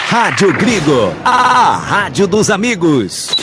Rádio Grigo, a rádio dos amigos.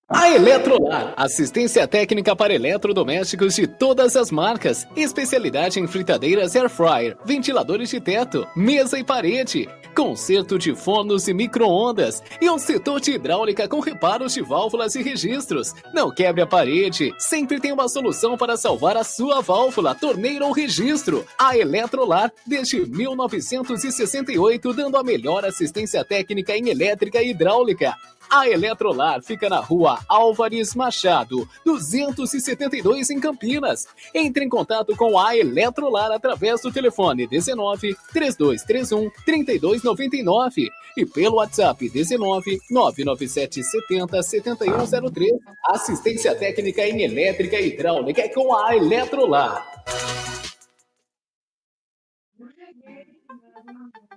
A Eletrolar, assistência técnica para eletrodomésticos de todas as marcas, especialidade em fritadeiras air fryer, ventiladores de teto, mesa e parede, conserto de fornos e micro-ondas e um setor de hidráulica com reparos de válvulas e registros. Não quebre a parede, sempre tem uma solução para salvar a sua válvula, torneira ou registro. A Eletrolar, desde 1968, dando a melhor assistência técnica em elétrica e hidráulica. A Eletrolar fica na rua Álvares Machado, 272 em Campinas. Entre em contato com a Eletrolar através do telefone 19 3231 3299 e pelo WhatsApp 19 997 70 7103. Assistência técnica em elétrica e hidráulica é com a Eletrolar.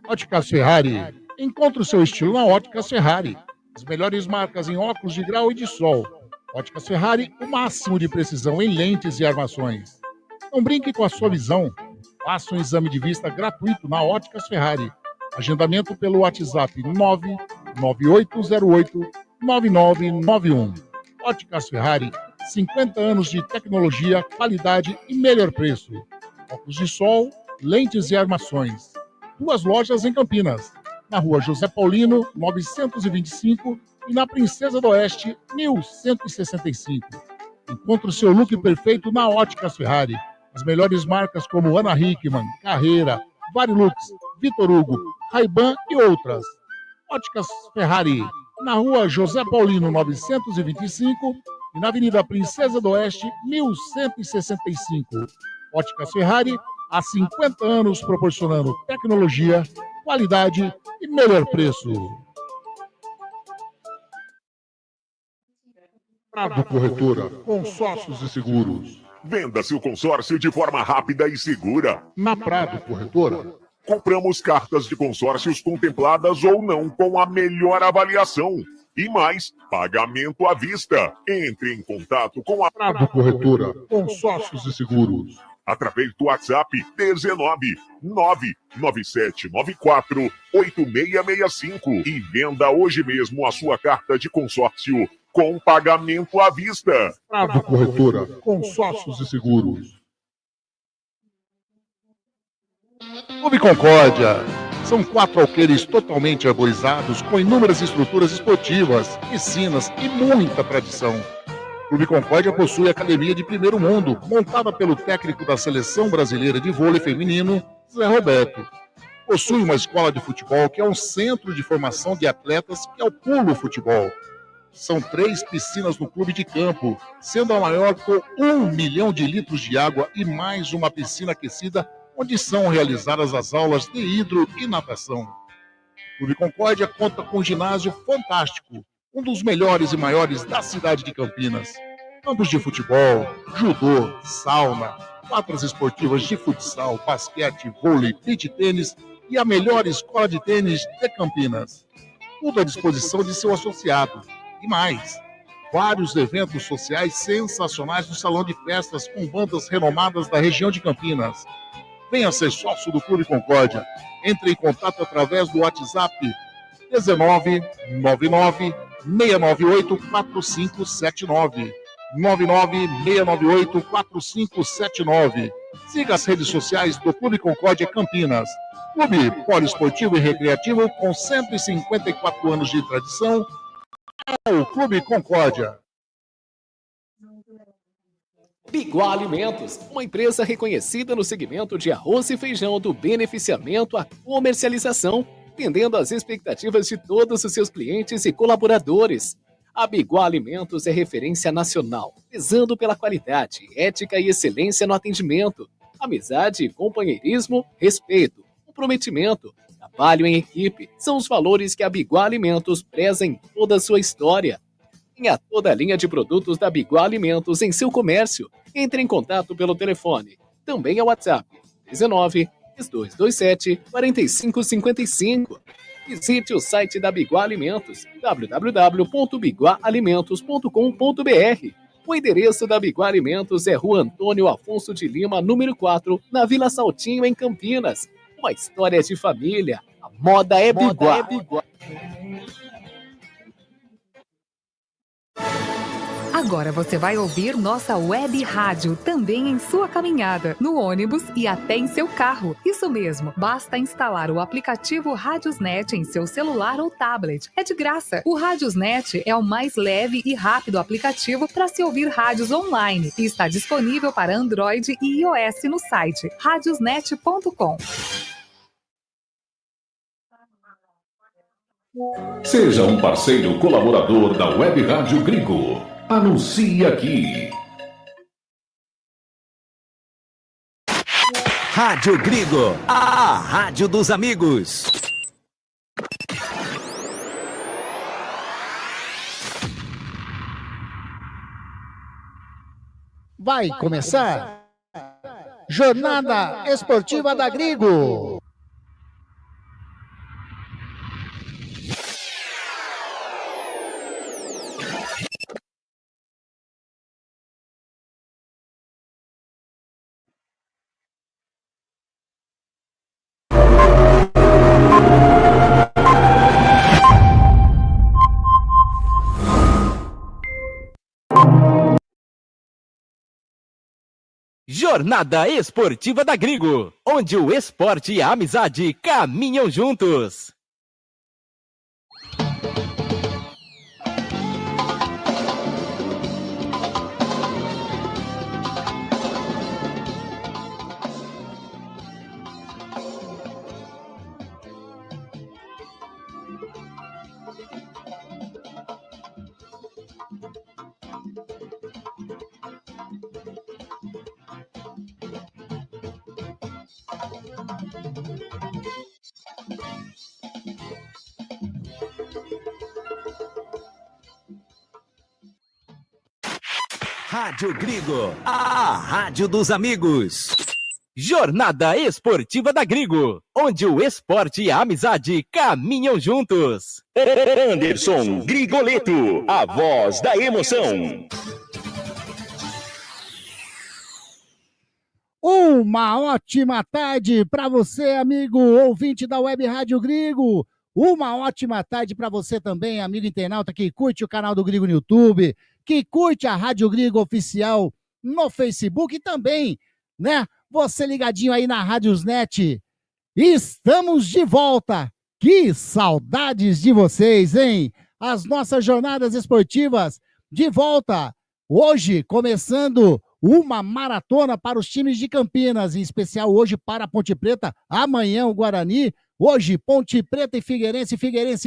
Óticas Ferrari. Encontre o seu estilo na Óticas Ferrari. As melhores marcas em óculos de grau e de sol. Óticas Ferrari, o máximo de precisão em lentes e armações. Não brinque com a sua visão. Faça um exame de vista gratuito na Óticas Ferrari. Agendamento pelo WhatsApp 99808-9991. Óticas Ferrari, 50 anos de tecnologia, qualidade e melhor preço. Óculos de sol, lentes e armações. 2 lojas em Campinas. Na rua José Paulino, 925 e na Princesa do Oeste, 1165. Encontre o seu look perfeito na Óticas Ferrari. As melhores marcas como Ana Hickman, Carreira, Varilux, Vitor Hugo, Ray-Ban e outras. Óticas Ferrari, na rua José Paulino, 925 e na Avenida Princesa do Oeste, 1165. Óticas Ferrari, há 50 anos proporcionando tecnologia, qualidade e melhor preço. Prado Corretora, consórcios e seguros. Venda seu consórcio de forma rápida e segura. Na Prado Corretora, compramos cartas de consórcios contempladas ou não com a melhor avaliação. E mais, pagamento à vista. Entre em contato com a Prado Corretora, consórcios e seguros. Através do WhatsApp 19 99794 8665 e venda hoje mesmo a sua carta de consórcio com pagamento à vista. Prado Corretora, consórcios e seguros. Clube Concórdia. São 4 alqueires totalmente arborizados com inúmeras estruturas esportivas, piscinas e muita tradição. Clube Concórdia possui academia de primeiro mundo, montada pelo técnico da Seleção Brasileira de Vôlei Feminino, Zé Roberto. Possui uma escola de futebol que é um centro de formação de atletas que é o Pulo Futebol. São 3 piscinas no clube de campo, sendo a maior com 1 milhão de litros de água e mais uma piscina aquecida, onde são realizadas as aulas de hidro e natação. O Clube Concórdia conta com um ginásio fantástico, um dos melhores e maiores da cidade de Campinas. Campos de futebol, judô, sauna, quadras esportivas de futsal, basquete, vôlei, beach tênis e a melhor escola de tênis de Campinas. Tudo à disposição de seu associado. E mais, vários eventos sociais sensacionais no salão de festas com bandas renomadas da região de Campinas. Venha ser sócio do Clube Concórdia. Entre em contato através do WhatsApp 19 99 698 4579. 99 698 4579. Siga as redes sociais do Clube Concórdia Campinas. Clube poliesportivo e recreativo com 154 anos de tradição. É o Clube Concórdia. Biguá Alimentos, uma empresa reconhecida no segmento de arroz e feijão do beneficiamento à comercialização, atendendo às expectativas de todos os seus clientes e colaboradores. A Biguá Alimentos é referência nacional, prezando pela qualidade, ética e excelência no atendimento, amizade, companheirismo, respeito, comprometimento, trabalho em equipe, são os valores que a Biguá Alimentos preza em toda a sua história. Tenha toda a linha de produtos da Biguá Alimentos em seu comércio. Entre em contato pelo telefone. Também é o WhatsApp 19 3227 4555. Visite o site da Biguá Alimentos, www.biguaalimentos.com.br. O endereço da Biguá Alimentos é Rua Antônio Afonso de Lima, número 4, na Vila Saltinho, em Campinas. Uma história de família. A moda é Biguá. Agora você vai ouvir nossa web rádio também em sua caminhada, no ônibus e até em seu carro. Isso mesmo, basta instalar o aplicativo Radiosnet em seu celular ou tablet. É de graça. O Radiosnet é o mais leve e rápido aplicativo para se ouvir rádios online e está disponível para Android e iOS no site radiosnet.com. Seja um parceiro colaborador da Web Rádio Gringo. Anuncie aqui. Rádio Gringo, a rádio dos amigos. Vai começar Jornada Esportiva da Gringo. Jornada Esportiva da Gringo, onde o esporte e a amizade caminham juntos. Rádio Gringo, a rádio dos amigos. Jornada Esportiva da Gringo, onde o esporte e a amizade caminham juntos. Anderson Grigoleto, a voz da emoção. Uma ótima tarde para você, amigo ouvinte da Web Rádio Gringo. Uma ótima tarde para você também, amigo internauta que curte o canal do Gringo no YouTube, que curte a Rádio Gringo Oficial no Facebook e também, né, você ligadinho aí na Radiosnet. Estamos de volta. Que saudades de vocês, hein? As nossas jornadas esportivas de volta. Hoje, começando uma maratona para os times de Campinas, em especial hoje para a Ponte Preta, amanhã o Guarani, hoje Ponte Preta e Figueirense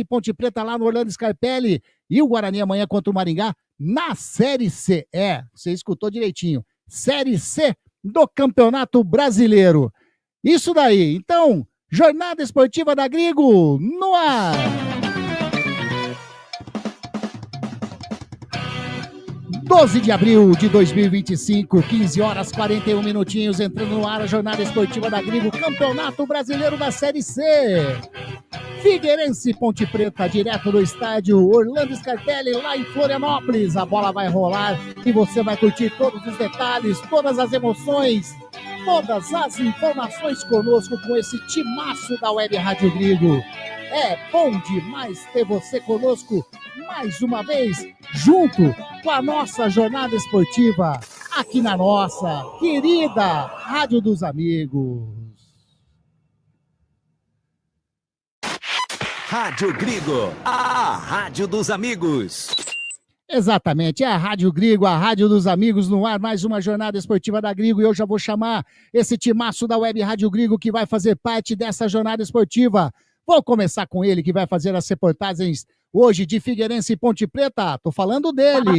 e Ponte Preta lá no Orlando Scarpelli, e o Guarani amanhã contra o Maringá na Série C. Você escutou direitinho, Série C do Campeonato Brasileiro. Isso daí, então, Jornada Esportiva da Gringo no ar. 12 de abril de 2025, 15 horas 41 minutinhos, entrando no ar a Jornada Esportiva da Gringo, Campeonato Brasileiro da Série C. Figueirense e Ponte Preta, direto do estádio Orlando Scarpelli, lá em Florianópolis. A bola vai rolar e você vai curtir todos os detalhes, todas as emoções, todas as informações conosco com esse timaço da Web Rádio Gringo. É bom demais ter você conosco mais uma vez, junto com a nossa jornada esportiva, aqui na nossa querida Rádio dos Amigos. Rádio Gringo, a rádio dos amigos. Exatamente, é a Rádio Gringo, a Rádio dos Amigos, no ar, mais uma jornada esportiva da Gringo, e eu já vou chamar esse timaço da Web Rádio Gringo que vai fazer parte dessa jornada esportiva. Vou começar com ele, que vai fazer as reportagens hoje de Figueirense e Ponte Preta. Tô falando dele.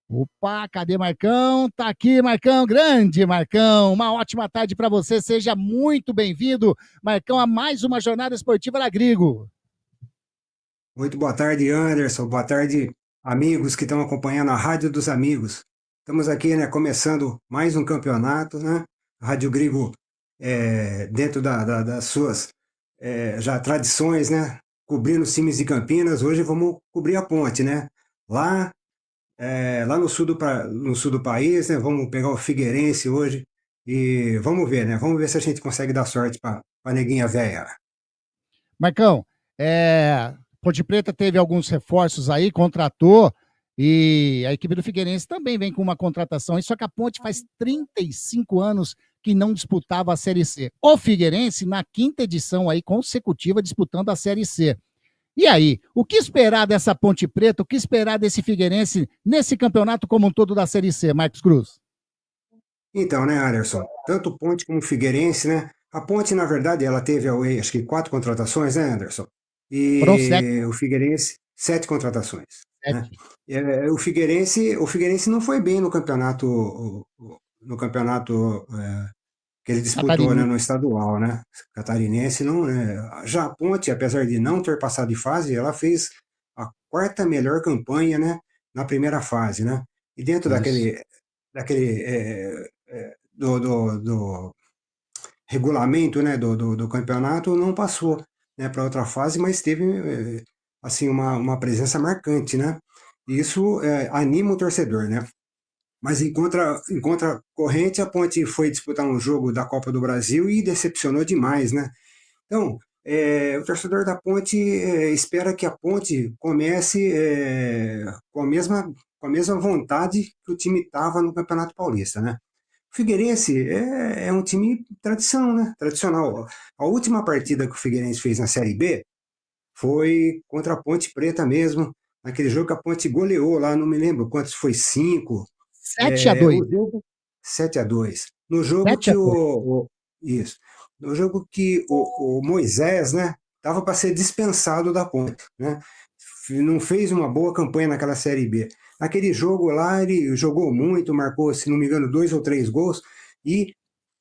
Opa, cadê Marcão? Tá aqui, Marcão, grande Marcão. Uma ótima tarde para você, seja muito bem-vindo, Marcão, a mais uma jornada esportiva da Gringo. Muito boa tarde, Anderson. Boa tarde, amigos que estão acompanhando a Rádio dos Amigos. Estamos aqui, né, começando mais um campeonato, né? A Rádio Gringo, dentro das suas já tradições, né? Cobrindo os times de Campinas. Hoje vamos cobrir a Ponte, né? Lá lá no sul do país, né? Vamos pegar o Figueirense hoje e vamos ver, né? Vamos ver se a gente consegue dar sorte para a neguinha velha. Marcão, Ponte Preta teve alguns reforços aí, contratou, e a equipe do Figueirense também vem com uma contratação, só que a Ponte faz 35 anos que não disputava a Série C. O Figueirense, na 5ª edição aí consecutiva, disputando a Série C. E aí, o que esperar dessa Ponte Preta, o que esperar desse Figueirense nesse campeonato como um todo da Série C, Marcos Cruz? Então, né, Anderson? Tanto Ponte como Figueirense, né? A Ponte, na verdade, ela teve, acho que 4 contratações, né, Anderson? Foram 7. E o Figueirense, 7 contratações. 7. Né? O Figueirense não foi bem no campeonato, que ele disputou, né, no estadual, né? Catarinense não, né? Já a Ponte, apesar de não ter passado de fase, ela fez a 4ª melhor campanha, né, na primeira fase, né? E dentro do regulamento, né, do campeonato, não passou, né, para outra fase, mas teve assim uma presença marcante, né? E isso anima o torcedor, né? Mas em contracorrente, a Ponte foi disputar um jogo da Copa do Brasil e decepcionou demais, né? Então, o torcedor da Ponte espera que a Ponte comece com a mesma vontade que o time estava no Campeonato Paulista, né? O Figueirense é um time tradicional. A última partida que o Figueirense fez na Série B foi contra a Ponte Preta mesmo, naquele jogo que a Ponte goleou lá, não me lembro quantos foi, 5. 7-2. 7-2. No jogo que isso. No jogo que o Moisés, né, estava para ser dispensado da Ponte, né? Não fez uma boa campanha naquela Série B. Naquele jogo lá, ele jogou muito, marcou, se não me engano, 2 ou 3 gols, e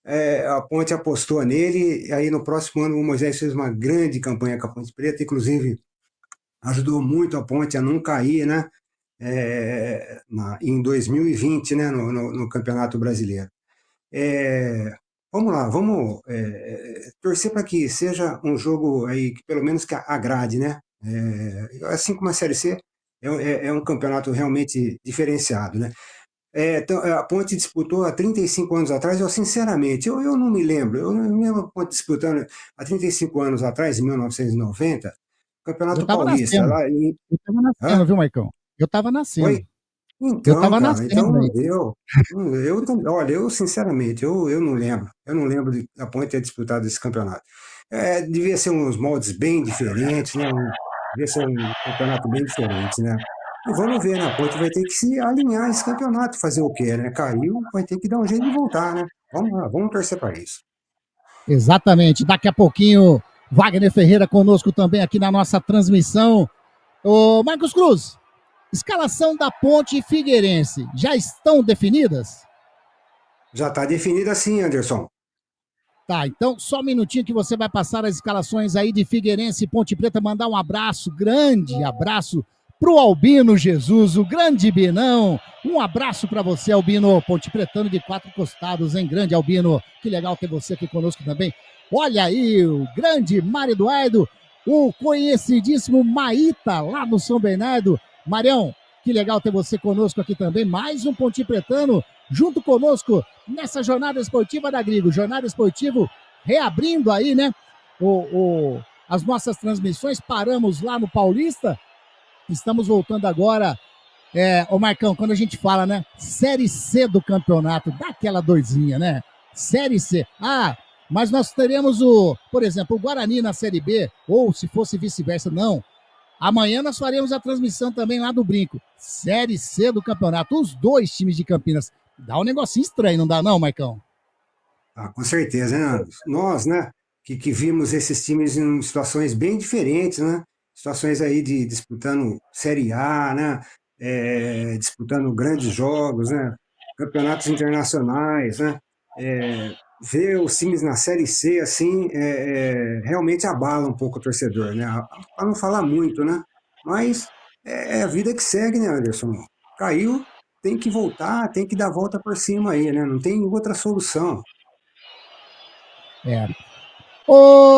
a Ponte apostou nele. Aí no próximo ano o Moisés fez uma grande campanha com a Ponte Preta, inclusive ajudou muito a Ponte a não cair, né? Em 2020, né, no Campeonato Brasileiro. Vamos lá, vamos torcer para que seja um jogo aí que pelo menos que agrade, né? Assim como a Série C, é um campeonato realmente diferenciado, né? Então, a Ponte disputou há 35 anos atrás, sinceramente, eu não me lembro, eu não me lembro a Ponte disputando há 35 anos atrás, em 1990, Campeonato Paulista. Eu estava nascendo, viu, Marcão? Eu estava nascendo. Oi? Então, eu estava cara, nascendo. Eu sinceramente, eu não lembro. Eu não lembro de a Ponte ter disputado esse campeonato. Devia ser uns moldes bem diferentes, né? Devia ser um campeonato bem diferente, né? E vamos ver, né? A Ponte vai ter que se alinhar esse campeonato, fazer o quê, né? Caiu, vai ter que dar um jeito de voltar, né? Vamos lá, vamos torcer para isso. Exatamente. Daqui a pouquinho, Wagner Ferreira conosco também aqui na nossa transmissão. Ô, Marcos Cruz, escalação da Ponte e Figueirense, já estão definidas? Já está definida sim, Anderson. Tá, então só um minutinho que você vai passar as escalações aí de Figueirense e Ponte Preta, mandar um abraço, grande abraço pro Albino Jesus, o grande Binão. Um abraço para você, Albino, Ponte Pretano de 4 costados, hein? Grande Albino, que legal ter você aqui conosco também. Olha aí, o grande Mário Eduardo, o conhecidíssimo Maíta, lá no São Bernardo. Marião, que legal ter você conosco aqui também. Mais um Ponte Pretano junto conosco nessa jornada esportiva da Grigo. Jornada esportiva reabrindo aí, né? As nossas transmissões. Paramos lá no Paulista. Estamos voltando agora. Ô Marcão, quando a gente fala, né? Série C do campeonato, dá aquela dorzinha, né? Série C. Mas nós teremos por exemplo, o Guarani na Série B, ou se fosse vice-versa, não. Amanhã nós faremos a transmissão também lá do Brinco. Série C do campeonato, os 2 times de Campinas. Dá um negocinho estranho, não dá não, Marcão? Com certeza, né? Nós, né, que vimos esses times em situações bem diferentes, né? Situações aí de disputando Série A, né? Disputando grandes jogos, né? Campeonatos internacionais, né? Ver os times na Série C, assim, realmente abala um pouco o torcedor, né? Para não falar muito, né? Mas é a vida que segue, né, Anderson? Caiu, tem que voltar, tem que dar a volta por cima aí, né? Não tem outra solução.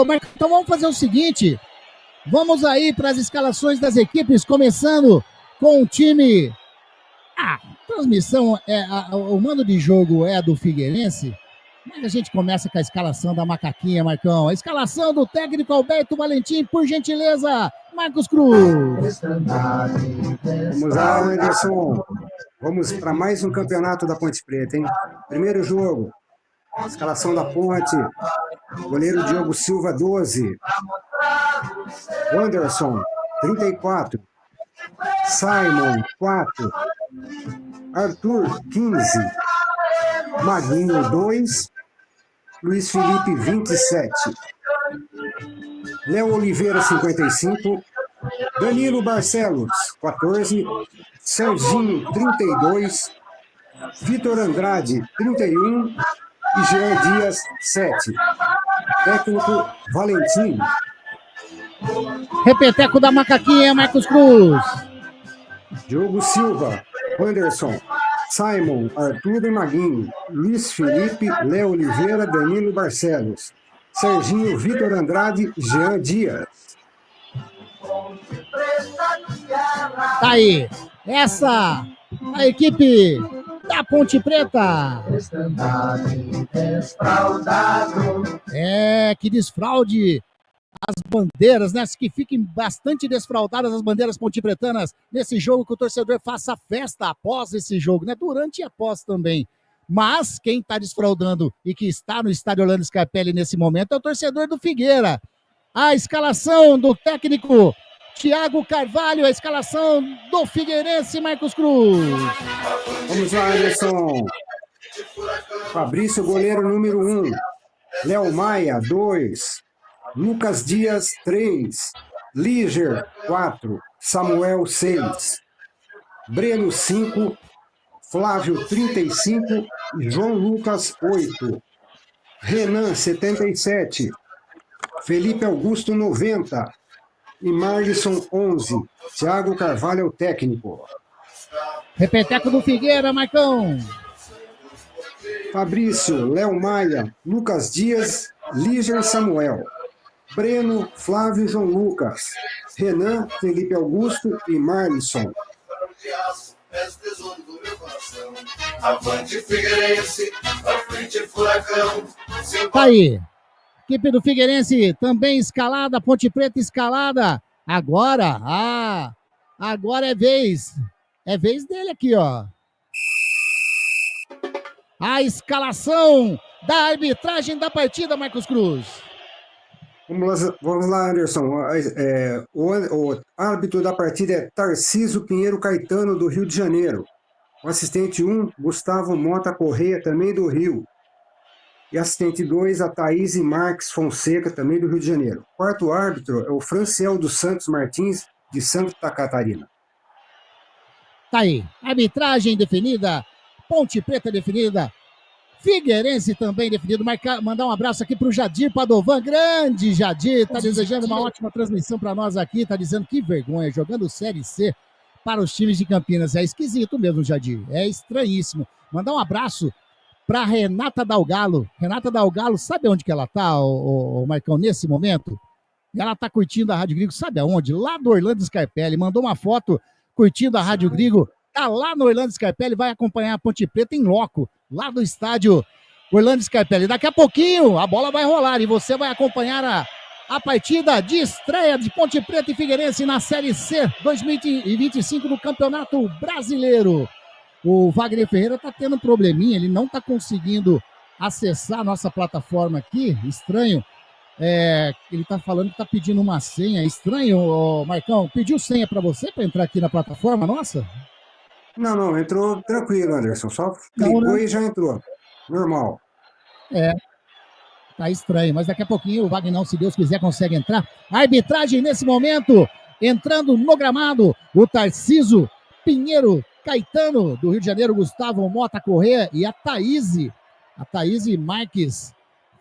Marcão, então vamos fazer o seguinte, vamos aí para as escalações das equipes, começando com o time Transmissão, o mando de jogo é do Figueirense, mas a gente começa com a escalação da macaquinha, Marcão. A escalação do técnico Alberto Valentim, por gentileza, Marcos Cruz. Vamos lá, Anderson. Vamos para mais um campeonato da Ponte Preta, hein? Primeiro jogo, escalação da Ponte. Goleiro Diogo Silva, 12. Anderson, 34. Simon, 4. Arthur, 15. Maguinho, 2. Luiz Felipe, 27. Léo Oliveira, 55. Danilo Barcelos, 14. Serginho, 32. Vitor Andrade, 31. E Jean Dias, 7. Técnico Valentim. Repeteco da macaquinha, Marcos Cruz. Diogo Silva, Anderson, Simon, Arthur e Maguinho, Luiz Felipe, Léo Oliveira, Danilo Barcelos, Serginho, Vitor Andrade, Jean Dias. Tá aí. Essa, a equipe da Ponte Preta. Que desfraude as bandeiras, né? Que fiquem bastante desfraudadas as bandeiras pontipretanas nesse jogo, que o torcedor faça festa após esse jogo, né? Durante e após também. Mas quem está desfraudando e que está no estádio Orlando Scarpelli nesse momento é o torcedor do Figueira. A escalação do técnico Thiago Carvalho, a escalação do Figueirense, Marcos Cruz. Vamos lá, Anderson. Fabrício, goleiro número 1. Léo Maia, 2. Lucas Dias, 3. Líger, 4. Samuel, 6. Breno, 5. Flávio, 35. E João Lucas, 8. Renan, 77. Felipe Augusto, 90. E Marlisson, 11. Thiago Carvalho é o técnico. Repeteco do Figueira, Marcão. Fabrício, Léo Maia, Lucas Dias, Líger Samuel. Breno, Flávio, João Lucas. Renan, Felipe Augusto e Marlisson. Tá aí. Equipe do Figueirense também escalada, Ponte Preta escalada. Agora é vez. É vez dele aqui, ó. A escalação da arbitragem da partida, Marcos Cruz. Vamos lá, Anderson. O árbitro da partida é Tarcísio Pinheiro Caetano, do Rio de Janeiro. O assistente 1, Gustavo Mota Correia, também do Rio. E assistente 2, a Thaís Marques Fonseca, também do Rio de Janeiro. O quarto árbitro é o Franciel dos Santos Martins, de Santa Catarina. Tá aí. Arbitragem definida. Ponte Preta definida. Figueirense também definido. Mandar um abraço aqui para o Jadir Padovan. Grande Jadir. Tá desejando uma ótima transmissão para nós aqui. Tá dizendo que vergonha. Jogando Série C para os times de Campinas. É esquisito mesmo, Jadir. É estranhíssimo. Mandar um abraço para Renata Dalgalo. Renata Dalgalo, sabe onde que ela tá, o Marcão, nesse momento? Ela tá curtindo a Rádio Grigo, sabe aonde? Lá do Orlando Scarpelli. Mandou uma foto curtindo a Rádio Grigo. Tá lá no Orlando Scarpelli, vai acompanhar a Ponte Preta em loco, lá do estádio Orlando Scarpelli. Daqui a pouquinho a bola vai rolar e você vai acompanhar a partida de estreia de Ponte Preta e Figueirense na Série C 2025 do Campeonato Brasileiro. O Wagner Ferreira tá tendo um probleminha, ele não tá conseguindo acessar a nossa plataforma aqui, estranho. Ele tá falando que tá pedindo uma senha, estranho, Marcão. Pediu senha para você para entrar aqui na plataforma nossa? Não, entrou tranquilo, Anderson. Só clicou e já entrou. Normal. Tá estranho, mas daqui a pouquinho o Wagner, se Deus quiser, consegue entrar. A arbitragem nesse momento, entrando no gramado, o Tarcísio Pinheiro Caetano, do Rio de Janeiro, Gustavo Mota Corrêa e a Thaís Marques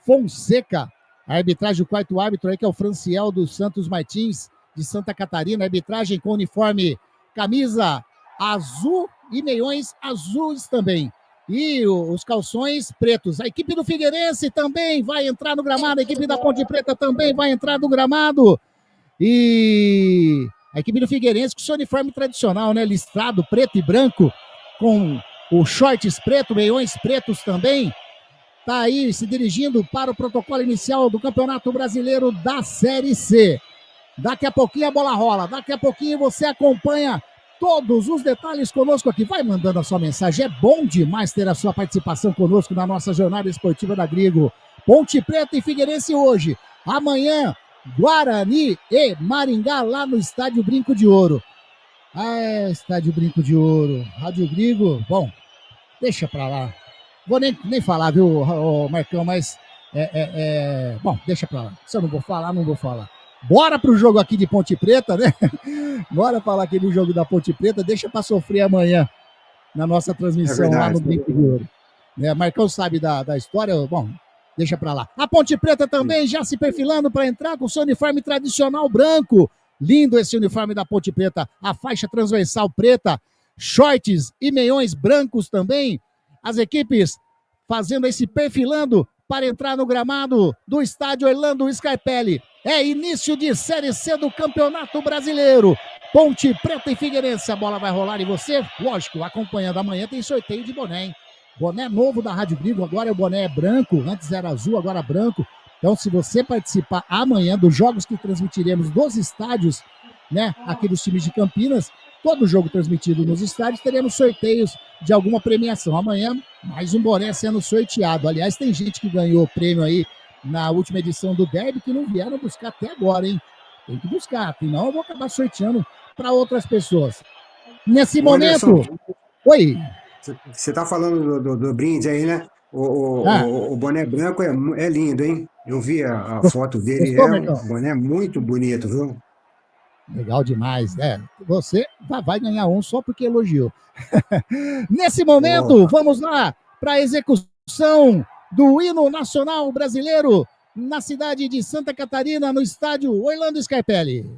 Fonseca. A arbitragem, o quarto árbitro aí, que é o Franciel dos Santos Martins, de Santa Catarina. A arbitragem com uniforme, camisa azul e meiões azuis também. E os calções pretos. A equipe do Figueirense também vai entrar no gramado. A equipe da Ponte Preta também vai entrar no gramado. E a equipe do Figueirense com seu uniforme tradicional, né? Listrado, preto e branco. com o shorts preto, meiões pretos também. Tá aí se dirigindo para o protocolo inicial do Campeonato Brasileiro da Série C. Daqui a pouquinho a bola rola, daqui a pouquinho você acompanha todos os detalhes conosco aqui. Vai mandando a sua mensagem, é bom demais ter a sua participação conosco na nossa jornada esportiva da Grigo. Ponte Preta e Figueirense hoje, amanhã Guarani e Maringá lá no Estádio Brinco de Ouro. Estádio Brinco de Ouro, Rádio Grigo, bom, deixa pra lá. Vou nem falar, viu, Marcão, mas bom, deixa pra lá. Se eu não vou falar. Bora pro jogo aqui de Ponte Preta, né? Bora falar aqui do jogo da Ponte Preta, deixa pra sofrer amanhã na nossa transmissão lá no Brinco de Ouro. Marcão sabe da história, bom, deixa pra lá. A Ponte Preta também já se perfilando para entrar com o seu uniforme tradicional branco. Lindo esse uniforme da Ponte Preta, a faixa transversal preta, shorts e meiões brancos também. As equipes fazendo esse perfilando para entrar no gramado do estádio Orlando Scarpelli. É início de Série C do Campeonato Brasileiro. Ponte Preta e Figueirense, a bola vai rolar e você, lógico, acompanhando amanhã tem sorteio de boné, hein? Boné novo da Rádio Grigo, agora o boné é branco, antes era azul, agora branco. Então, se você participar amanhã dos jogos que transmitiremos dos estádios, né, aqui dos times de Campinas, todo jogo transmitido nos estádios, teremos sorteios de alguma premiação. Amanhã, mais um boné sendo sorteado. Aliás, tem gente que ganhou prêmio aí na última edição do Derby que não vieram buscar até agora, hein? Tem que buscar, senão eu vou acabar sorteando para outras pessoas. Nesse momento... Anderson, oi. Você tá falando do brinde aí, né? O boné branco é lindo, hein? Eu vi a foto dele, Gostou, um boné muito bonito, viu? Legal demais, você vai ganhar um só porque elogiou. Nesse momento, vamos lá para a execução do hino nacional brasileiro na cidade de Santa Catarina, no estádio Orlando Scarpelli.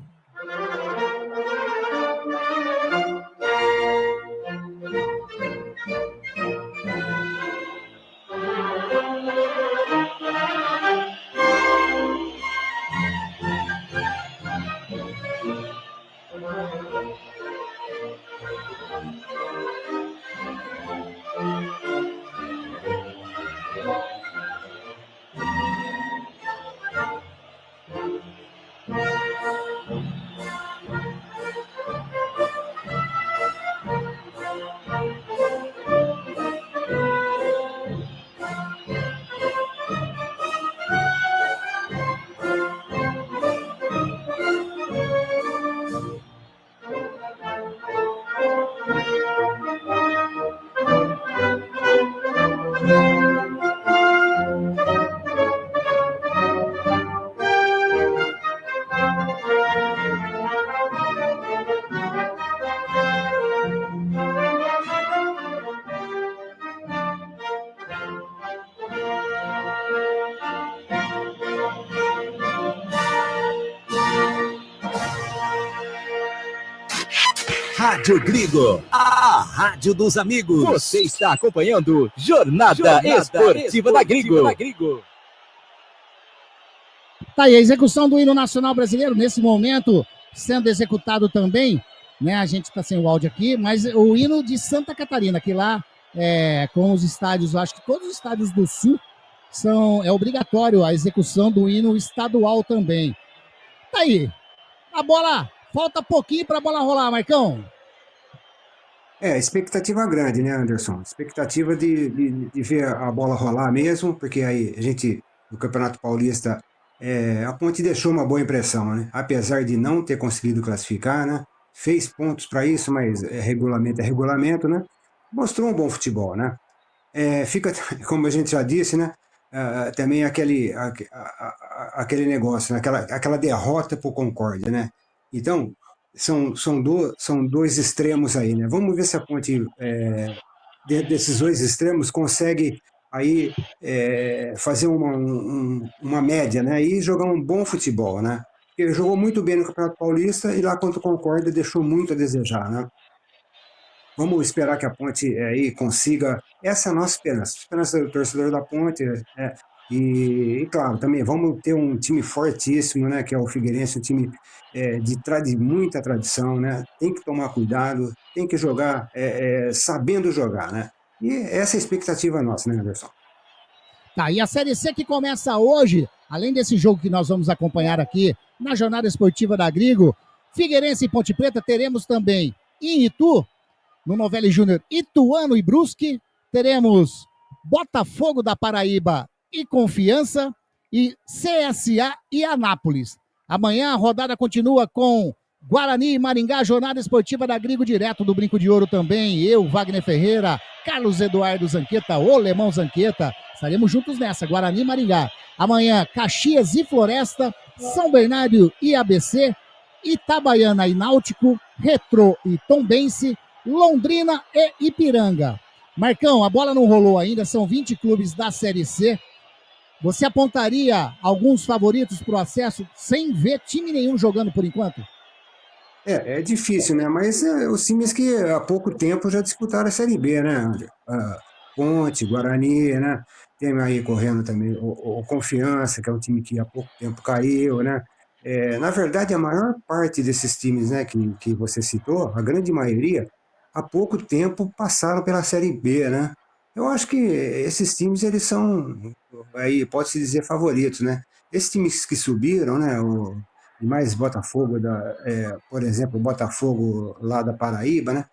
Rádio Grigo, a rádio dos amigos. Você está acompanhando Jornada Esportiva da Grigo. Tá aí a execução do hino nacional brasileiro, nesse momento, sendo executado também, né? A gente está sem o áudio aqui, mas o hino de Santa Catarina, que lá, com os estádios, acho que todos os estádios do Sul, é obrigatório a execução do hino estadual também. Tá aí, a bola, falta pouquinho para a bola rolar, Marcão. Expectativa grande, né, Anderson? Expectativa de ver a bola rolar mesmo, porque aí a gente, no Campeonato Paulista, a Ponte deixou uma boa impressão, né? Apesar de não ter conseguido classificar, né? Fez pontos para isso, mas regulamento é regulamento, né? Mostrou um bom futebol, né? Fica, como a gente já disse, né? Também aquele negócio, né? aquela derrota por Concórdia, né? Então, são dois extremos aí, né? Vamos ver se a Ponte, desses dois extremos, consegue aí fazer uma média, né? E jogar um bom futebol, né? Ele jogou muito bem no Campeonato Paulista e lá contra o Concórdia deixou muito a desejar, né? Vamos esperar que a Ponte aí consiga. Essa é a nossa esperança. A esperança do torcedor da Ponte E claro, também vamos ter um time fortíssimo, né? Que é o Figueirense, um time de muita tradição, né? Tem que tomar cuidado, tem que jogar sabendo jogar, né? E essa é a expectativa nossa, né, Anderson? Tá, e a Série C que começa hoje, além desse jogo que nós vamos acompanhar aqui na Jornada Esportiva da Grigo, Figueirense e Ponte Preta, teremos também em Itu, no Novelli Júnior, Ituano e Brusque, teremos Botafogo da Paraíba e Confiança, e CSA e Anápolis. Amanhã a rodada continua com Guarani e Maringá, Jornada Esportiva da Grigo, direto do Brinco de Ouro também. Eu, Wagner Ferreira, Carlos Eduardo Zanqueta, o Lemão Zanqueta, estaremos juntos nessa, Guarani e Maringá. Amanhã, Caxias e Floresta, São Bernardo e ABC, Itabaiana e Náutico, Retrô e Tombense, Londrina e Ipiranga. Marcão, a bola não rolou ainda, são 20 clubes da Série C. Você apontaria alguns favoritos para o acesso sem ver time nenhum jogando por enquanto? É difícil, né? Mas os times que há pouco tempo já disputaram a Série B, né? Ponte, Guarani, né? Tem aí correndo também o Confiança, que é um time que há pouco tempo caiu, né? Na verdade, a maior parte desses times, né, que você citou, a grande maioria, há pouco tempo passaram pela Série B, né? Eu acho que esses times, eles são, aí pode-se dizer, favoritos, né? Esses times que subiram, né? E mais Botafogo, por exemplo, Botafogo lá da Paraíba, né?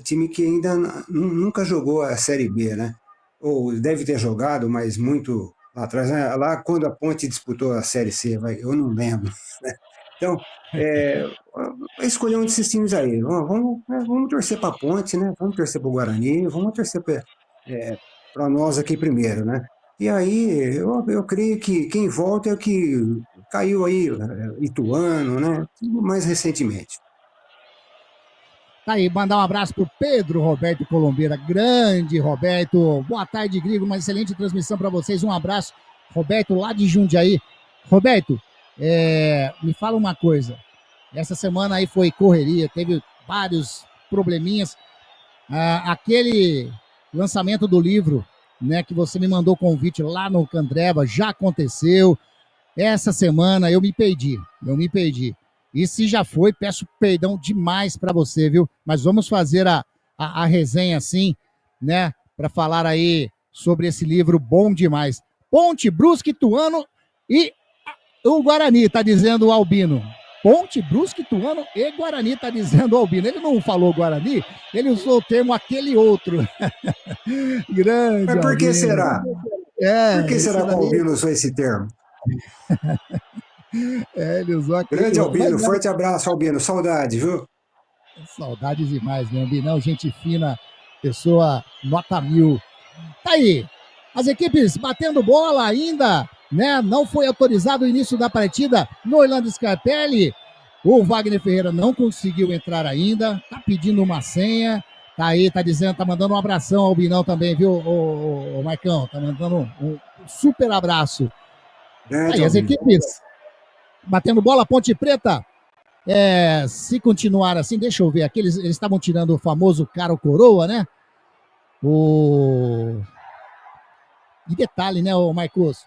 Time que ainda nunca jogou a Série B, né? Ou deve ter jogado, mas muito lá atrás, né? Lá quando a Ponte disputou a Série C, eu não lembro, né? Então, escolher um desses times aí. Vamos torcer para a Ponte, né? Vamos torcer para o Guarani, vamos torcer para nós aqui primeiro, né? E aí, eu creio que quem volta é o que caiu aí, Ituano, né? Mais recentemente. Tá aí, mandar um abraço pro Pedro Roberto Colombeira, grande Roberto. Boa tarde, Grigo, uma excelente transmissão para vocês. Um abraço, Roberto, lá de Jundiaí. Roberto, me fala uma coisa. Essa semana aí foi correria, teve vários probleminhas. Aquele lançamento do livro, né, que você me mandou convite lá no Candreva, já aconteceu. Essa semana eu me perdi. E se já foi, peço perdão demais para você, viu? Mas vamos fazer a resenha assim, né, para falar aí sobre esse livro bom demais. Ponte, Brusque, Ituano e o Guarani, tá dizendo o Albino. Ponte, Brusque, Ituano e Guarani, tá dizendo o Albino. Ele não falou Guarani, ele usou o termo aquele outro. Grande. Mas por que Albino. será? Por que será que o Albino usou esse termo? Ele usou aquele. Grande Albino, forte abraço, Albino. Saudade, viu? Saudades demais, meu Albinão. Gente fina, pessoa nota 1000. Tá aí. As equipes batendo bola ainda, né? Não foi autorizado o início da partida no Orlando Scarpelli. O Wagner Ferreira não conseguiu entrar ainda. Tá pedindo uma senha. Tá aí, tá dizendo, tá mandando um abração ao Albinão também, viu, o Marcão? Tá mandando um super abraço. Aí, as equipes batendo bola, Ponte Preta. Se continuar assim, deixa eu ver aqui, eles estavam tirando o famoso cara ou coroa, né? E detalhe, né, o Marcos?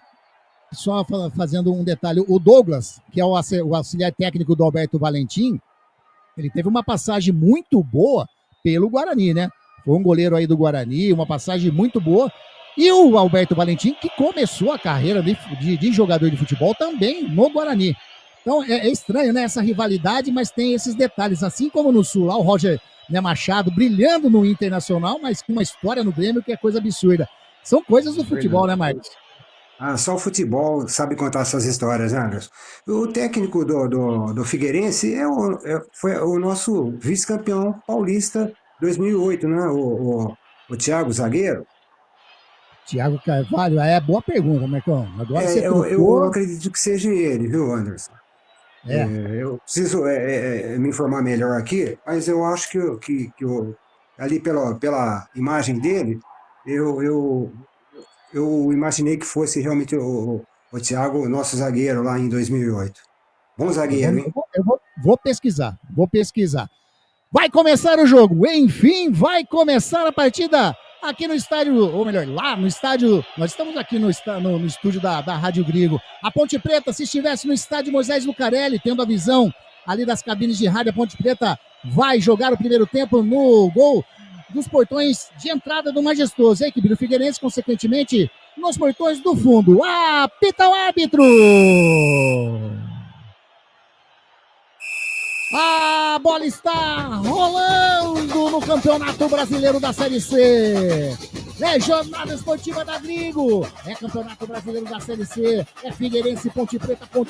Só fazendo um detalhe, o Douglas, que é o auxiliar técnico do Alberto Valentim, ele teve uma passagem muito boa pelo Guarani, né? Foi um goleiro aí do Guarani, uma passagem muito boa. E o Alberto Valentim, que começou a carreira de jogador de futebol também no Guarani. Então é estranho, né, essa rivalidade, mas tem esses detalhes. Assim como no Sul, lá o Roger, né, Machado brilhando no Internacional, mas com uma história no Grêmio que é coisa absurda. São coisas do futebol, né, Marcos? Só o futebol sabe contar essas histórias, né, Anderson? O técnico do Figueirense foi o nosso vice-campeão paulista 2008, né? O Thiago, zagueiro. Thiago Carvalho, boa pergunta, Marcão. Agora você eu acredito que seja ele, viu, Anderson? Eu preciso me informar melhor aqui, mas eu acho que ali pela imagem dele, eu imaginei que fosse realmente o Thiago, nosso zagueiro lá em 2008. Bom zagueiro, hein? Eu vou pesquisar. Vai começar o jogo. Enfim, vai começar a partida aqui no estádio, ou melhor, lá no estádio, nós estamos aqui no estúdio da Rádio Grigo. A Ponte Preta, se estivesse no estádio Moisés Lucarelli, tendo a visão ali das cabines de rádio, a Ponte Preta vai jogar o primeiro tempo no gol dos portões de entrada do Majestoso. A equipe do Figueirense, consequentemente, nos portões do fundo. Apita o árbitro! A bola está rolando no Campeonato Brasileiro da Série C. É jornada esportiva da Grigo. É Campeonato Brasileiro da Série C. É Figueirense, Ponte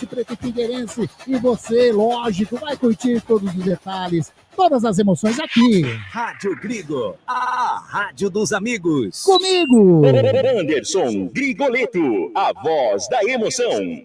Preta e Figueirense. E você, lógico, vai curtir todos os detalhes, todas as emoções aqui. Rádio Grigo, a rádio dos amigos. Comigo, Anderson Grigoleto, a voz da emoção.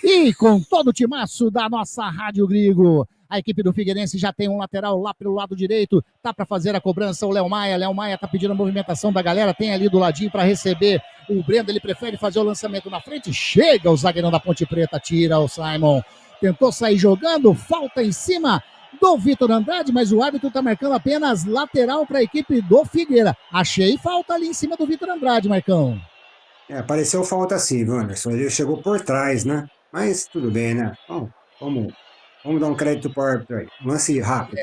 E com todo o timaço da nossa Rádio Grigo. A equipe do Figueirense já tem um lateral lá pelo lado direito. Tá para fazer a cobrança o Léo Maia. Léo Maia tá pedindo a movimentação da galera. Tem ali do ladinho para receber o Brendo. Ele prefere fazer o lançamento na frente. Chega o zagueirão da Ponte Preta. Tira o Simon. Tentou sair jogando. Falta em cima do Vitor Andrade, mas o árbitro tá marcando apenas lateral para a equipe do Figueira. Achei falta ali em cima do Vitor Andrade, Marcão. Pareceu falta sim, viu, Anderson? Ele chegou por trás, né? Mas tudo bem, né? Bom, vamos dar um crédito para o árbitro aí. Lance rápido.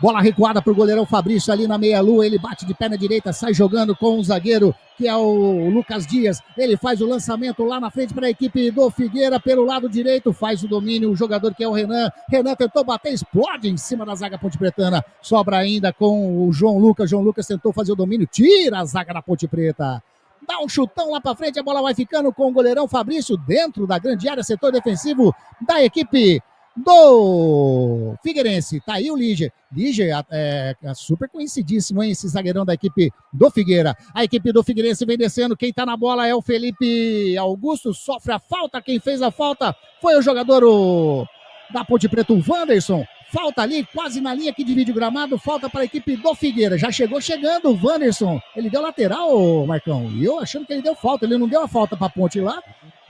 Bola recuada para o goleirão Fabrício ali na meia-lua. Ele bate de perna direita, sai jogando com o zagueiro, que é o Lucas Dias. Ele faz o lançamento lá na frente para a equipe do Figueira. Pelo lado direito, faz o domínio. O jogador que é o Renan. Renan tentou bater, explode em cima da zaga Ponte Pretana. Sobra ainda com o João Lucas. João Lucas tentou fazer o domínio. Tira a zaga da Ponte Preta. Dá um chutão lá pra frente, a bola vai ficando com o goleirão Fabrício dentro da grande área, setor defensivo da equipe do Figueirense. Tá aí o Líger. Líger é super conhecidíssimo, hein, esse zagueirão da equipe do Figueira. A equipe do Figueirense vem descendo, quem tá na bola é o Felipe Augusto, sofre a falta, quem fez a falta foi o jogador da Ponte Preta, o Wanderson. Falta ali, quase na linha que divide o gramado, falta para a equipe do Figueira. Já chegou chegando o Wanderson. Ele deu lateral, Marcão. E eu achando que ele deu falta. Ele não deu a falta para a Ponte lá.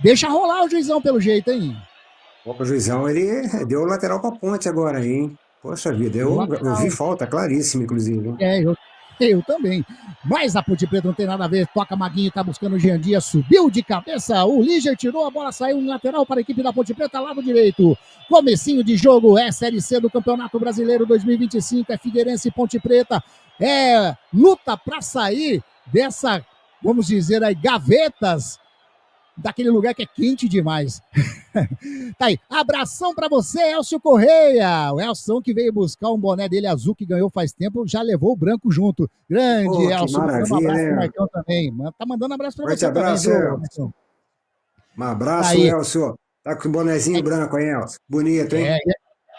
Deixa rolar o juizão pelo jeito, hein? O juizão, ele deu lateral para a Ponte agora, hein? Poxa vida, eu vi falta, claríssima, inclusive. Eu também. Mas a Ponte Preta não tem nada a ver. Toca Maguinho, tá buscando o Jean Dias. Subiu de cabeça. O Líger tirou a bola, saiu no lateral para a equipe da Ponte Preta, lado direito. Comecinho de jogo. É Série C do Campeonato Brasileiro 2025. É Figueirense e Ponte Preta. É luta para sair dessa, vamos dizer aí, gavetas daquele lugar que é quente demais. Tá aí, abração pra você, Elcio Correia. O Elson que veio buscar um boné dele azul que ganhou faz tempo, já levou o branco junto. Grande, Elcio. Um abraço pro Marcão também. Tá mandando um abraço pra você abraço, também, Elcio. Um abraço, Elcio. Tá com o bonezinho branco aí, Elcio. Bonito, hein?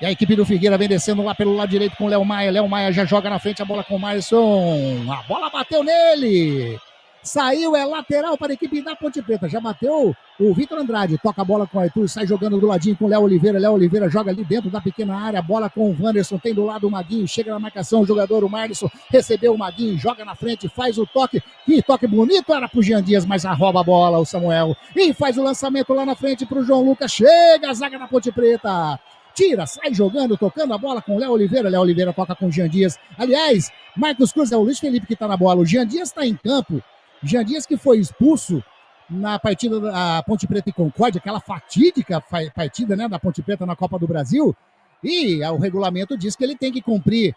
E a equipe do Figueira vem descendo lá pelo lado direito com o Léo Maia. Léo Maia já joga na frente a bola com o Marson. A bola bateu nele. Saiu, é lateral para a equipe da Ponte Preta. Já bateu o Vitor Andrade. Toca a bola com o Arthur, sai jogando do ladinho com o Léo Oliveira. Léo Oliveira joga ali dentro da pequena área. Bola com o Wanderson, tem do lado o Maguinho. Chega na marcação o jogador, o Marlisson. Recebeu o Maguinho, joga na frente, faz o toque. Que toque bonito era pro Jean Dias, mas rouba a bola o Samuel. E faz o lançamento lá na frente pro João Lucas. Chega a zaga da Ponte Preta. Tira, sai jogando, tocando a bola com o Léo Oliveira. Léo Oliveira toca com o Jean Dias. Aliás, Marcos Cruz, é o Luiz Felipe que tá na bola. O Jean Dias está em campo. Jean Dias que foi expulso na partida da Ponte Preta e Concórdia, aquela fatídica partida, né, da Ponte Preta na Copa do Brasil, e o regulamento diz que ele tem que cumprir.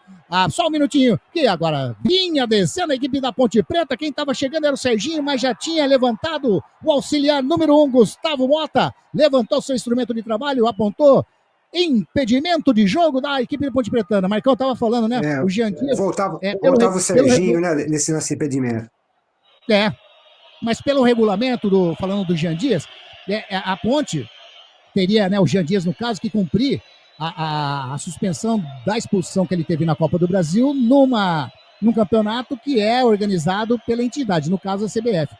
Só um minutinho, que agora vinha descendo a equipe da Ponte Preta, quem estava chegando era o Serginho, mas já tinha levantado o auxiliar número 1, Gustavo Mota, levantou seu instrumento de trabalho, apontou impedimento de jogo da equipe da Ponte Pretana. Marcão estava falando, né? O Jean Dias... Voltava o Serginho, né, nesse impedimento. Mas pelo regulamento, falando do Jean Dias, a Ponte teria, né, o Jean Dias, no caso, que cumprir a suspensão da expulsão que ele teve na Copa do Brasil num campeonato que é organizado pela entidade, no caso a CBF.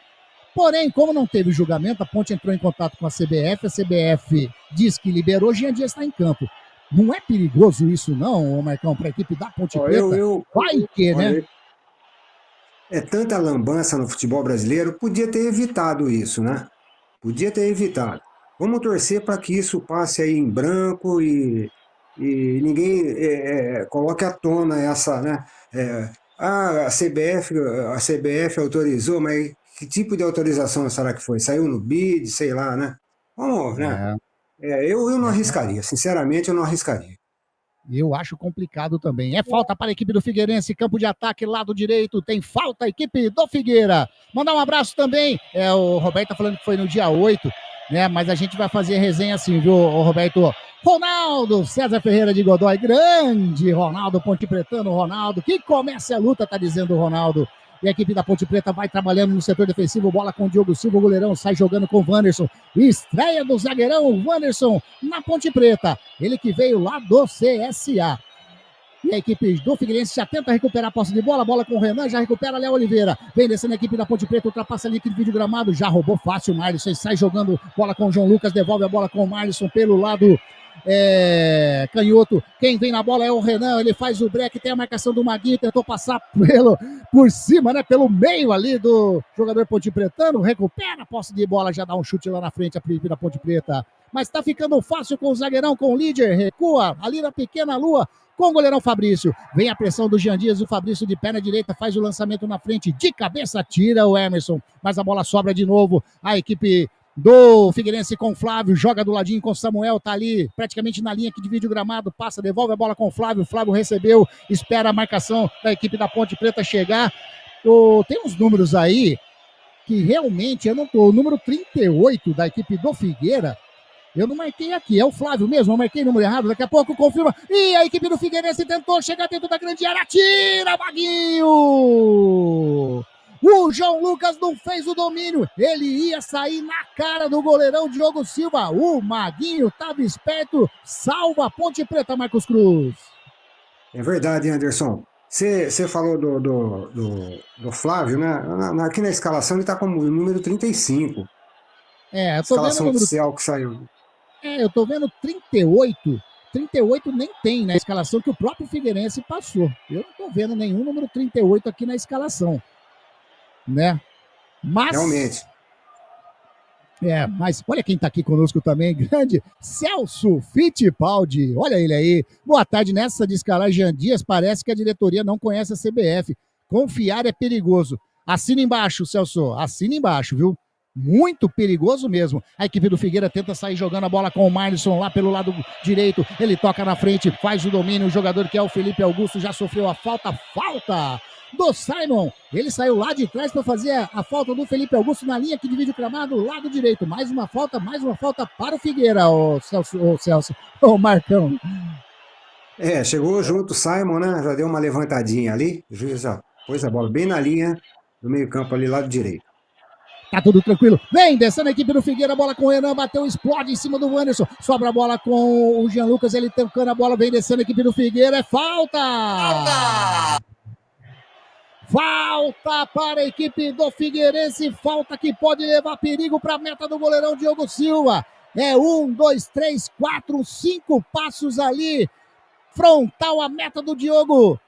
Porém, como não teve julgamento, a Ponte entrou em contato com a CBF diz que liberou, Jean Dias está em campo. Não é perigoso isso não, Marcão, para a equipe da Ponte Preta? Vai que, né? É tanta lambança no futebol brasileiro, podia ter evitado isso, né? Podia ter evitado. Vamos torcer para que isso passe aí em branco e e ninguém coloca à tona essa, né? A CBF autorizou, mas que tipo de autorização será que foi? Saiu no BID, sei lá, né? Vamos, né? Eu não arriscaria, sinceramente eu não arriscaria. Eu acho complicado também. É falta para a equipe do Figueirense, campo de ataque, lado direito, tem falta a equipe do Figueira. Mandar um abraço também, o Roberto tá falando que foi no dia 8, né, mas a gente vai fazer resenha assim, viu, Roberto? Ronaldo, César Ferreira de Godoy, grande Ronaldo, Ponte Pretano, Ronaldo, que comece a luta, tá dizendo o Ronaldo. E a equipe da Ponte Preta vai trabalhando no setor defensivo, bola com o Diogo Silva, o goleirão sai jogando com o Wanderson. Estreia do zagueirão Wanderson na Ponte Preta. Ele que veio lá do CSA. E a equipe do Figueirense já tenta recuperar a posse de bola, bola com o Renan, já recupera Léo Oliveira. Vem descendo a equipe da Ponte Preta, ultrapassa ali aquele vídeo gramado, já roubou fácil o Marlisson, sai jogando bola com o João Lucas, devolve a bola com o Marlisson pelo lado canhoto. Quem vem na bola é o Renan, ele faz o break, tem a marcação do Maguinho, tentou passar por cima, né, pelo meio ali do jogador Ponte Pretano, recupera a posse de bola, já dá um chute lá na frente a equipe da Ponte Preta. Mas tá ficando fácil com o zagueirão, com o líder, recua ali na pequena lua, com o goleirão Fabrício. Vem a pressão do Jean Dias, o Fabrício de perna direita faz o lançamento na frente, de cabeça tira o Emerson, mas a bola sobra de novo, a equipe do Figueirense com o Flávio, joga do ladinho com o Samuel, tá ali praticamente na linha que divide o gramado, passa, devolve a bola com o Flávio recebeu, espera a marcação da equipe da Ponte Preta chegar. Tem uns números aí que realmente eu não tô, o número 38 da equipe do Figueira, eu não marquei aqui, é o Flávio mesmo, eu marquei o número errado, daqui a pouco confirma, e a equipe do Figueirense tentou chegar dentro da grande área, tira, Maguinho! O João Lucas não fez o domínio, ele ia sair na cara do goleirão Diogo Silva, o Maguinho estava esperto, salva a Ponte Preta, Marcos Cruz. É verdade, Anderson. Você falou do Flávio, né? Aqui na escalação ele está como o número 35. Eu tô escalação vendo oficial que saiu. Eu tô vendo 38. 38 nem tem na escalação que o próprio Figueirense passou. Eu não tô vendo nenhum número 38 aqui na escalação. Né? Mas... Realmente. Mas olha quem tá aqui conosco também, grande Celso Fittipaldi, olha ele aí. Boa tarde, nessa de escalar Jean Dias, parece que a diretoria não conhece a CBF. Confiar é perigoso. Assina embaixo, Celso, assina embaixo, viu? Muito perigoso mesmo. A equipe do Figueira tenta sair jogando a bola com o Marlisson lá pelo lado direito. Ele toca na frente, faz o domínio. O jogador que é o Felipe Augusto já sofreu a falta do Simon. Ele saiu lá de trás para fazer a falta do Felipe Augusto na linha que divide o gramado, lado direito. Mais uma falta para o Figueira, o Marcão. Chegou junto o Simon, né? Já deu uma levantadinha ali. O juiz já pôs a bola bem na linha do meio-campo ali, lado direito. Tá tudo tranquilo. Vem descendo a equipe do Figueira, a bola com o Renan, bateu, explode em cima do Wanderson. Sobra a bola com o Jean Lucas, ele tocando a bola, vem descendo a equipe do Figueira, é falta! Falta para a equipe do Figueirense, falta que pode levar perigo para a meta do goleirão Diogo Silva. 1, 2, 3, 4, 5 passos ali, frontal à meta do Diogo.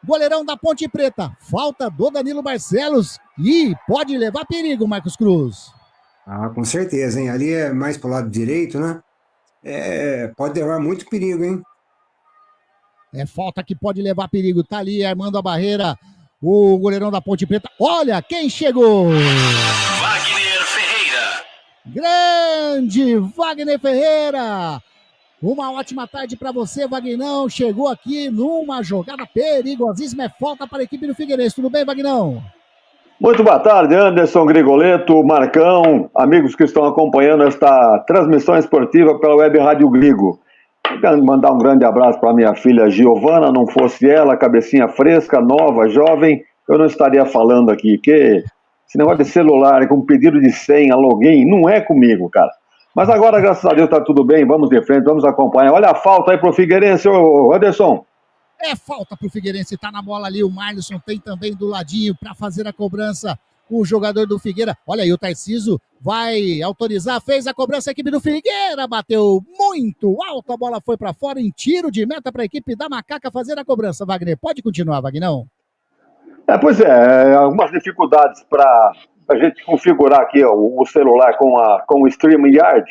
Goleirão da Ponte Preta, falta do Danilo Barcelos e pode levar perigo, Marcos Cruz. Com certeza, hein? Ali é mais pro lado direito, né? Pode levar muito perigo, hein? Falta que pode levar perigo, tá ali armando a barreira o goleirão da Ponte Preta. Olha quem chegou! Wagner Ferreira. Grande Wagner Ferreira! Uma ótima tarde para você, Vagnão. Chegou aqui numa jogada perigosíssima. É falta para a equipe do Figueirense. Tudo bem, Vagnão? Muito boa tarde, Anderson Grigoleto, Marcão, amigos que estão acompanhando esta transmissão esportiva pela Web Rádio Grigo. Quero mandar um grande abraço para minha filha Giovana. Não fosse ela, cabecinha fresca, nova, jovem, eu não estaria falando aqui. Que esse negócio de celular com pedido de senha, login, não é comigo, cara. Mas agora, graças a Deus, está tudo bem, vamos de frente, vamos acompanhar. Olha a falta aí pro Figueirense, ô Anderson. Falta pro Figueirense, tá na bola ali, o Marlisson tem também do ladinho para fazer a cobrança, o jogador do Figueira. Olha aí, o Tarcísio vai autorizar, fez a cobrança, a equipe do Figueira bateu muito alto, a bola foi para fora, em tiro de meta para a equipe da Macaca fazer a cobrança, Wagner. Pode continuar, Vagnão. Pois é, algumas dificuldades para a gente configurar aqui o celular com o StreamYard,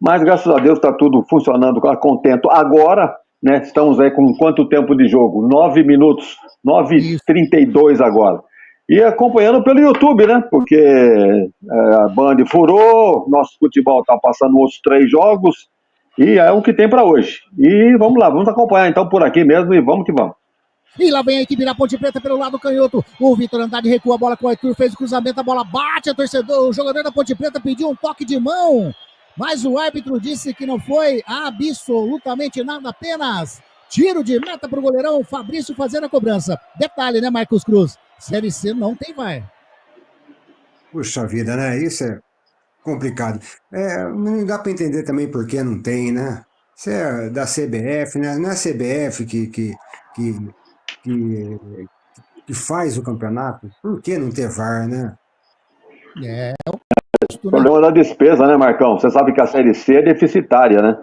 mas graças a Deus está tudo funcionando a contento agora, né? Estamos aí com quanto tempo de jogo? 9 minutos, 9h32 agora. E acompanhando pelo YouTube, né? Porque a Band furou, nosso futebol está passando outros 3 jogos, e é o que tem para hoje. E vamos lá, vamos acompanhar então por aqui mesmo e vamos que vamos. E lá vem a equipe da Ponte Preta pelo lado canhoto. O Vitor Andrade recua a bola com o Arthur, fez o cruzamento, a bola bate, o jogador da Ponte Preta pediu um toque de mão, mas o árbitro disse que não foi absolutamente nada, apenas tiro de meta para o goleirão Fabrício fazer a cobrança. Detalhe, né, Marcos Cruz? Série C não tem VAR. Puxa vida, né? Isso é complicado. Não dá para entender também por que não tem, né? Isso é da CBF, né? Não é a CBF que faz o campeonato. Por que não ter VAR, né? O problema da despesa, né, Marcão? Você sabe que a Série C é deficitária, né?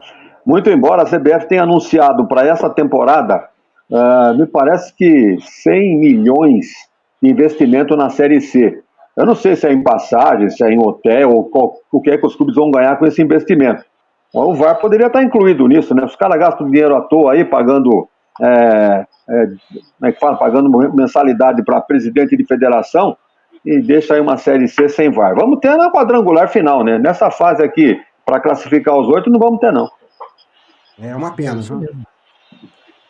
Muito embora a CBF tenha anunciado para essa temporada, me parece que 100 milhões de investimento na Série C. Eu não sei se é em passagem, se é em hotel, ou o que é que os clubes vão ganhar com esse investimento. O VAR poderia estar incluído nisso, né? Os caras gastam dinheiro à toa aí, pagando pagando mensalidade para presidente de federação, e deixa aí uma Série C sem VAR. Vamos ter na quadrangular final, né? Nessa fase aqui, para classificar os 8, não vamos ter, não. É uma pena, viu?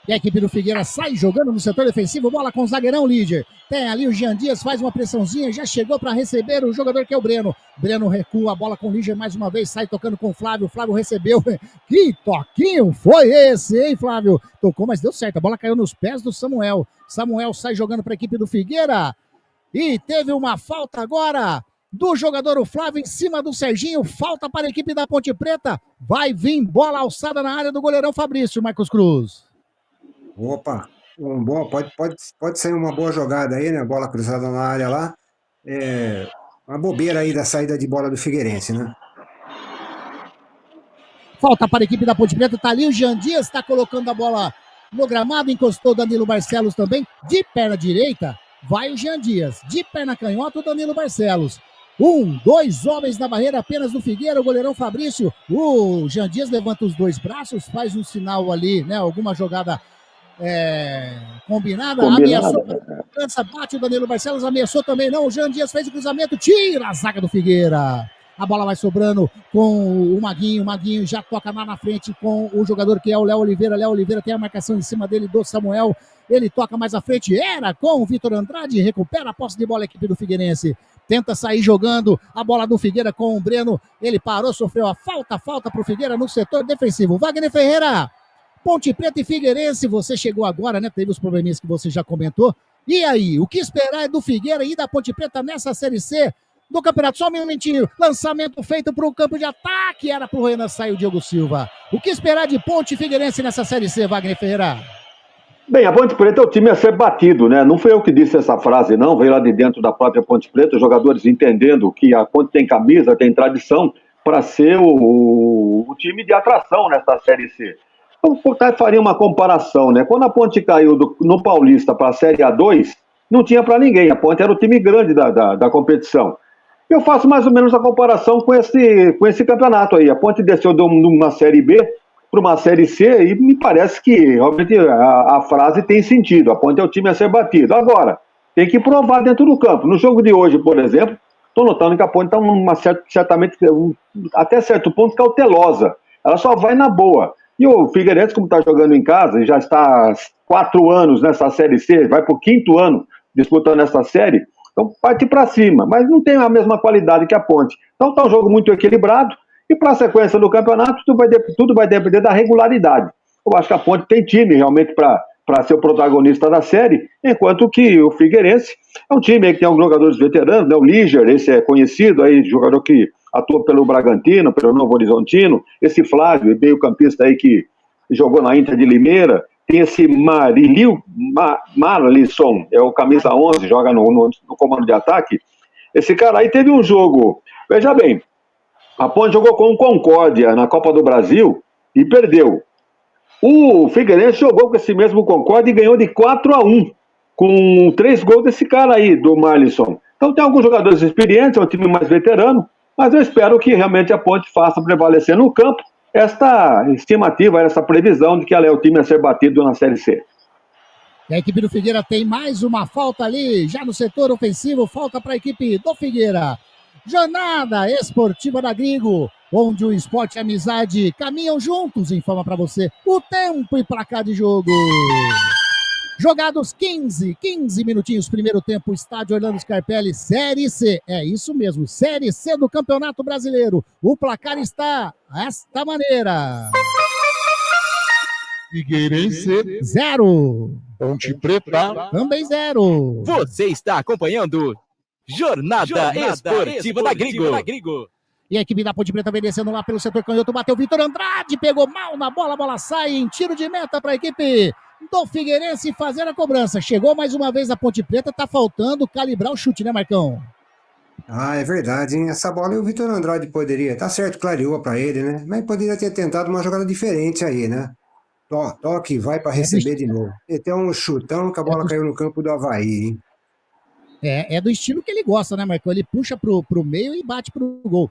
E a equipe do Figueira sai jogando no setor defensivo, bola com o zagueirão líder. Tem ali o Jean Dias, faz uma pressãozinha, já chegou para receber o jogador que é o Breno. Breno recua a bola com o Líger mais uma vez, sai tocando com o Flávio. Flávio recebeu. Que toquinho foi esse, hein, Flávio? Tocou, mas deu certo. A bola caiu nos pés do Samuel. Samuel sai jogando para a equipe do Figueira. E teve uma falta agora do jogador o Flávio em cima do Serginho. Falta para a equipe da Ponte Preta. Vai vir bola alçada na área do goleirão Fabrício, Marcos Cruz. Opa, pode sair uma boa jogada aí, né? Bola cruzada na área lá. Uma bobeira aí da saída de bola do Figueirense, né? Falta para a equipe da Ponte Preta, tá ali o Jean Dias, tá colocando a bola no gramado, encostou o Danilo Barcelos também, de perna direita, vai o Jean Dias, de perna canhota o Danilo Barcelos. 2 homens na barreira apenas do Figueira, o goleirão Fabrício, o Jean Dias levanta os 2 braços, faz um sinal ali, né, alguma jogada combinada, ameaçou, bate o Danilo Barcelos, ameaçou também não, o Jean Dias fez o cruzamento, tira a zaga do Figueira, a bola vai sobrando com o Maguinho já toca lá na frente com o jogador que é o Léo Oliveira tem a marcação em cima dele do Samuel, ele toca mais à frente, era com o Vitor Andrade, recupera a posse de bola a equipe do Figueirense, tenta sair jogando a bola do Figueira com o Breno, ele parou, sofreu a falta para o Figueira no setor defensivo, Wagner Ferreira. Ponte Preta e Figueirense, você chegou agora, né? Teve os probleminhas que você já comentou. E aí, o que esperar do Figueira e da Ponte Preta nessa Série C do campeonato? Só um minutinho. Lançamento feito para o campo de ataque. Era para o Renan, saiu o Diogo Silva. O que esperar de Ponte e Figueirense nessa Série C, Wagner Ferreira? Bem, a Ponte Preta é o time a ser batido, né? Não foi eu que disse essa frase, não. Veio lá de dentro da própria Ponte Preta, os jogadores entendendo que a Ponte tem camisa, tem tradição para ser o time de atração nessa Série C. Eu faria uma comparação, né? Quando a Ponte caiu no Paulista para a Série A2, não tinha para ninguém. A Ponte era o time grande da competição. Eu faço mais ou menos a comparação com esse campeonato aí. A Ponte desceu de uma Série B para uma Série C e me parece que realmente a frase tem sentido. A Ponte é o time a ser batido. Agora, tem que provar dentro do campo. No jogo de hoje, por exemplo, estou notando que a Ponte está certamente, até certo ponto, cautelosa. Ela só vai na boa. E o Figueirense, como está jogando em casa, e já está há 4 anos nessa Série C, vai para o 5º ano disputando essa série, então parte para cima, mas não tem a mesma qualidade que a Ponte. Então está um jogo muito equilibrado, e para a sequência do campeonato, tudo vai depender da regularidade. Eu acho que a Ponte tem time realmente para ser o protagonista da série, enquanto que o Figueirense é um time aí que tem alguns jogadores veteranos, né? O Líger, esse é conhecido, aí, jogador que atua pelo Bragantino, pelo Novo Horizontino, esse Flávio, meio-campista aí que jogou na Inter de Limeira, tem esse Marlisson, é o camisa 11, joga no comando de ataque. Esse cara aí teve um jogo, veja bem, a Ponte jogou com o Concórdia na Copa do Brasil e perdeu. O Figueirense jogou com esse mesmo Concórdia e ganhou de 4-1, com 3 gols desse cara aí, do Marlisson. Então tem alguns jogadores experientes, é um time mais veterano, mas eu espero que realmente a Ponte faça prevalecer no campo esta estimativa, essa previsão de que ela é o time a ser batido na Série C. E a equipe do Figueira tem mais uma falta ali, já no setor ofensivo, falta para a equipe do Figueira. Jornada Esportiva da Gringo, onde o esporte e a amizade caminham juntos, informa para você o tempo e placar de jogo. Jogados 15 minutinhos, primeiro tempo, estádio Orlando Scarpelli, Série C. É isso mesmo, Série C do Campeonato Brasileiro. O placar está desta maneira. Figueirense 0. Ponte Preta também 0. Você está acompanhando Jornada Esportiva da Gringo. E a equipe da Ponte Preta vem descendo lá pelo setor canhoto, bateu Vitor Andrade, pegou mal na bola, a bola sai em tiro de meta para a equipe do Figueirense fazer a cobrança. Chegou mais uma vez a Ponte Preta, tá faltando calibrar o chute, né, Marcão? Ah, é verdade, hein? Essa bola o Vitor Andrade poderia, tá certo, clareou para ele, né? Mas poderia ter tentado uma jogada diferente aí, né? Toque, vai para receber de novo. Tem um chutão que a bola caiu no campo do Avaí, hein? É do estilo que ele gosta, né, Marcão? Ele puxa pro meio e bate pro gol.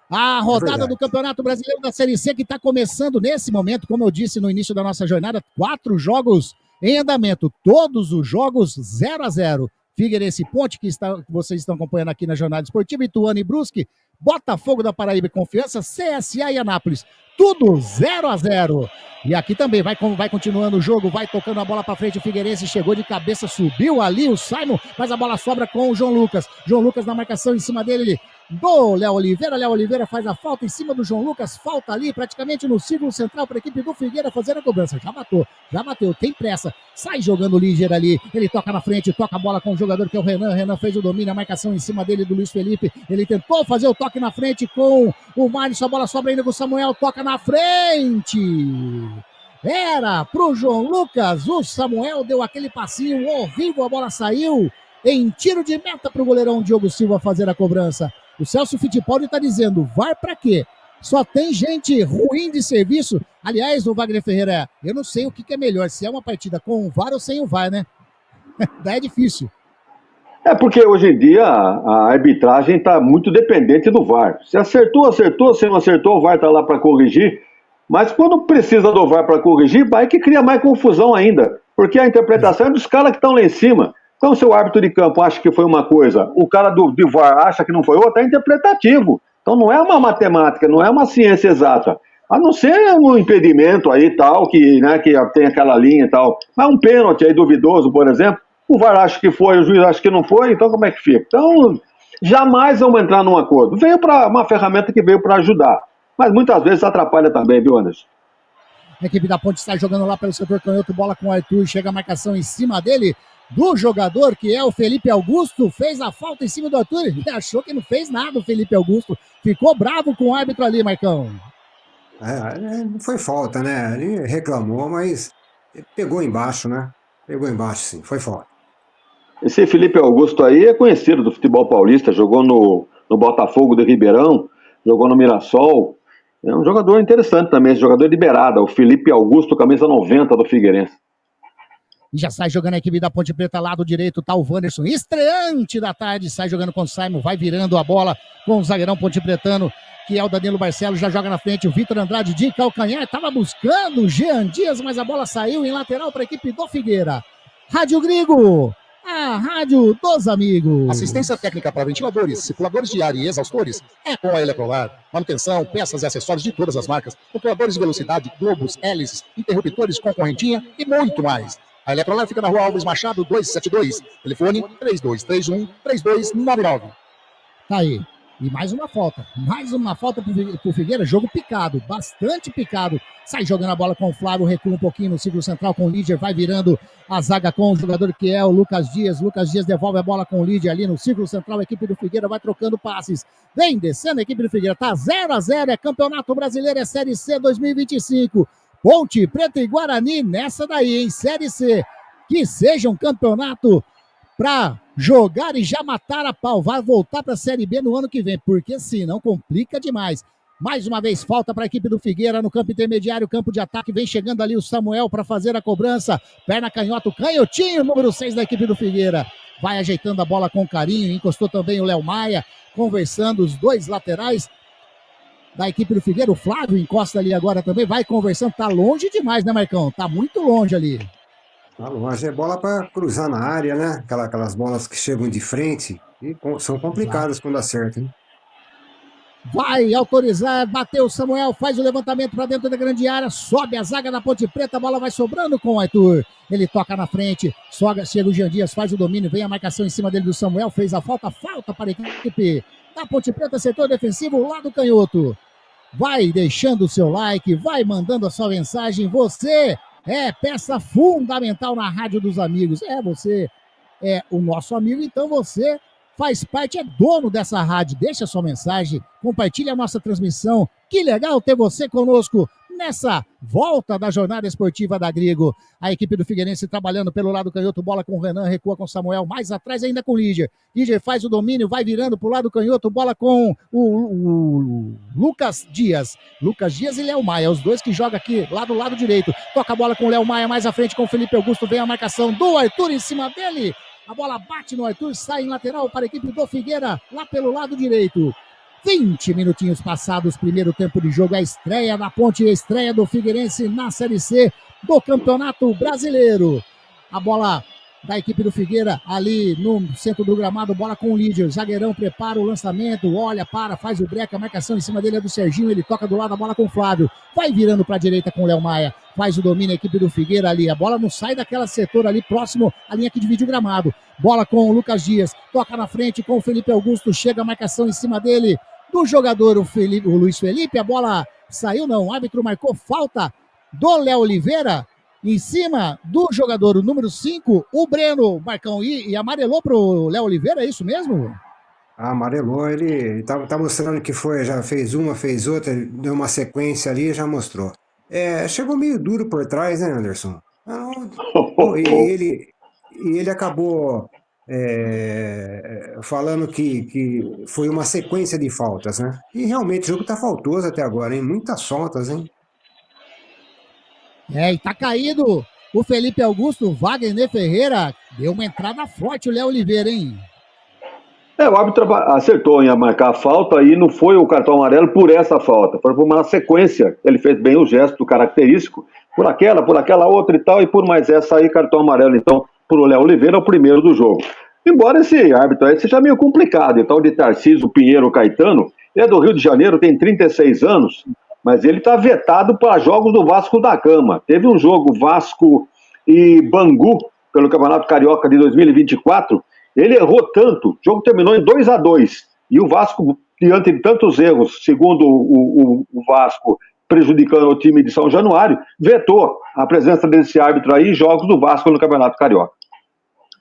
A rodada do Campeonato Brasileiro da Série C que está começando nesse momento, como eu disse no início da nossa jornada, 4 jogos em andamento, todos os jogos 0-0. Figueirense e Ponte, que vocês estão acompanhando aqui na Jornada Esportiva, Ituano e Brusque, Botafogo da Paraíba e Confiança, CSA e Anápolis, tudo 0-0. E aqui também vai continuando o jogo, vai tocando a bola para frente, o Figueirense chegou de cabeça, subiu ali o Simon, mas a bola sobra com o João Lucas. João Lucas na marcação em cima dele, do Léo Oliveira. Léo Oliveira faz a falta em cima do João Lucas, falta ali praticamente no círculo central para a equipe do Figueira fazer a cobrança. Já bateu, tem pressa, sai jogando o Líger ali, ele toca na frente, toca a bola com o jogador que é o Renan fez o domínio, a marcação em cima dele do Luiz Felipe, ele tentou fazer o toque na frente com o Márcio, a bola sobra ainda com o Samuel, toca na frente. Era pro João Lucas, o Samuel deu aquele passinho ao vivo, a bola saiu em tiro de meta pro goleirão Diogo Silva fazer a cobrança. O Celso Fittipaldi tá dizendo, VAR pra quê? Só tem gente ruim de serviço. Aliás, o Wagner Ferreira, eu não sei o que é melhor, se é uma partida com o VAR ou sem o VAR, né? Daí é difícil. É porque hoje em dia a arbitragem está muito dependente do VAR. Se acertou, se não acertou, o VAR está lá para corrigir. Mas quando precisa do VAR para corrigir, vai que cria mais confusão ainda. Porque a interpretação é dos caras que estão lá em cima. Então, se o árbitro de campo acha que foi uma coisa, o cara do VAR acha que não foi outra, é interpretativo. Então, não é uma matemática, não é uma ciência exata. A não ser um impedimento aí e tal, que tem aquela linha e tal. Mas um pênalti aí duvidoso, por exemplo, o VAR acha que foi, o juiz acha que não foi, então como é que fica? Então, jamais vamos entrar num acordo. Veio para uma ferramenta que veio para ajudar. Mas muitas vezes atrapalha também, viu, Anderson? A equipe da Ponte está jogando lá pelo setor canhoto, bola com o Arthur, chega a marcação em cima dele, do jogador que é o Felipe Augusto, fez a falta em cima do Arthur, ele achou que não fez nada o Felipe Augusto, ficou bravo com o árbitro ali, Marcão. Não foi falta, né? Ele reclamou, mas pegou embaixo, né? Pegou embaixo, sim, foi falta. Esse Felipe Augusto aí é conhecido do futebol paulista, jogou no Botafogo de Ribeirão, jogou no Mirassol. É um jogador interessante também, esse jogador de beirada, o Felipe Augusto, camisa 90 do Figueirense. E já sai jogando a equipe da Ponte Preta, lado direito, tá o Wanderson, estreante da tarde, sai jogando com o Simon, vai virando a bola com o zagueirão Ponte Pretano, que é o Danilo Barcelos, já joga na frente, o Vitor Andrade de calcanhar, tava buscando o Jean Dias, mas a bola saiu em lateral para a equipe do Figueira. Rádio Gringo, a rádio dos amigos. Assistência técnica para ventiladores, circuladores de ar e exaustores é com a Eletrolar. Manutenção, peças e acessórios de todas as marcas, controladores de velocidade, globos, hélices, interruptores com correntinha e muito mais. A Eletrolar fica na rua Alves Machado 272, telefone 3231-3299. Tá aí. E mais uma falta pro Figueira, jogo picado, bastante picado. Sai jogando a bola com o Flávio, recua um pouquinho no círculo central com o Líder, vai virando a zaga com o jogador que é o Lucas Dias. Lucas Dias devolve a bola com o Líder ali no círculo central, a equipe do Figueira vai trocando passes. Vem descendo a equipe do Figueira, tá 0-0, é Campeonato Brasileiro, é Série C 2025. Ponte Preta e Guarani nessa daí, hein? Série C. Que seja um campeonato para jogar e já matar a pau. Vai voltar para a Série B no ano que vem, porque senão complica demais. Mais uma vez, falta para a equipe do Figueira no campo intermediário, campo de ataque. Vem chegando ali o Samuel para fazer a cobrança. Perna canhota, canhotinho, número 6 da equipe do Figueira. Vai ajeitando a bola com carinho. Encostou também o Léo Maia, conversando os dois laterais. da equipe do Figueira. O Flávio encosta ali agora também, vai conversando. Tá longe demais, né, Marcão? Tá muito longe ali. Tá longe, é bola para cruzar na área, né? Aquelas bolas que chegam de frente e são complicadas quando acertam, hein? Vai autorizar, bateu o Samuel, faz o levantamento para dentro da grande área, sobe a zaga da Ponte Preta, a bola vai sobrando com o Arthur. Ele toca na frente, chega o Jean Dias, faz o domínio, vem a marcação em cima dele do Samuel, fez a falta para a equipe da Ponte Preta, setor defensivo lá do canhoto. Vai deixando o seu like, vai mandando a sua mensagem. Você é peça fundamental na Rádio dos Amigos. Você é o nosso amigo, então você faz parte, é dono dessa rádio. Deixa sua mensagem, compartilha a nossa transmissão. Que legal ter você conosco nessa volta da jornada esportiva da Grigo. A equipe do Figueirense trabalhando pelo lado canhoto, bola com o Renan, recua com o Samuel, mais atrás ainda com o Líger. Líger faz o domínio, vai virando pro lado canhoto, bola com o Lucas Dias. Lucas Dias e Léo Maia, os dois que jogam aqui lá do lado direito. Toca a bola com o Léo Maia, mais à frente com o Felipe Augusto, vem a marcação do Arthur em cima dele. A bola bate no Arthur, sai em lateral para a equipe do Figueira, lá pelo lado direito. 20 minutinhos passados, primeiro tempo de jogo, a estreia da Ponte, a estreia do Figueirense na Série C do Campeonato Brasileiro. A bola da equipe do Figueira ali no centro do gramado, bola com o Líder, zagueirão prepara o lançamento, olha, faz o break, a marcação em cima dele é do Serginho, ele toca do lado, a bola com o Flávio, vai virando para a direita com o Léo Maia, faz o domínio a equipe do Figueira ali, a bola não sai daquela setor ali próximo à linha que divide o gramado, bola com o Lucas Dias, toca na frente com o Felipe Augusto, chega a marcação em cima dele, do jogador o Luiz Felipe, a bola saiu não, o árbitro marcou falta do Léo Oliveira, em cima do jogador, o número 5, o Breno, Marcão, e amarelou pro Léo Oliveira, é isso mesmo? Amarelou, ele tá mostrando que já fez uma, fez outra, deu uma sequência ali e já mostrou. Chegou meio duro por trás, né, Anderson? E ele acabou falando que foi uma sequência de faltas, né? E realmente o jogo tá faltoso até agora, hein? Muitas faltas, hein? E tá caído o Felipe Augusto, Wagner Ferreira, deu uma entrada forte o Léo Oliveira, hein? O árbitro acertou em marcar a falta e não foi o cartão amarelo por essa falta, foi por uma sequência, ele fez bem o gesto característico, por aquela outra e tal, e por mais essa aí, cartão amarelo, então, pro Léo Oliveira, o primeiro do jogo. Embora esse árbitro aí seja meio complicado, então, de Tarcísio Pinheiro Caetano, ele é do Rio de Janeiro, tem 36 anos, mas ele está vetado para jogos do Vasco da Gama. Teve um jogo Vasco e Bangu, pelo Campeonato Carioca de 2024, ele errou tanto, o jogo terminou em 2-2, e o Vasco, diante de tantos erros, segundo o Vasco, prejudicando o time de São Januário, vetou a presença desse árbitro aí em jogos do Vasco no Campeonato Carioca.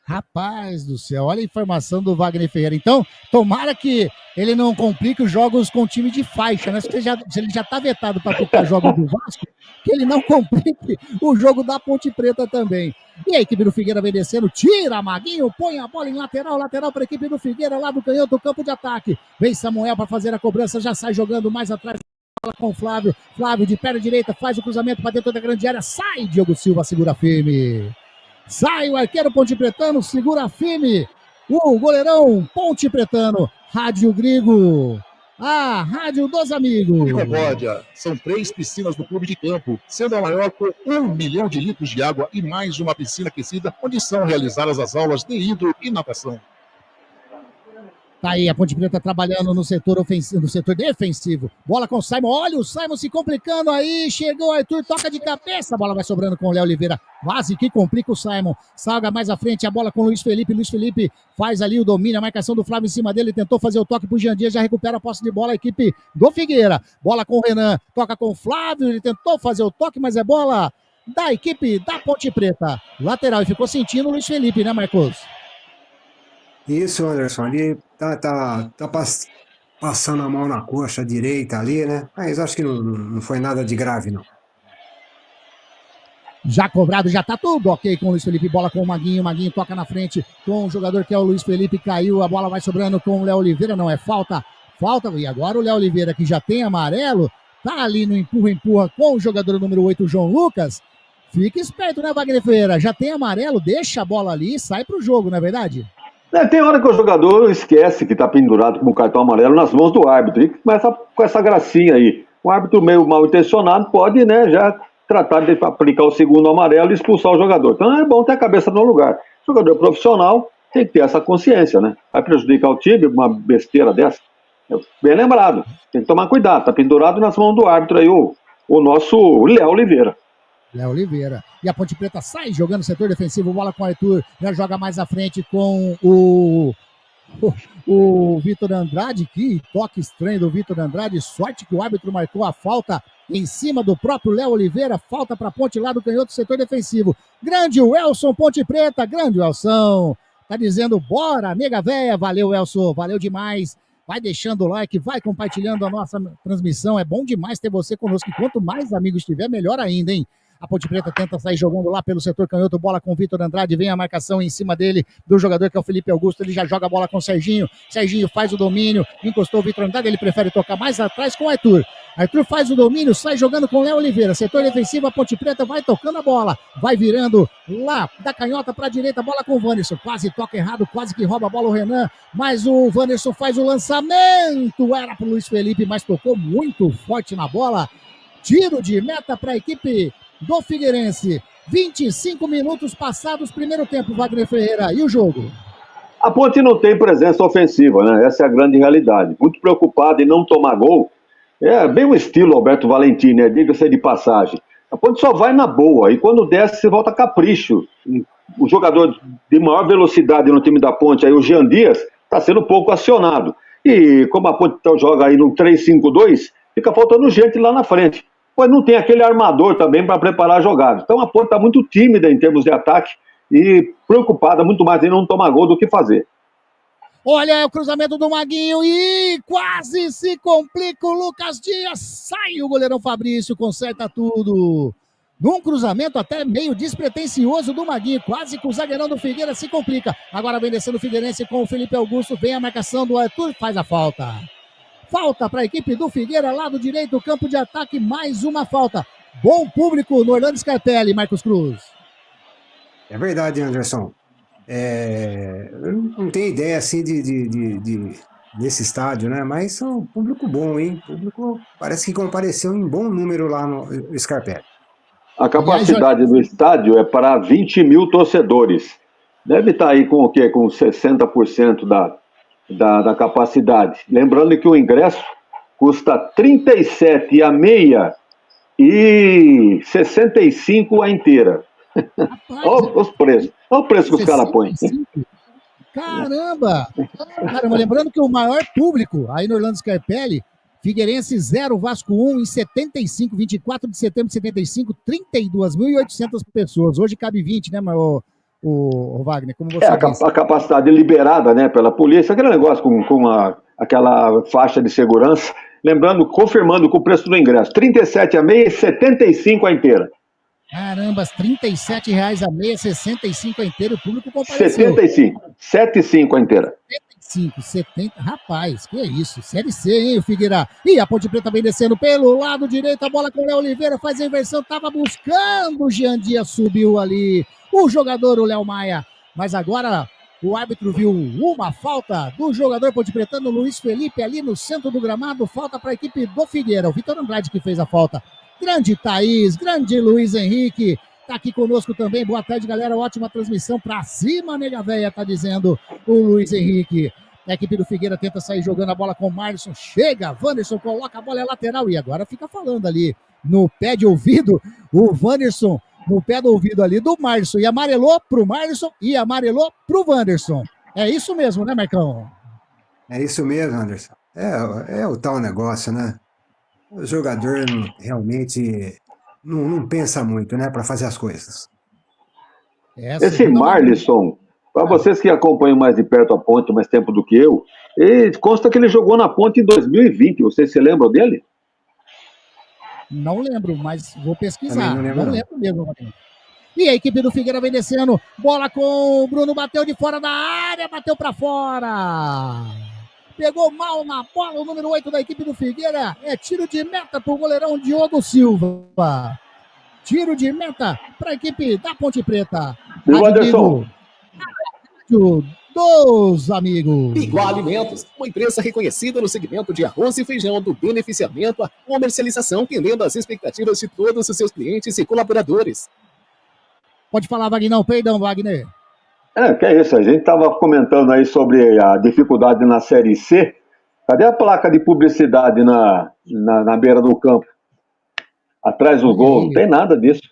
Rapaz do céu, olha a informação do Wagner Ferreira. Então, tomara que ele não complique os jogos com o time de faixa, né? Se ele já tá vetado para apitar jogos do Vasco, que ele não complique o jogo da Ponte Preta também. E a equipe do Figueira vem descendo, tira Maguinho, põe a bola em lateral para a equipe do Figueira, lá do canhoto do campo de ataque. Vem Samuel para fazer a cobrança, já sai jogando mais atrás com o Flávio. Flávio de perna direita, faz o cruzamento para dentro da grande área, sai Diogo Silva, segura firme. Sai o arqueiro Ponte Pretano, segura firme o goleirão Ponte Pretano. Rádio Grigo, a Rádio dos Amigos. Concórdia, são 3 piscinas do clube de campo, sendo a maior com 1 milhão de litros de água e mais uma piscina aquecida, onde são realizadas as aulas de hidro e natação. Tá aí a Ponte Preta trabalhando no setor ofensivo, no setor defensivo. Bola com o Simon. Olha o Simon se complicando aí. Chegou o Arthur, toca de cabeça. A bola vai sobrando com o Léo Oliveira. Quase que complica o Simon. Salga mais à frente a bola com o Luiz Felipe. Luiz Felipe faz ali o domínio. A marcação do Flávio em cima dele. Tentou fazer o toque pro Jean Dias. Já recupera a posse de bola a equipe do Figueira. Bola com o Renan. Toca com o Flávio. Ele tentou fazer o toque, mas é bola da equipe da Ponte Preta. Lateral. E ficou sentindo o Luiz Felipe, né, Marcos? Isso, Anderson, ali tá passando a mão na coxa direita ali, né? Mas acho que não foi nada de grave, não. Já cobrado, já tá tudo ok com o Luiz Felipe, bola com o Maguinho toca na frente com o jogador que é o Luiz Felipe, caiu, a bola vai sobrando com o Léo Oliveira, não é falta, e agora o Léo Oliveira que já tem amarelo, tá ali no empurra com o jogador número 8, o João Lucas. Fica esperto, né, Wagner Ferreira? Já tem amarelo, deixa a bola ali e sai pro jogo, não é verdade? Tem hora que o jogador esquece que está pendurado com o cartão amarelo nas mãos do árbitro e começa com essa gracinha aí. O árbitro meio mal intencionado pode, né, já tratar de aplicar o segundo amarelo e expulsar o jogador. Então é bom ter a cabeça no lugar. O jogador profissional tem que ter essa consciência, né? Vai prejudicar o time, uma besteira dessa. Bem lembrado, tem que tomar cuidado. Tá pendurado nas mãos do árbitro aí o nosso Léo Oliveira. Léo Oliveira. E a Ponte Preta sai jogando no setor defensivo, bola com o Arthur, já joga mais à frente com o Vitor Andrade. Que toque estranho do Vitor Andrade. Sorte que o árbitro marcou a falta em cima do próprio Léo Oliveira. Falta para a Ponte lá do canhoto, setor defensivo. Grande Welson, Ponte Preta. Grande Welson. Tá dizendo, bora, nega véia. Valeu, Welson. Valeu demais. Vai deixando o like, vai compartilhando a nossa transmissão. É bom demais ter você conosco. E quanto mais amigos tiver, melhor ainda, hein? A Ponte Preta tenta sair jogando lá pelo setor canhoto, bola com o Vitor Andrade, vem a marcação em cima dele, do jogador que é o Felipe Augusto, ele já joga a bola com o Serginho faz o domínio, encostou o Vitor Andrade, ele prefere tocar mais atrás com o Arthur faz o domínio, sai jogando com o Léo Oliveira, setor defensivo, a Ponte Preta vai tocando a bola, vai virando lá da canhota para a direita, bola com o Wanderson, quase toca errado, quase que rouba a bola o Renan, mas o Wanderson faz o lançamento, era pro Luiz Felipe, mas tocou muito forte na bola, tiro de meta para a equipe do Figueirense. 25 minutos passados, primeiro tempo, Wagner Ferreira. E o jogo? A Ponte não tem presença ofensiva, né? Essa é a grande realidade. Muito preocupada em não tomar gol. É bem o estilo Alberto Valentim, né? Diga-se de passagem. A Ponte só vai na boa. E quando desce, você volta capricho. O jogador de maior velocidade no time da Ponte, aí o Jean Dias, está sendo pouco acionado. E como a Ponte joga aí no 3-5-2, fica faltando gente lá na frente. Pois não tem aquele armador também para preparar a jogada. Então a Ponte está muito tímida em termos de ataque e preocupada muito mais em não tomar gol do que fazer. Olha o cruzamento do Maguinho e quase se complica o Lucas Dias. Sai o goleirão Fabrício, conserta tudo. Num cruzamento até meio despretensioso do Maguinho, quase que o zagueirão do Figueira se complica. Agora vem descendo o Figueirense com o Felipe Augusto, vem a marcação do Arthur, faz a falta. Falta para a equipe do Figueira, lado direito, campo de ataque, mais uma falta. Bom público no Orlando Scarpelli, Marcos Cruz. É verdade, Anderson. Eu não tenho ideia assim desse estádio, né? Mas é um público bom, hein? O público parece que compareceu em bom número lá no Scarpelli. A capacidade do estádio é para 20 mil torcedores. Deve estar aí com o quê? Com 60% da capacidade. Lembrando que o ingresso custa R$ 37,5 e R$ 65 a inteira. Olha os preços. Olha o preço que os caras põem. Caramba! Lembrando que o maior público aí no Orlando Scarpelli, Figueirense 0, Vasco 1 em 75, 24 de setembro de 75, 32.800 pessoas. Hoje cabe 20, né, o Wagner, como você disse. A capacidade liberada, né, pela polícia, aquele negócio com aquela faixa de segurança, lembrando, confirmando com o preço do ingresso, R$ 37,5 e R$ 75 a inteira. Caramba, R$ 37,00 a meia, 65 a inteira, o público compareceu. 75 a inteira. 75, 70, rapaz, que é isso, Série C, hein, o Figueira. E a Ponte Preta vem descendo pelo lado direito, a bola com o Léo Oliveira, faz a inversão, tava buscando, o Jean Dias subiu ali, o jogador, o Léo Maia, mas agora o árbitro viu uma falta do jogador pontepretano, Luiz Felipe, ali no centro do gramado, falta para a equipe do Figueira, o Vitor Andrade que fez a falta. Grande Thaís, grande Luiz Henrique, tá aqui conosco também, boa tarde galera, ótima transmissão, pra cima nega véia, tá dizendo o Luiz Henrique. A equipe do Figueira tenta sair jogando a bola com o Marlison, chega, Wanderson coloca a bola, é lateral, e agora fica falando ali no pé de ouvido, o Wanderson no pé do ouvido ali do Marlison, e amarelou pro Marlison e amarelou pro Wanderson. É isso mesmo, né, Marcão? É isso mesmo, Anderson. É o tal negócio, né? O jogador realmente não pensa muito, né, para fazer as coisas. Esse Marlison, para vocês que acompanham mais de perto a Ponte mais tempo do que eu, consta que ele jogou na Ponte em 2020. Vocês se lembram dele? Não lembro, mas vou pesquisar. Não lembro mesmo. E a equipe do Figueira vem descendo. Bola com o Bruno, bateu de fora da área, bateu para fora. Pegou mal na bola o número 8 da equipe do Figueira. É tiro de meta para o goleirão Diogo Silva. Tiro de meta para a equipe da Ponte Preta. Viu, Anderson? dos Amigos. Biguá Alimentos, uma empresa reconhecida no segmento de arroz e feijão, do beneficiamento à comercialização, atendendo às expectativas de todos os seus clientes e colaboradores. Pode falar, Wagner. Perdão, Wagner. Que é isso, a gente estava comentando aí sobre a dificuldade na Série C. Cadê a placa de publicidade na beira do campo? Atrás do gol, não tem nada disso.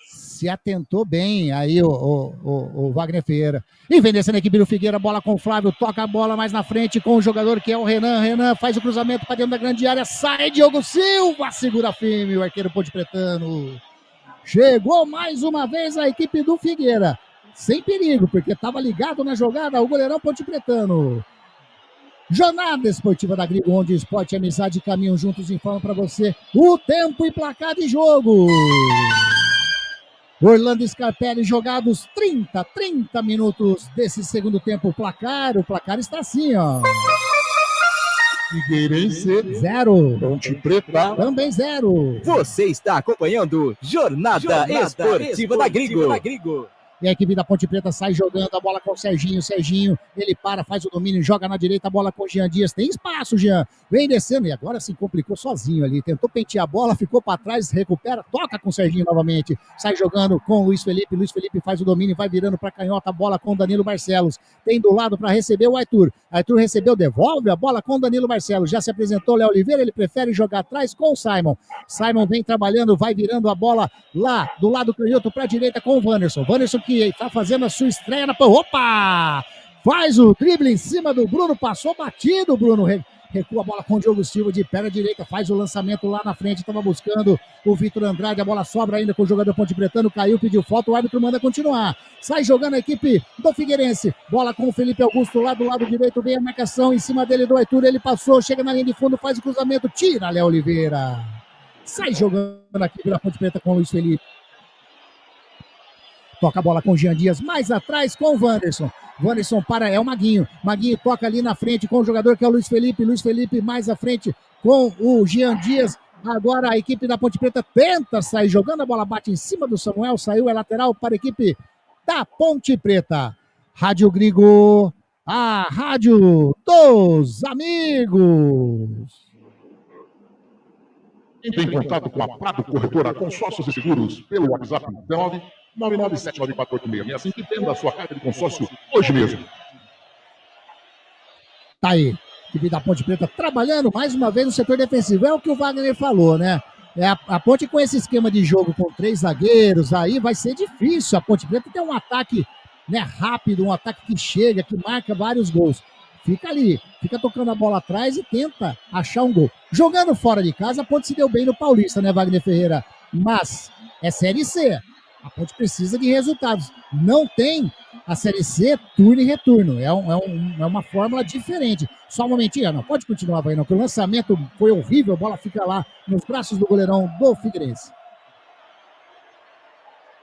Se atentou bem aí o Wagner Ferreira. E vem descendo a equipe do Figueira, bola com o Flávio, toca a bola mais na frente com o jogador que é o Renan. Renan faz o cruzamento para dentro da grande área, sai Diogo Silva, segura firme o arqueiro Ponte Pretano. Chegou mais uma vez a equipe do Figueira. Sem perigo, porque estava ligado na jogada o goleirão Ponte Pretano. Jornada Esportiva da Grigo, onde esporte e amizade caminham juntos, informam para você o tempo e placar de jogo. Orlando Scarpelli, jogados 30 minutos desse segundo tempo. O placar está assim, ó. Figueirense 0. Ponte Preta também 0. Você está acompanhando Jornada Esportiva da Grigo. E a equipe da Ponte Preta sai jogando a bola com o Serginho. Serginho, ele para, faz o domínio, joga na direita a bola com o Jean Dias. Tem espaço, Jean. Vem descendo e agora se complicou sozinho ali. Tentou pentear a bola, ficou para trás, recupera, toca com o Serginho novamente. Sai jogando com o Luiz Felipe. Luiz Felipe faz o domínio, vai virando para canhota a bola com o Danilo Barcelos. Tem do lado para receber o Arthur. Arthur recebeu, devolve a bola com o Danilo Barcelos. Já se apresentou o Léo Oliveira, ele prefere jogar atrás com o Simon. Simon vem trabalhando, vai virando a bola lá do lado canhoto para a direita com o Wanderson. Wanderson que está fazendo a sua estreia na... Opa! Faz o drible em cima do Bruno, passou batido, Bruno recua a bola com o Diogo Silva de perna direita, faz o lançamento lá na frente, estava buscando o Vitor Andrade, a bola sobra ainda com o jogador Ponte Pretano, caiu, pediu falta, o árbitro manda continuar. Sai jogando a equipe do Figueirense, bola com o Felipe Augusto lá do lado direito, vem a marcação em cima dele do Arthur, ele passou, chega na linha de fundo, faz o cruzamento, tira Léo Oliveira. Sai jogando aqui pela Ponte Preta com o Luiz Felipe. Toca a bola com o Jean Dias, mais atrás com o Wanderson. Wanderson para, é o Maguinho. Maguinho toca ali na frente com o jogador que é o Luiz Felipe. Luiz Felipe mais à frente com o Jean Dias. Agora a equipe da Ponte Preta tenta sair jogando. A bola bate em cima do Samuel. Saiu, é lateral para a equipe da Ponte Preta. Rádio Grigo, a rádio dos amigos. Entre em contato com a Prado Corretora Consórcios e Seguros pelo WhatsApp 997948665 e tenda a sua carta de consórcio hoje mesmo. Tá aí, equipe da Ponte Preta trabalhando mais uma vez no setor defensivo. É o que o Wagner falou, né? A Ponte com esse esquema de jogo com 3 zagueiros, aí vai ser difícil. A Ponte Preta tem um ataque, né, rápido, um ataque que chega, que marca vários gols. Fica ali, fica tocando a bola atrás e tenta achar um gol. Jogando fora de casa, a Ponte se deu bem no Paulista, né, Wagner Ferreira? Mas é Série C. A Ponte precisa de resultados. Não tem a Série C turno e retorno. É uma fórmula diferente. Só um momentinho, não pode continuar, vai não, porque o lançamento foi horrível, a bola fica lá nos braços do goleirão do Figueirense.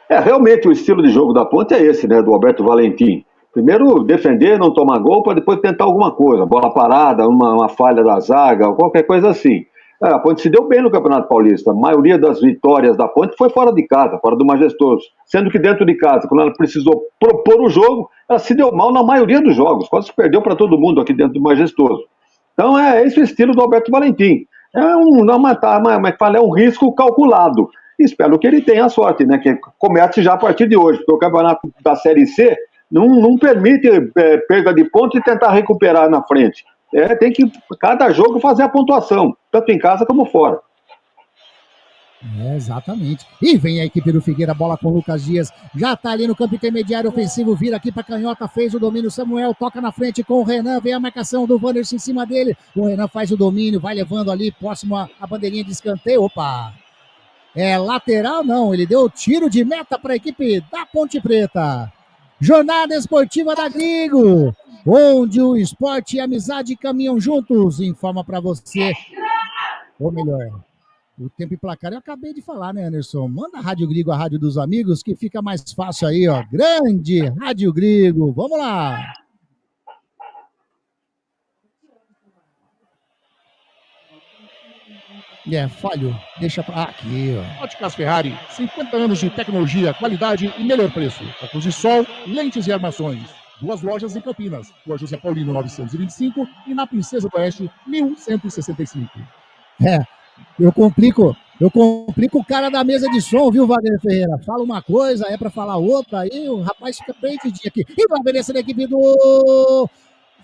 Realmente o estilo de jogo da Ponte é esse, né, do Alberto Valentim. Primeiro defender, não tomar gol, para depois tentar alguma coisa. Bola parada, uma falha da zaga, qualquer coisa assim. A Ponte se deu bem no Campeonato Paulista. A maioria das vitórias da Ponte foi fora de casa, fora do Majestoso. Sendo que dentro de casa, quando ela precisou propor o jogo, ela se deu mal na maioria dos jogos. Quase perdeu para todo mundo aqui dentro do Majestoso. Então é esse o estilo do Alberto Valentim. É um risco calculado. Espero que ele tenha a sorte, né? Que comece já a partir de hoje, porque o campeonato da Série C não permite perda de pontos e tentar recuperar na frente. Tem que, cada jogo, fazer a pontuação, tanto em casa como fora. Exatamente. E vem a equipe do Figueira, bola com o Lucas Dias, já está ali no campo intermediário ofensivo, vira aqui para canhota, fez o domínio, Samuel toca na frente com o Renan, vem a marcação do Wanderson em cima dele, o Renan faz o domínio, vai levando ali próximo a bandeirinha de escanteio, opa! É lateral não, ele deu tiro de meta para a equipe da Ponte Preta. Jornada Esportiva da Grigo, onde o esporte e a amizade caminham juntos, informa para você, ou melhor, o tempo e placar eu acabei de falar, né, Anderson? Manda a Rádio Grigo, a rádio dos amigos, que fica mais fácil aí, ó. Grande Rádio Grigo, vamos lá! Falhou. Deixa pra aqui, ó. Óticas Ferrari, 50 anos de tecnologia, qualidade e melhor preço. Óculos de sol, lentes e armações. 2 lojas em Campinas, Rua José Paulino 925 e na Princesa do Oeste 1165. Eu complico o cara da mesa de som, viu, Wagner Ferreira? Fala uma coisa, é pra falar outra, aí o rapaz fica perdidinho aqui. E vai obedecer da equipe do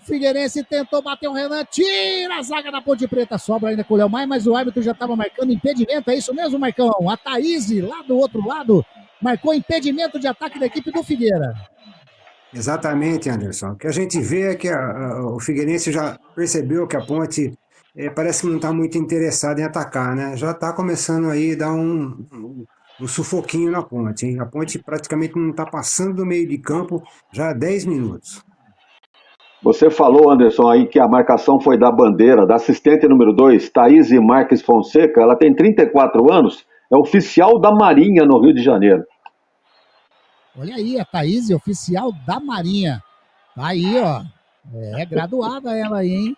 Figueirense, tentou bater o Renan, tira a zaga da Ponte Preta, sobra ainda com o Léo Maia, mas o árbitro já estava marcando impedimento, é isso mesmo, Marcão? A Thaís, lá do outro lado, marcou impedimento de ataque da equipe do Figueira. Exatamente, Anderson. O que a gente vê é que o Figueirense já percebeu que a Ponte parece que não está muito interessada em atacar, né? Já está começando aí a dar um sufoquinho na Ponte, hein? A Ponte praticamente não está passando do meio de campo já há 10 minutos. Você falou, Anderson, aí que a marcação foi da bandeira, da assistente número 2, Thaís Marques Fonseca. Ela tem 34 anos, é oficial da Marinha no Rio de Janeiro. Olha aí, a Thaís, oficial da Marinha. Tá aí, ó. É graduada ela aí, hein?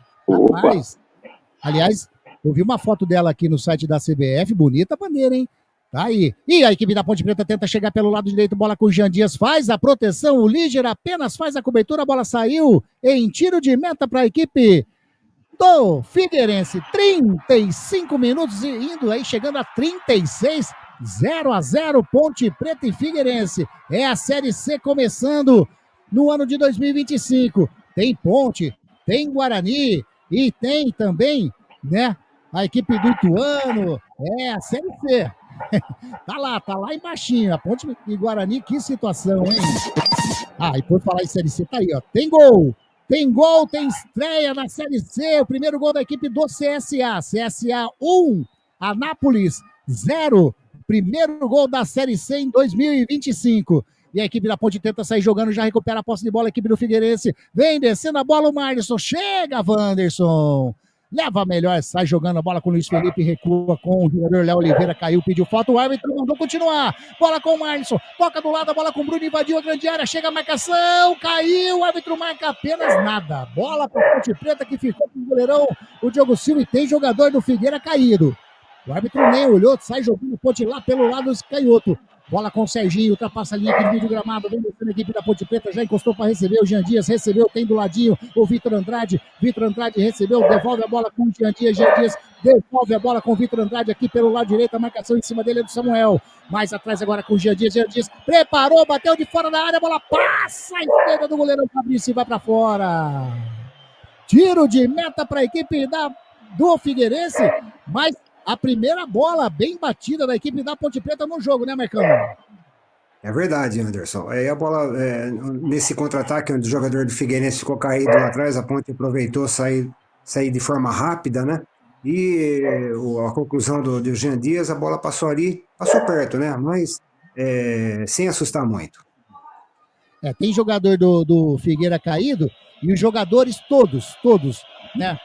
Rapaz. Aliás, eu vi uma foto dela aqui no site da CBF, bonita a bandeira, hein? Tá aí. E a equipe da Ponte Preta tenta chegar pelo lado direito, bola com o Jean Dias, faz a proteção, o Líger apenas faz a cobertura, a bola saiu em tiro de meta para a equipe do Figueirense. 35 minutos indo aí, chegando a 36, 0-0, Ponte Preta e Figueirense. É a Série C começando no ano de 2025. Tem Ponte, tem Guarani e tem também, né, a equipe do Ituano. É a Série C. Tá lá embaixinho. A Ponte e Guarani, que situação, hein? E por falar em Série C, tá aí, ó. Tem gol, tem estreia na Série C. O primeiro gol da equipe do CSA. CSA 1, Anápolis 0. Primeiro gol da Série C em 2025. E a equipe da Ponte tenta sair jogando, já recupera a posse de bola. A equipe do Figueirense vem descendo a bola, o Marlisson. Chega, Wanderson. Leva melhor, sai jogando a bola com o Luiz Felipe, recua com o jogador Léo Oliveira, caiu, pediu falta, o árbitro mandou continuar. Bola com o Marlisson, toca do lado, a bola com o Bruno, invadiu a grande área, chega a marcação, caiu, o árbitro marca apenas nada. Bola para a Ponte Preta que ficou com o goleirão, o Diogo Silva, e tem jogador do Figueira caído. O árbitro nem olhou, sai jogando Ponte lá pelo lado canhoto. Bola com o Serginho, ultrapassa a linha aqui no vídeo gramado, vem descendo a equipe da Ponte Preta, já encostou para receber, o Jean Dias recebeu, tem do ladinho o Vitor Andrade recebeu, devolve a bola com o Jean Dias devolve a bola com o Vitor Andrade aqui pelo lado direito, a marcação em cima dele é do Samuel, mais atrás agora com o Jean Dias preparou, bateu de fora da área, a bola passa à esquerda do goleirão Fabrício e vai para fora. Tiro de meta para a equipe do Figueirense, mas a primeira bola bem batida da equipe da Ponte Preta no jogo, né, Marcão? É verdade, Anderson. Aí a bola, nesse contra-ataque, onde o jogador do Figueirense ficou caído lá atrás, a Ponte aproveitou sair de forma rápida, né? E a conclusão do Jean Dias, a bola passou perto, né? Mas sem assustar muito. Tem jogador do Figueira caído e os jogadores todos, né?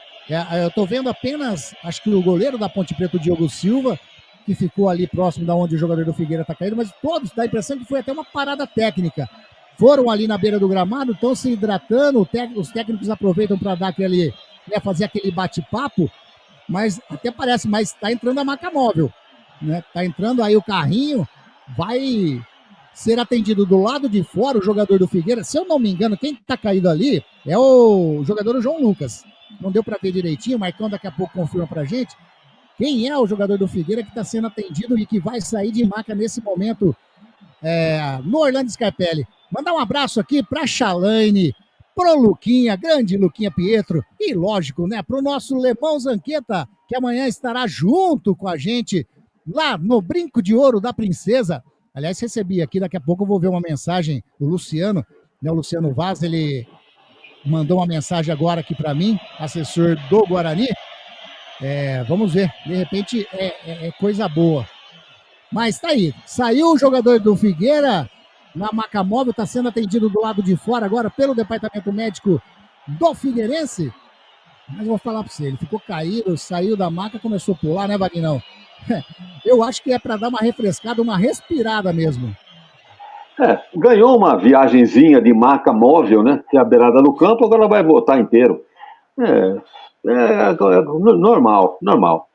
Eu tô vendo apenas, acho que o goleiro da Ponte Preta, o Diogo Silva, que ficou ali próximo da onde o jogador do Figueira tá caído, mas todos dá a impressão que foi até uma parada técnica. Foram ali na beira do gramado, estão se hidratando, os técnicos aproveitam para dar aquele, né, fazer aquele bate-papo, mas até parece, mas tá entrando a maca móvel, né? Tá entrando aí o carrinho, vai ser atendido do lado de fora o jogador do Figueira. Se eu não me engano, quem tá caído ali é o jogador João Lucas. Não deu para ver direitinho, o Marcão daqui a pouco confirma pra gente quem é o jogador do Figueira que está sendo atendido e que vai sair de maca nesse momento no Orlando Scarpelli. Mandar um abraço aqui pra Chalaine, pro Luquinha, grande Luquinha Pietro, e lógico, né, pro nosso Lemão Zanqueta, que amanhã estará junto com a gente lá no Brinco de Ouro da Princesa. Aliás, recebi aqui, daqui a pouco eu vou ver uma mensagem do Luciano, né, o Luciano Vaz, ele mandou uma mensagem agora aqui para mim, assessor do Guarani. Vamos ver, de repente é coisa boa. Mas tá aí, saiu o jogador do Figueira na maca móvel, tá sendo atendido do lado de fora agora pelo departamento médico do Figueirense. Mas eu vou falar para você, ele ficou caído, saiu da maca, começou a pular, né, Vagnão? Eu acho que é para dar uma refrescada, uma respirada mesmo. Ganhou uma viagenzinha de maca móvel, né? Que é a beirada do campo, agora vai voltar inteiro. Normal. Normal,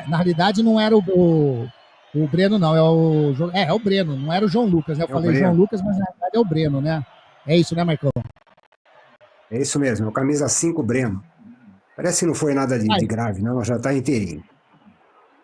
na realidade não era o Breno, não, é o Breno, não era o João Lucas, né? Eu falei João Lucas, mas na realidade é o Breno, né? É isso, né, Marcão? É isso mesmo, camisa 5, Breno. Parece que não foi nada de grave, não, já tá inteirinho.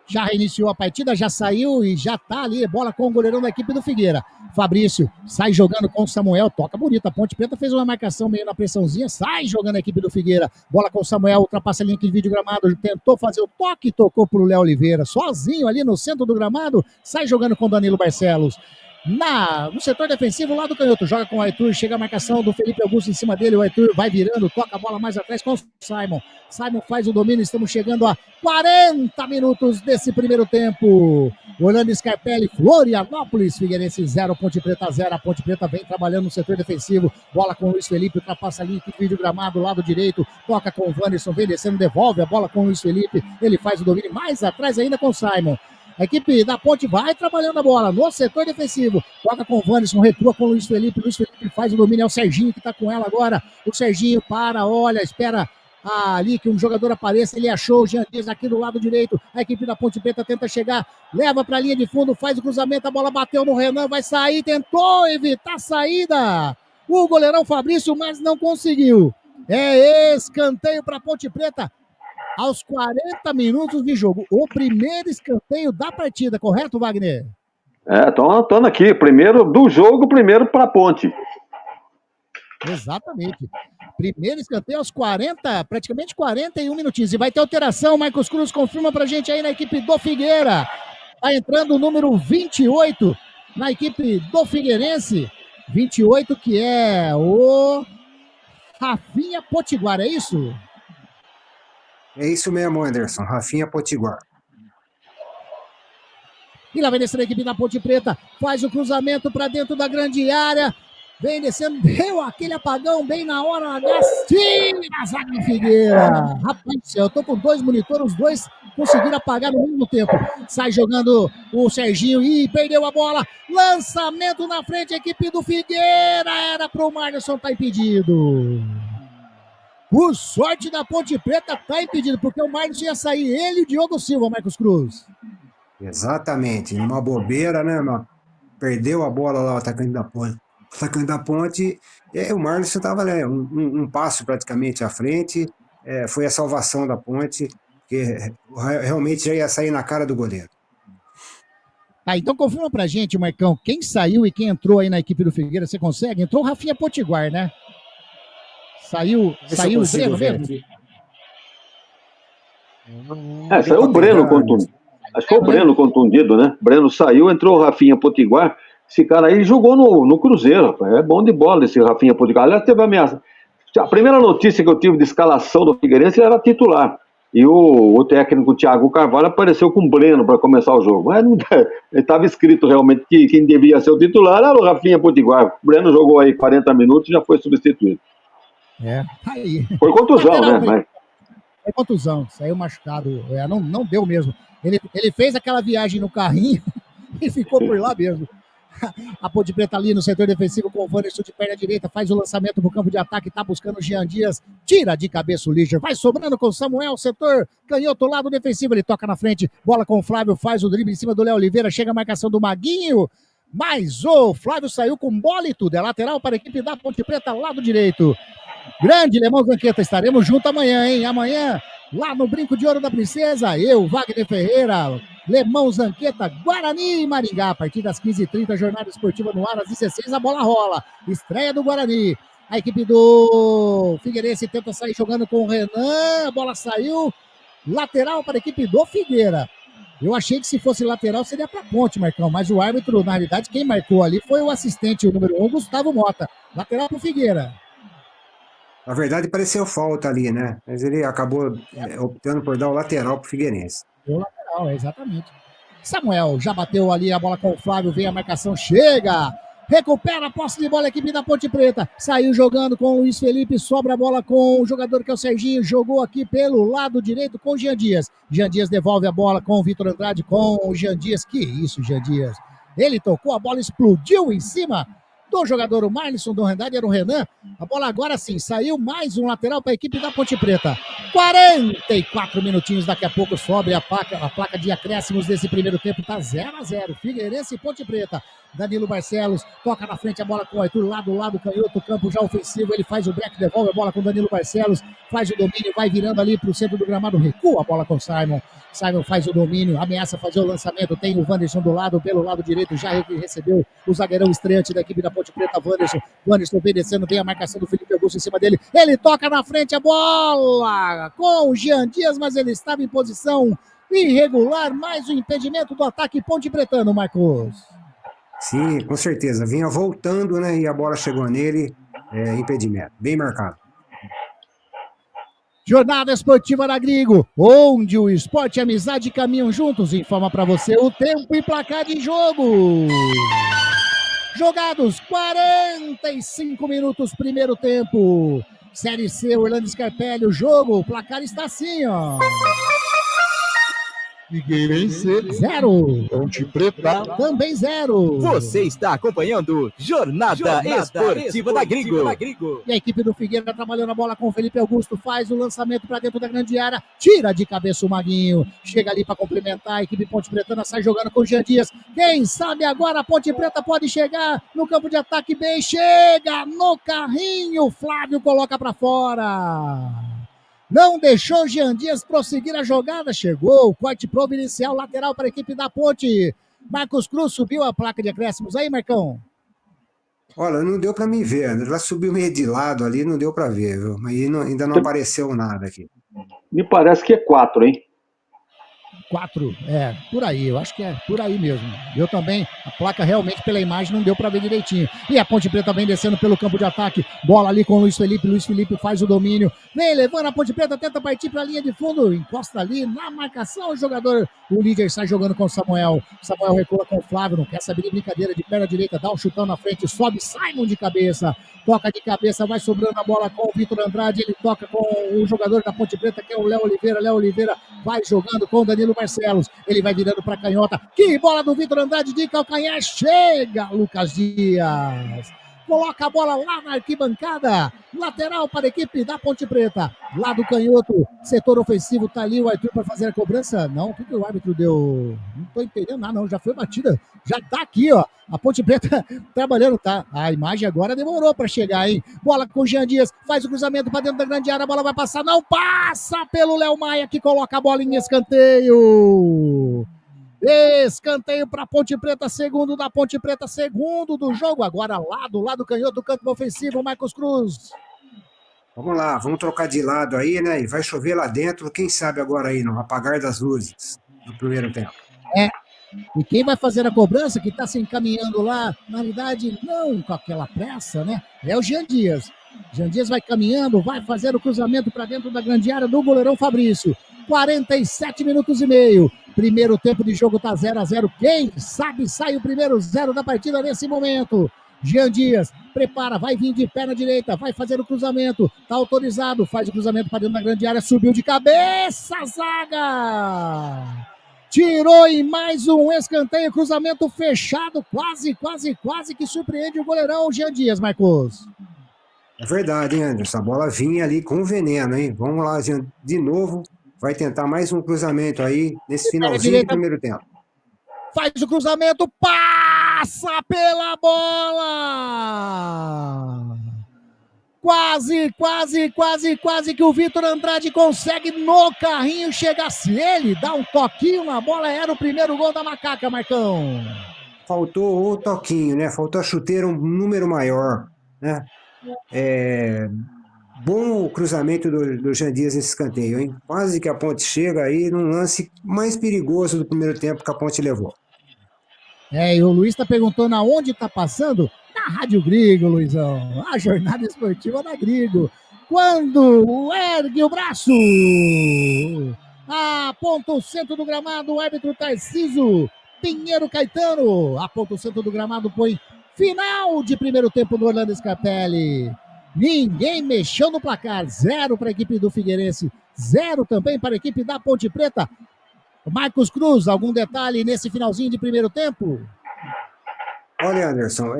Já reiniciou a partida, já saiu e já tá ali, bola com o goleirão da equipe do Figueira. Fabrício sai jogando com o Samuel, toca bonita, a Ponte Preta fez uma marcação meio na pressãozinha, sai jogando a equipe do Figueira, bola com o Samuel, ultrapassa a linha aqui de vídeo gramado, tentou fazer o toque, tocou pro Léo Oliveira, sozinho ali no centro do gramado, sai jogando com o Danilo Barcelos. No setor defensivo, lá do canhoto, joga com o Arthur, chega a marcação do Felipe Augusto em cima dele, o Arthur vai virando, toca a bola mais atrás com o Simon. Simon faz o domínio, estamos chegando a 40 minutos desse primeiro tempo. Orlando Scarpelli, Florianópolis, Figueirense 0, Ponte Preta 0. A Ponte Preta vem trabalhando no setor defensivo, bola com o Luiz Felipe, ultrapassa ali, que vídeo gramado, lado direito, toca com o Wanderson, vem descendo, devolve a bola com o Luiz Felipe, ele faz o domínio mais atrás ainda com o Simon. A equipe da Ponte vai trabalhando a bola no setor defensivo. Toca com o Wanderson, recua com o Luiz Felipe. Luiz Felipe faz o domínio, é o Serginho que está com ela agora. O Serginho para, olha, espera ali que um jogador apareça. Ele achou o Jean Dias aqui do lado direito. A equipe da Ponte Preta tenta chegar, leva para a linha de fundo, faz o cruzamento. A bola bateu no Renan, vai sair, tentou evitar a saída. O goleirão Fabrício, mas não conseguiu. É escanteio para a Ponte Preta. Aos 40 minutos de jogo, o primeiro escanteio da partida, correto, Wagner? Estão anotando aqui, primeiro do jogo, primeiro para a Ponte. Exatamente. Primeiro escanteio aos 40, praticamente 41 minutinhos. E vai ter alteração, Marcos Cruz confirma pra gente aí na equipe do Figueira. Tá entrando o número 28 na equipe do Figueirense. 28 que é o Rafinha Potiguar, é isso? É isso mesmo, Anderson. Rafinha Potiguar. E lá vai descer a equipe da Ponte Preta. Faz o cruzamento para dentro da grande área. Vem descendo. Deu aquele apagão bem na hora. Tira a zaga do Figueira. Rapaz, eu tô com 2 monitores. Os 2 conseguiram apagar no mesmo tempo. Sai jogando o Serginho. E perdeu a bola. Lançamento na frente. A equipe do Figueira. Era pro Marlison. Tá impedido. Por sorte da Ponte Preta, tá impedido, porque o Marcos ia sair, ele e o Diogo Silva, Marcos Cruz. Exatamente, numa bobeira, né, mano? Perdeu a bola lá, o atacante da Ponte. O atacante da Ponte, o Marcos estava um passo praticamente à frente, foi a salvação da Ponte, que realmente já ia sair na cara do goleiro. Tá, então confirma pra gente, Marcão, quem saiu e quem entrou aí na equipe do Figueira, você consegue? Entrou o Rafinha Potiguar, né? Saiu o Breno mesmo? Saiu o Breno contundido. Acho que foi o Breno contundido, né? O Breno saiu, entrou o Rafinha Potiguar. Esse cara aí jogou no Cruzeiro, rapaz. É bom de bola esse Rafinha Potiguar. Aliás, teve ameaça. A primeira notícia que eu tive de escalação do Figueirense era titular. E o técnico Thiago Carvalho apareceu com o Breno para começar o jogo. Mas estava escrito realmente que quem devia ser o titular era o Rafinha Potiguar. O Breno jogou aí 40 minutos e já foi substituído. Aí. Foi contusão, né? Foi contusão, saiu machucado. Não deu mesmo. Ele fez aquela viagem no carrinho e ficou por lá mesmo. A Ponte Preta ali no setor defensivo com o Wanderson de perna direita, faz o lançamento pro campo de ataque, tá buscando o Jean Dias, tira de cabeça o Líger, vai sobrando com o Samuel, setor canhoto, lado defensivo, ele toca na frente, bola com o Flávio, faz o drible em cima do Léo Oliveira, chega a marcação do Maguinho, mas o Flávio saiu com bola e tudo, é lateral para a equipe da Ponte Preta, lado direito. Grande Lemão Zanqueta, estaremos juntos amanhã, hein? Amanhã, lá no Brinco de Ouro da Princesa, eu, Wagner Ferreira, Lemão Zanqueta, Guarani e Maringá, a partir das 15h30, jornada esportiva no ar, às 16h, a bola rola, estreia do Guarani, a equipe do Figueirense tenta sair jogando com o Renan, a bola saiu, lateral para a equipe do Figueira. Eu achei que se fosse lateral seria para a Ponte, Marcão, mas o árbitro, na realidade, quem marcou ali foi o assistente, o número 1, Gustavo Mota, lateral para o Figueira. Na verdade, pareceu falta ali, né? Mas ele acabou optando por dar o lateral pro Figueirense. O lateral, exatamente. Samuel já bateu ali a bola com o Flávio, vem a marcação, chega! Recupera a posse de bola a equipe da Ponte Preta. Saiu jogando com o Luiz Felipe, sobra a bola com o jogador que é o Serginho, jogou aqui pelo lado direito com o Jean Dias. Jean Dias devolve a bola com o Vitor Andrade, com o Jean Dias. Que isso, Jean Dias? Ele tocou, a bola explodiu em cima do jogador, o Marlison, do Rendade, era o Renan. A bola agora sim, saiu mais um lateral para a equipe da Ponte Preta. 44 minutinhos, daqui a pouco sobe a placa de acréscimos desse primeiro tempo, tá 0-0. Figueirense e Ponte Preta. Danilo Barcelos toca na frente a bola com o Arthur lá do lado canhoto, campo já ofensivo, ele faz o break, devolve a bola com o Danilo Barcelos, faz o domínio, vai virando ali para o centro do gramado, recua a bola com o Simon. Simon faz o domínio, ameaça fazer o lançamento, tem o Wanderson do lado, pelo lado direito, já recebeu o zagueirão estreante da equipe da Ponte Preta, Wanderson obedecendo bem a marcação do Felipe Augusto em cima dele, ele toca na frente a bola com o Jean Dias, mas ele estava em posição irregular, mais um impedimento do ataque Ponte Pretano, Marcos. Sim, com certeza, vinha voltando, né, e a bola chegou nele, impedimento, bem marcado. Jornada Esportiva da Grigo, onde o esporte e a amizade caminham juntos, informa para você o tempo e placar de jogo. Jogados 45 minutos, primeiro tempo. Série C, Orlando Scarpelli, o jogo, o placar está assim, ó. Figueirense 0. Ponte Preta também 0. Você está acompanhando Jornada Esportiva da Grigo. E a equipe do Figueira trabalhando a bola com o Felipe Augusto, faz o lançamento para dentro da grande área, tira de cabeça o Maguinho, chega ali para complementar, a equipe Ponte Pretana sai jogando com o Jean Dias, quem sabe agora a Ponte Preta pode chegar no campo de ataque bem, chega no carrinho, Flávio coloca para fora. Não deixou Jean Dias prosseguir a jogada, chegou o corte providencial lateral para a equipe da Ponte. Marcos Cruz subiu a placa de acréscimos aí, Marcão. Olha, não deu para me ver, ela subiu meio de lado ali, não deu para ver, viu? Mas ainda não apareceu nada aqui. Me parece que é 4, hein? 4, por aí, eu acho que é por aí mesmo. Eu também, a placa realmente pela imagem não deu para ver direitinho. E a Ponte Preta vem descendo pelo campo de ataque, bola ali com o Luiz Felipe faz o domínio, vem levando a Ponte Preta, tenta partir para a linha de fundo, encosta ali na marcação o jogador, o líder sai jogando com o Samuel recua com o Flávio, não quer saber de brincadeira, de perna direita, dá um chutão na frente, sobe Simon de cabeça, toca de cabeça, vai sobrando a bola com o Vitor Andrade, ele toca com o jogador da Ponte Preta, que é o Léo Oliveira vai jogando com o Danilo Barcelos, ele vai virando para canhota, que bola do Vitor Andrade de calcanhar, chega Lucas Dias, coloca a bola lá na arquibancada, lateral para a equipe da Ponte Preta, lá do canhoto, setor ofensivo, tá ali o Arthur para fazer a cobrança, não, o que o árbitro deu? Não tô entendendo nada não, já foi batida, já tá aqui, ó, a Ponte Preta trabalhando, tá, a imagem agora demorou para chegar, hein, bola com o Jean Dias, faz o cruzamento para dentro da grande área, a bola vai passar, não passa pelo Léo Maia, que coloca a bola em escanteio. Escanteio para Ponte Preta, segundo da Ponte Preta, segundo do jogo, agora lá do lado canhoto do campo ofensivo, Marcos Cruz. Vamos lá, vamos trocar de lado aí, né, e vai chover lá dentro, quem sabe agora aí, no apagar das luzes do primeiro tempo. E quem vai fazer a cobrança, que está se encaminhando lá, na verdade, não com aquela pressa, né, é o Jean Dias. Jean Dias vai caminhando, vai fazer o cruzamento para dentro da grande área do goleirão Fabrício. 47 minutos e meio. Primeiro tempo de jogo tá 0-0. Quem sabe sai o primeiro 0 da partida nesse momento. Jean Dias prepara, vai vir de perna direita, vai fazer o cruzamento, tá autorizado, faz o cruzamento para dentro da grande área, subiu de cabeça, zaga! Tirou em mais um escanteio, cruzamento fechado, quase que surpreende o goleirão Jean Dias, Marcos. É verdade, hein, Anderson? A bola vinha ali com veneno, hein? Vamos lá, Jean, de novo. Vai tentar mais um cruzamento aí, nesse finalzinho do primeiro tempo. Faz o cruzamento, passa pela bola! Quase que o Vitor Andrade consegue no carrinho chegar. Se ele dá um toquinho na bola, era o primeiro gol da Macaca, Marcão. Faltou o toquinho, né? Faltou a chuteira um número maior, né? Bom o cruzamento do Jean Dias nesse escanteio, hein? Quase que a Ponte chega aí num lance mais perigoso do primeiro tempo que a Ponte levou. E o Luiz tá perguntando aonde tá passando? Na Rádio Grigo, Luizão. A jornada esportiva da Grigo. Quando ergue o braço, aponta o centro do gramado, o árbitro Tarcísio Pinheiro Caetano. Aponta o centro do gramado, põe final de primeiro tempo do Orlando Scarpelli. Ninguém mexeu no placar. 0 para a equipe do Figueirense, 0 também para a equipe da Ponte Preta. Marcos Cruz, algum detalhe nesse finalzinho de primeiro tempo? Olha, Anderson,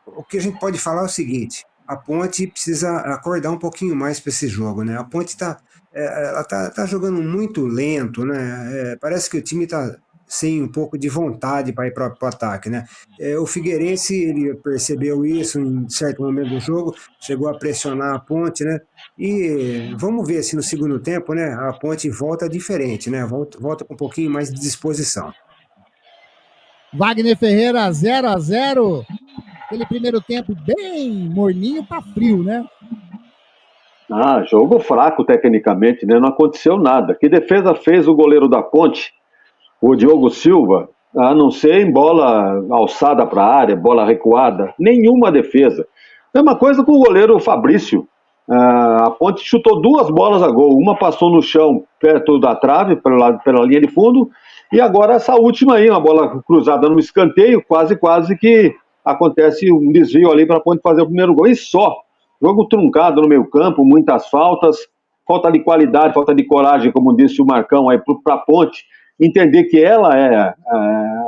o que a gente pode falar é o seguinte: a Ponte precisa acordar um pouquinho mais para esse jogo, né? A Ponte tá jogando muito lento, né? Parece que o time tá sem um pouco de vontade para ir para o ataque, né? O Figueirense, ele percebeu isso em certo momento do jogo, chegou a pressionar a Ponte, né? E vamos ver se no segundo tempo, né, a Ponte volta diferente, né? Volta com um pouquinho mais de disposição. Wagner Ferreira 0-0. Aquele primeiro tempo bem morninho para frio, né? Jogo fraco tecnicamente, né? Não aconteceu nada. Que defesa fez o goleiro da Ponte, o Diogo Silva, a não ser em bola alçada para a área, bola recuada? Nenhuma defesa. Mesma coisa com o goleiro Fabrício. A Ponte chutou 2 bolas a gol. Uma passou no chão, perto da trave, pela linha de fundo, e agora essa última aí, uma bola cruzada no escanteio, quase que acontece um desvio ali para a Ponte fazer o primeiro gol. E só. Jogo truncado no meio campo, muitas faltas, falta de qualidade, falta de coragem, como disse o Marcão, aí para a Ponte entender que ela é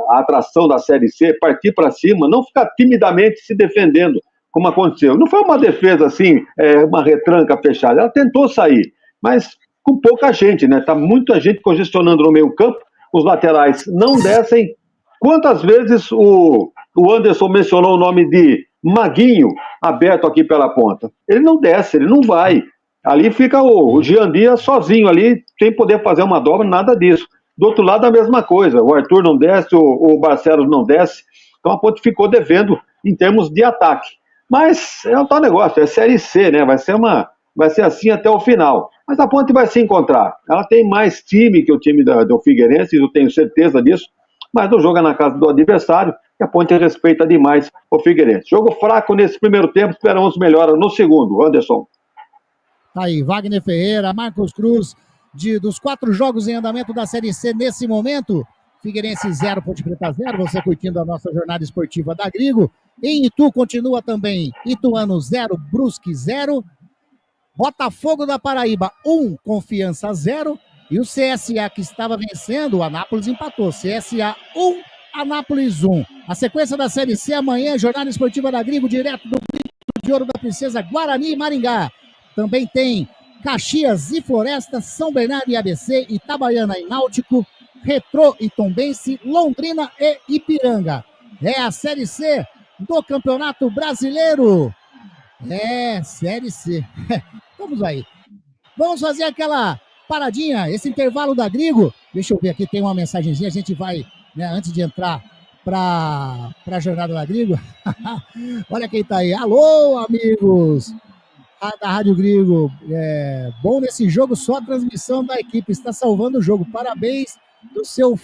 a atração da Série C, partir para cima, não ficar timidamente se defendendo, como aconteceu. Não foi uma defesa assim, uma retranca fechada, ela tentou sair, mas com pouca gente, né? Tá muita gente congestionando no meio campo, os laterais não descem. Quantas vezes o Anderson mencionou o nome de Maguinho aberto aqui pela ponta? Ele não desce, ele não vai. Ali fica o Jean Dias sozinho ali, sem poder fazer uma dobra, nada disso. Do outro lado, a mesma coisa. O Arthur não desce, o Barcelos não desce. Então a Ponte ficou devendo em termos de ataque. Mas é um tal negócio, é Série C, né? Vai ser assim até o final. Mas a Ponte vai se encontrar. Ela tem mais time que o time do Figueirense, eu tenho certeza disso. Mas não joga na casa do adversário e a Ponte respeita demais o Figueirense. Jogo fraco nesse primeiro tempo, esperamos melhora no segundo. Anderson. Tá aí, Wagner Ferreira, Marcos Cruz, dos 4 jogos em andamento da Série C nesse momento, Figueirense 0, Ponte Preta 0, você curtindo a nossa jornada esportiva da Grigo. Em Itu continua também Ituano 0, Brusque 0, Botafogo da Paraíba 1, Confiança 0, e o CSA que estava vencendo, o Anápolis empatou, CSA 1, Anápolis 1. A sequência da Série C amanhã, jornada esportiva da Grigo, direto do Grito de Ouro da Princesa, Guarani e Maringá. Também tem Caxias e Floresta, São Bernardo e ABC, Itabaiana e Náutico, Retrô e Tombense, Londrina e Ipiranga. É a Série C do Campeonato Brasileiro. Série C. Vamos aí. Vamos fazer aquela paradinha, esse intervalo da Grigo. Deixa eu ver aqui, tem uma mensagenzinha, a gente vai, né, antes de entrar para a jornada da Grigo. Olha quem tá aí. Alô, amigos da Rádio Grigo. Bom nesse jogo, só a transmissão da equipe está salvando o jogo. Parabéns do seu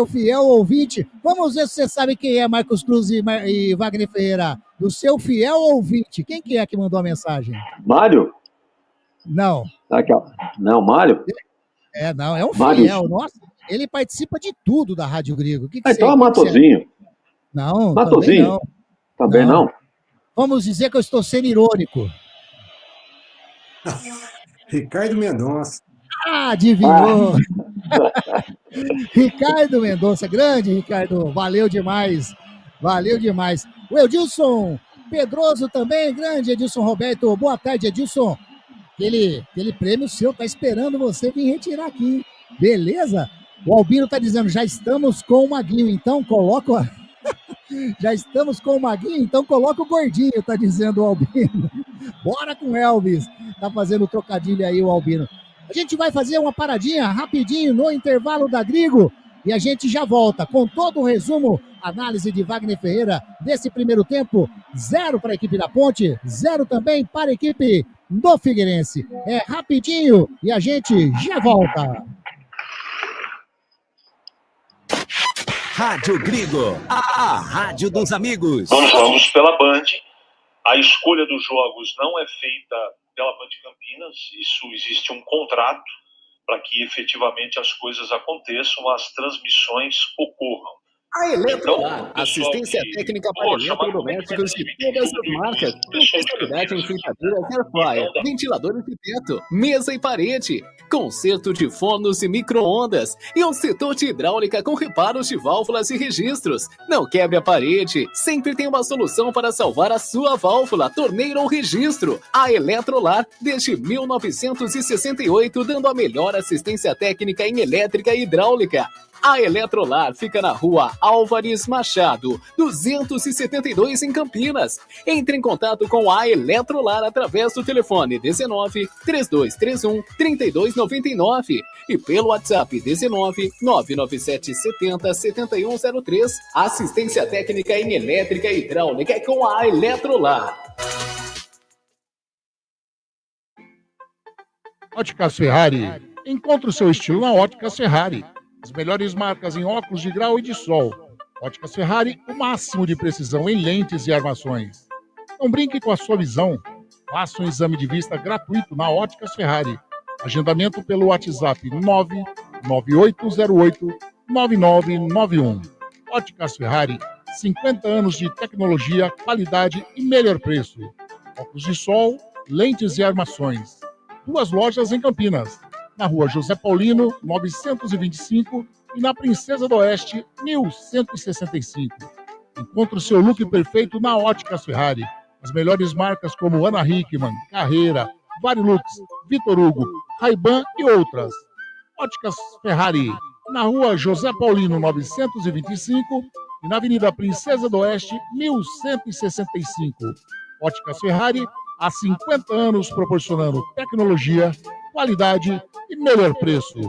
fiel ouvinte. Vamos ver se você sabe quem é Marcos Cruz e Wagner Ferreira. Do seu fiel ouvinte. Quem que é que mandou a mensagem? Mário? Não. Aqui, ó. Não, Mário? Não, é um Mário. fiel. Nossa, ele participa de tudo da Rádio Grigo. Então é Matozinho. Não, Matozinho. Também não. Vamos dizer que eu estou sendo irônico. Ricardo Mendonça. Adivinhou. Ricardo Mendonça, grande Ricardo, valeu demais. O Edilson Pedroso também, grande Edilson Roberto, boa tarde, Edilson. Aquele prêmio seu tá esperando você vir retirar aqui, hein? Beleza? O Albino tá dizendo, já estamos com o Maguinho, então coloca... Já estamos com o Maguinho, então coloca o gordinho, tá dizendo o Albino. Bora com o Elvis. Tá fazendo trocadilho aí o Albino. A gente vai fazer uma paradinha rapidinho no intervalo da Grigo e a gente já volta com todo o resumo, análise de Wagner Ferreira desse primeiro tempo. 0 para a equipe da Ponte, 0 também para a equipe do Figueirense. É rapidinho e a gente já volta. Rádio Grigo, a rádio dos amigos. Nós vamos pela Band. A escolha dos jogos não é feita pela Band Campinas. Isso existe um contrato para que efetivamente as coisas aconteçam, as transmissões ocorram. A Eletrolar, assistência técnica para eletrodomésticos de todas as marcas, especialidade em fritadeiras air fryer, ventiladores de teto, mesa e parede, conserto de fornos e micro-ondas e um setor de hidráulica com reparos de válvulas e registros. Não quebre a parede, sempre tem uma solução para salvar a sua válvula, torneira ou registro. A Eletrolar, desde 1968, dando a melhor assistência técnica em elétrica e hidráulica. A Eletrolar fica na rua Álvares Machado, 272 em Campinas. Entre em contato com a Eletrolar através do telefone 19 3231 3299 e pelo WhatsApp 19 997 70 7103. Assistência técnica em elétrica e hidráulica é com a Eletrolar. Óticas Ferrari. Encontre o seu estilo na Óticas Ferrari. As melhores marcas em óculos de grau e de sol. Óticas Ferrari, o máximo de precisão em lentes e armações. Não brinque com a sua visão. Faça um exame de vista gratuito na Óticas Ferrari. Agendamento pelo WhatsApp 99808-9991. Óticas Ferrari, 50 anos de tecnologia, qualidade e melhor preço. Óculos de sol, lentes e armações. 2 lojas em Campinas. Na rua José Paulino, 925 e na Princesa do Oeste, 1165. Encontre o seu look perfeito na Óticas Ferrari. As melhores marcas como Ana Hickman, Carreira, Varilux, Vitor Hugo, Ray-Ban e outras. Óticas Ferrari, na rua José Paulino, 925 e na Avenida Princesa do Oeste, 1165. Óticas Ferrari, há 50 anos proporcionando tecnologia, qualidade e melhor preço.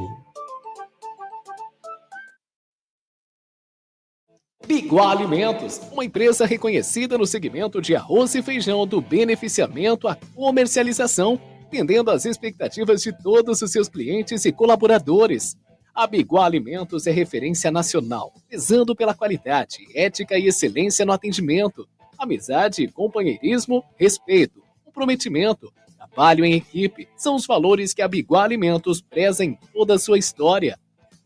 Biguá Alimentos, uma empresa reconhecida no segmento de arroz e feijão do beneficiamento à comercialização, atendendo às expectativas de todos os seus clientes e colaboradores. A Biguá Alimentos é referência nacional, prezando pela qualidade, ética e excelência no atendimento, amizade, companheirismo, respeito, comprometimento, trabalho em equipe, são os valores que a Biguá Alimentos preza em toda a sua história.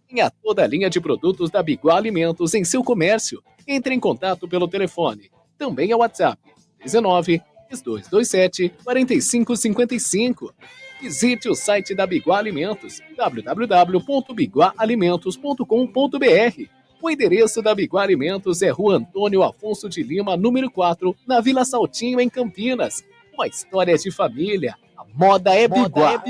Tenha toda a linha de produtos da Biguá Alimentos em seu comércio. Entre em contato pelo telefone. Também é o WhatsApp 19 3227 4555. Visite o site da Biguá Alimentos, www.biguaalimentos.com.br. O endereço da Biguá Alimentos é Rua Antônio Afonso de Lima, número 4, na Vila Saltinho, em Campinas. Uma história de família. A moda é Biguá.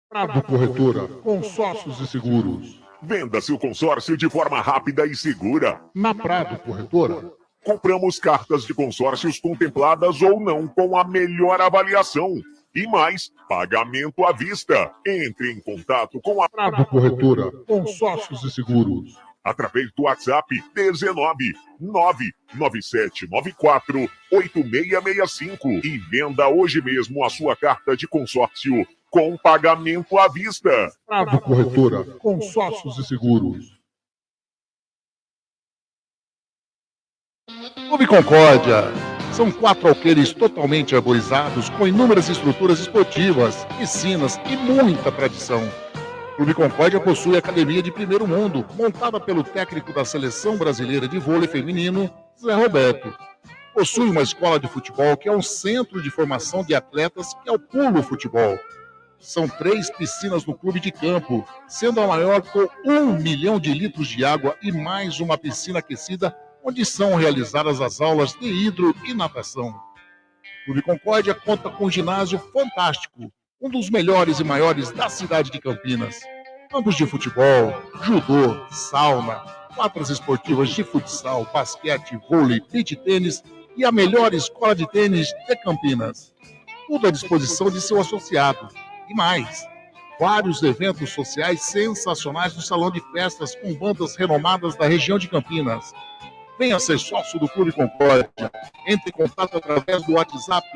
Prado Corretora, consórcios e seguros. Venda seu consórcio de forma rápida e segura. Na Prado Corretora, compramos cartas de consórcios contempladas ou não com a melhor avaliação. E mais, pagamento à vista. Entre em contato com a Prado Corretora, consórcios e seguros. Através do WhatsApp 19 99794 8665 e venda hoje mesmo a sua carta de consórcio com pagamento à vista. Prado Corretora, consórcios e seguros. Clube Concórdia. São 4 alqueires totalmente arborizados com inúmeras estruturas esportivas, piscinas e muita tradição. Clube Concórdia possui academia de primeiro mundo, montada pelo técnico da Seleção Brasileira de Vôlei Feminino, Zé Roberto. Possui uma escola de futebol que é um centro de formação de atletas que é o Pulo Futebol. São 3 piscinas no clube de campo, sendo a maior com 1 milhão de litros de água e mais uma piscina aquecida, onde são realizadas as aulas de hidro e natação. O Clube Concórdia conta com um ginásio fantástico, um dos melhores e maiores da cidade de Campinas. Campos de futebol, judô, sauna, quadras esportivas de futsal, basquete, vôlei, beach tênis e a melhor escola de tênis de Campinas. Tudo à disposição de seu associado. E mais, vários eventos sociais sensacionais no salão de festas com bandas renomadas da região de Campinas. Venha ser sócio do Clube Concórdia. Entre em contato através do WhatsApp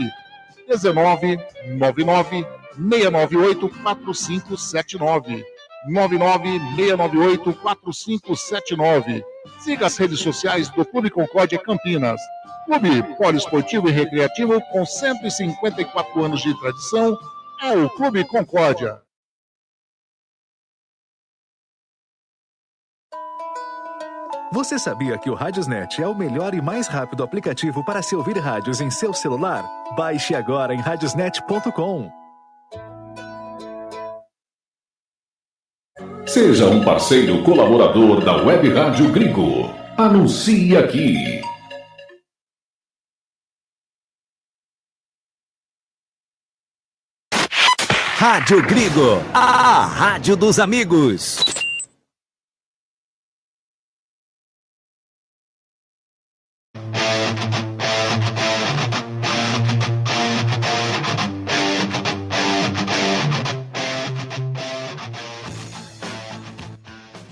19 99 698 4579. 99 698 4579. Siga as redes sociais do Clube Concórdia Campinas. Clube poliesportivo e recreativo com 154 anos de tradição é o Clube Concórdia. Você sabia que o Radiosnet é o melhor e mais rápido aplicativo para se ouvir rádios em seu celular? Baixe agora em radiosnet.com. Seja um parceiro colaborador da Web Rádio Gringo. Anuncie aqui. Rádio Gringo, a rádio dos amigos.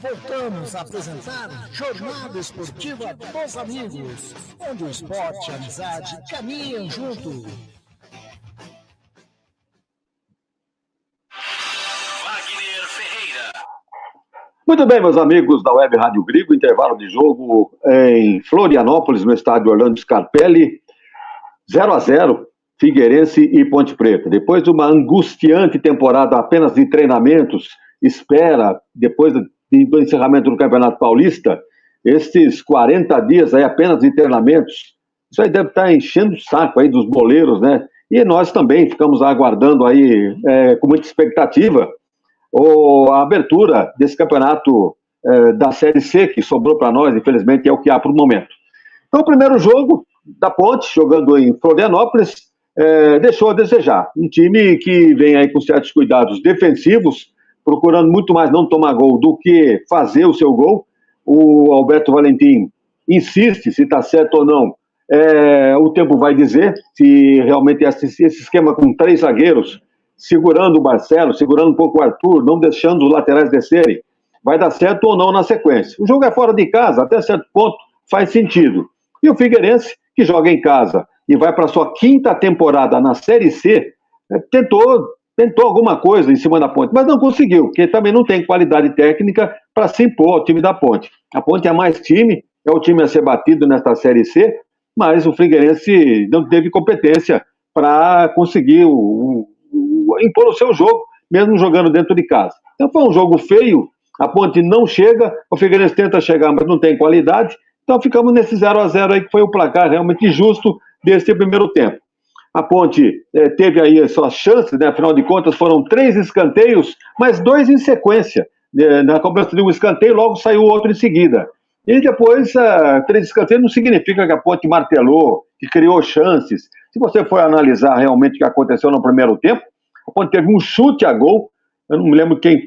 Voltamos a apresentar Jornada Esportiva dos Amigos, onde o esporte e a amizade caminham junto. Wagner Ferreira. Muito bem, meus amigos da Web Rádio Gringo, intervalo de jogo em Florianópolis, no estádio Orlando Scarpelli, 0-0, Figueirense e Ponte Preta. Depois de uma angustiante temporada apenas de treinamentos, espera, depois do encerramento do Campeonato Paulista, estes 40 dias aí apenas de treinamentos, isso aí deve estar enchendo o saco aí dos boleiros, né? E nós também ficamos aguardando aí com muita expectativa a abertura desse campeonato da Série C, que sobrou para nós, infelizmente, é o que há por momento. Então, o primeiro jogo da Ponte, jogando em Florianópolis, deixou a desejar. Um time que vem aí com certos cuidados defensivos, procurando muito mais não tomar gol do que fazer o seu gol. O Alberto Valentim insiste se está certo ou não. O tempo vai dizer se realmente esse esquema com 3 zagueiros, segurando o Marcelo, segurando um pouco o Arthur, não deixando os laterais descerem, vai dar certo ou não na sequência. O jogo é fora de casa, até certo ponto faz sentido. E o Figueirense, que joga em casa e vai para sua 5ª temporada na Série C, tentou alguma coisa em cima da Ponte, mas não conseguiu, porque também não tem qualidade técnica para se impor ao time da Ponte. A Ponte é mais time, é o time a ser batido nesta Série C, mas o Figueirense não teve competência para conseguir impor o seu jogo, mesmo jogando dentro de casa. Então foi um jogo feio, a Ponte não chega, o Figueirense tenta chegar, mas não tem qualidade, então ficamos nesse 0-0 aí, que foi o placar realmente justo desse primeiro tempo. A Ponte teve aí as suas chances, né? Afinal de contas foram 3 escanteios, mas 2 em sequência. Na cobrança de um escanteio, logo saiu outro em seguida. E depois, 3 escanteios não significa que a Ponte martelou, que criou chances. Se você for analisar realmente o que aconteceu no primeiro tempo, a Ponte teve um chute a gol, eu não me lembro quem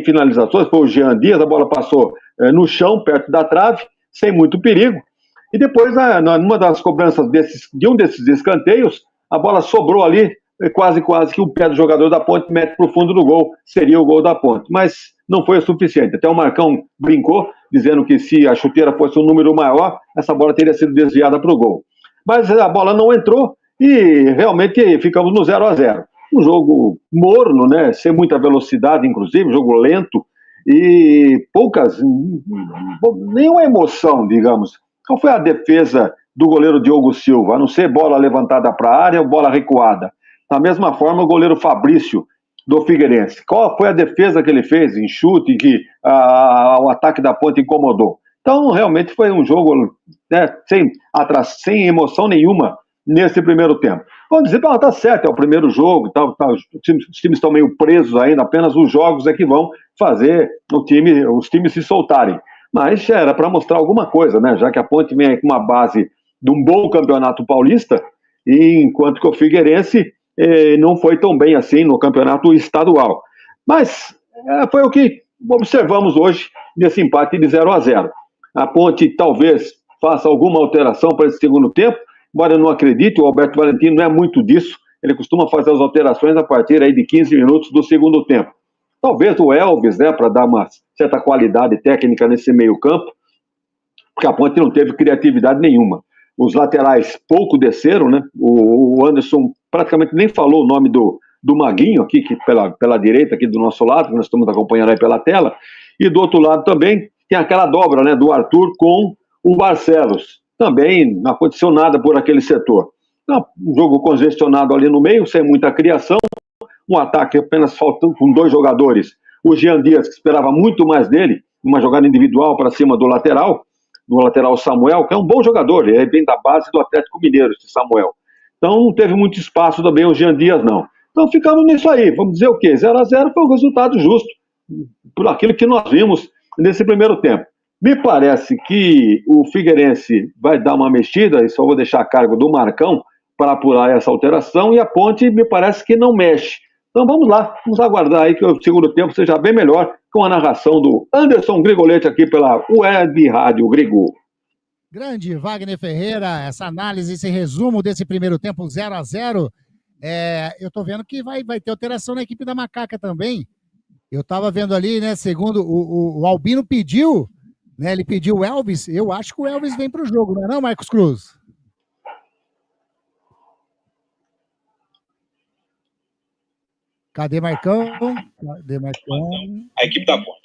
finalizou, foi o Jean Dias, a bola passou no chão, perto da trave, sem muito perigo. E depois, numa das cobranças de um desses escanteios, a bola sobrou ali, quase que o pé do jogador da Ponte mete para o fundo do gol, seria o gol da Ponte, mas não foi o suficiente. Até o Marcão brincou, dizendo que se a chuteira fosse um número maior, essa bola teria sido desviada para o gol. Mas a bola não entrou e realmente ficamos no 0-0. Um jogo morno, né? Sem muita velocidade, inclusive, um jogo lento e nenhuma emoção, digamos. Qual foi a defesa do goleiro Diogo Silva? A não ser bola levantada para a área ou bola recuada. Da mesma forma, o goleiro Fabrício, do Figueirense. Qual foi a defesa que ele fez em chute que o ataque da Ponte incomodou? Então, realmente foi um jogo, né, sem emoção nenhuma nesse primeiro tempo. Vamos dizer, tá certo, é o primeiro jogo, os times estão meio presos ainda, apenas os jogos é que vão fazer os times se soltarem. Mas era para mostrar alguma coisa, né? Já que a Ponte vem aí com uma base de um bom campeonato paulista, e enquanto que o Figueirense não foi tão bem assim no campeonato estadual. Mas foi o que observamos hoje nesse empate de 0-0. A Ponte talvez faça alguma alteração para esse segundo tempo, embora eu não acredite, o Alberto Valentim não é muito disso, ele costuma fazer as alterações a partir aí de 15 minutos do segundo tempo. Talvez o Elvis, né, para dar uma certa qualidade técnica nesse meio campo, porque a Ponte não teve criatividade nenhuma. Os laterais pouco desceram, né? O Anderson praticamente nem falou o nome do Maguinho aqui, que pela direita aqui do nosso lado, que nós estamos acompanhando aí pela tela, e do outro lado também tem aquela dobra, né, do Arthur com o Barcelos. Também não aconteceu nada por aquele setor. Um jogo congestionado ali no meio, sem muita criação, um ataque apenas faltando com 2 jogadores. O Jean Dias, que esperava muito mais dele, uma jogada individual para cima do lateral, no lateral Samuel, que é um bom jogador, ele vem da base do Atlético Mineiro, esse Samuel. Então não teve muito espaço também o Jean Dias, não. Então ficamos nisso aí, vamos dizer o quê? 0-0 foi um resultado justo, por aquilo que nós vimos nesse primeiro tempo. Me parece que o Figueirense vai dar uma mexida, e só vou deixar a cargo do Marcão para apurar essa alteração, e a Ponte me parece que não mexe. Então vamos lá, vamos aguardar aí que o segundo tempo seja bem melhor, com a narração do Anderson Grigolete aqui pela Web Rádio Grigo. Grande Wagner Ferreira, essa análise, esse resumo desse primeiro tempo 0-0, eu tô vendo que vai ter alteração na equipe da Macaca também. Eu tava vendo ali, né, segundo o Albino pediu, né, ele pediu o Elvis, eu acho que o Elvis vem pro jogo, não é não, Marcos Cruz? Cadê Marcão? A equipe da Ponte.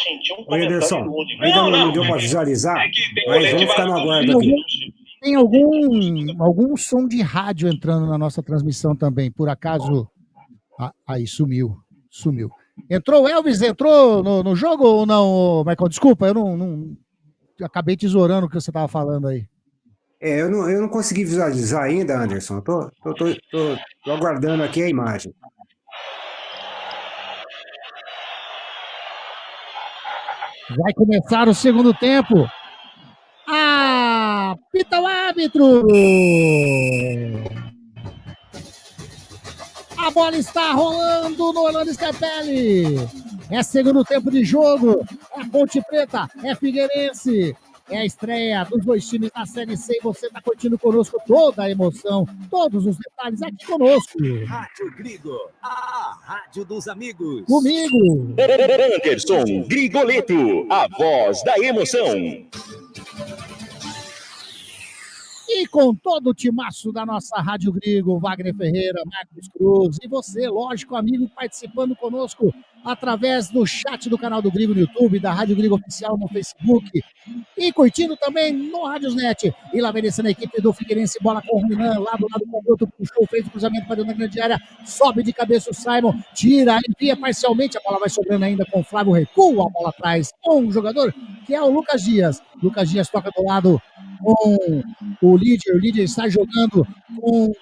Senti um comentário Anderson, único. ainda não deu para visualizar, mas vamos ficar no aguardo aqui. Tem algum som de rádio entrando na nossa transmissão também, por acaso? Aí, sumiu. Entrou o Elvis, entrou no jogo ou não, Marcão? Desculpa, eu não acabei tesourando o que você estava falando aí. Eu não consegui visualizar ainda, Anderson. Tô aguardando aqui a imagem. Vai começar o segundo tempo. Apita o árbitro! A bola está rolando no Orlando Scarpelli. É segundo tempo de jogo. É Ponte Preta, é Figueirense. É a estreia dos dois times na Série C e você está curtindo conosco toda a emoção, todos os detalhes aqui conosco. Rádio Grigo, a rádio dos amigos. Comigo. Anderson Grigoleto, a voz da emoção. E com todo o timaço da nossa Rádio Grigo, Wagner Ferreira, Marcos Cruz e você, lógico, amigo, participando conosco através do chat do canal do Grigo no YouTube, da Rádio Grigo Oficial no Facebook e curtindo também no Radiosnet. E lá vem descendo a equipe do Figueirense, bola com o Renan, lá do lado do Couto, puxou, fez o cruzamento para dentro da grande área, sobe de cabeça o Simon, tira, envia parcialmente, a bola vai sobrando ainda com o Flávio, recua a bola atrás com um jogador que é o Lucas Dias. Lucas Dias toca do lado com o líder está jogando com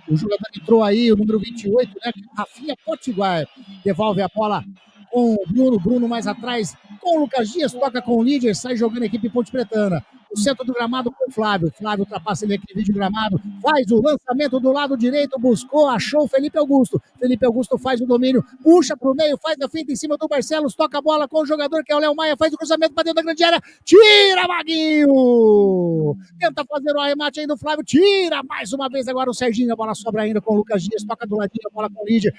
o jogador que entrou aí, o número 28, né, Rafinha Potiguar, devolve a bola com o Bruno mais atrás, com o Lucas Dias, toca com o líder, sai jogando a equipe Ponte Pretana. O centro do gramado com o Flávio ultrapassa ele aqui no vídeo gramado, faz o lançamento do lado direito, buscou, achou o Felipe Augusto faz o domínio, puxa pro meio, faz a finta em cima do Barcelos, toca a bola com o jogador que é o Léo Maia, faz o cruzamento para dentro da grande área, tira Maguinho, tenta fazer o arremate aí do Flávio, tira mais uma vez agora o Serginho, a bola sobra ainda com o Lucas Dias, toca do ladinho, a bola com o Líder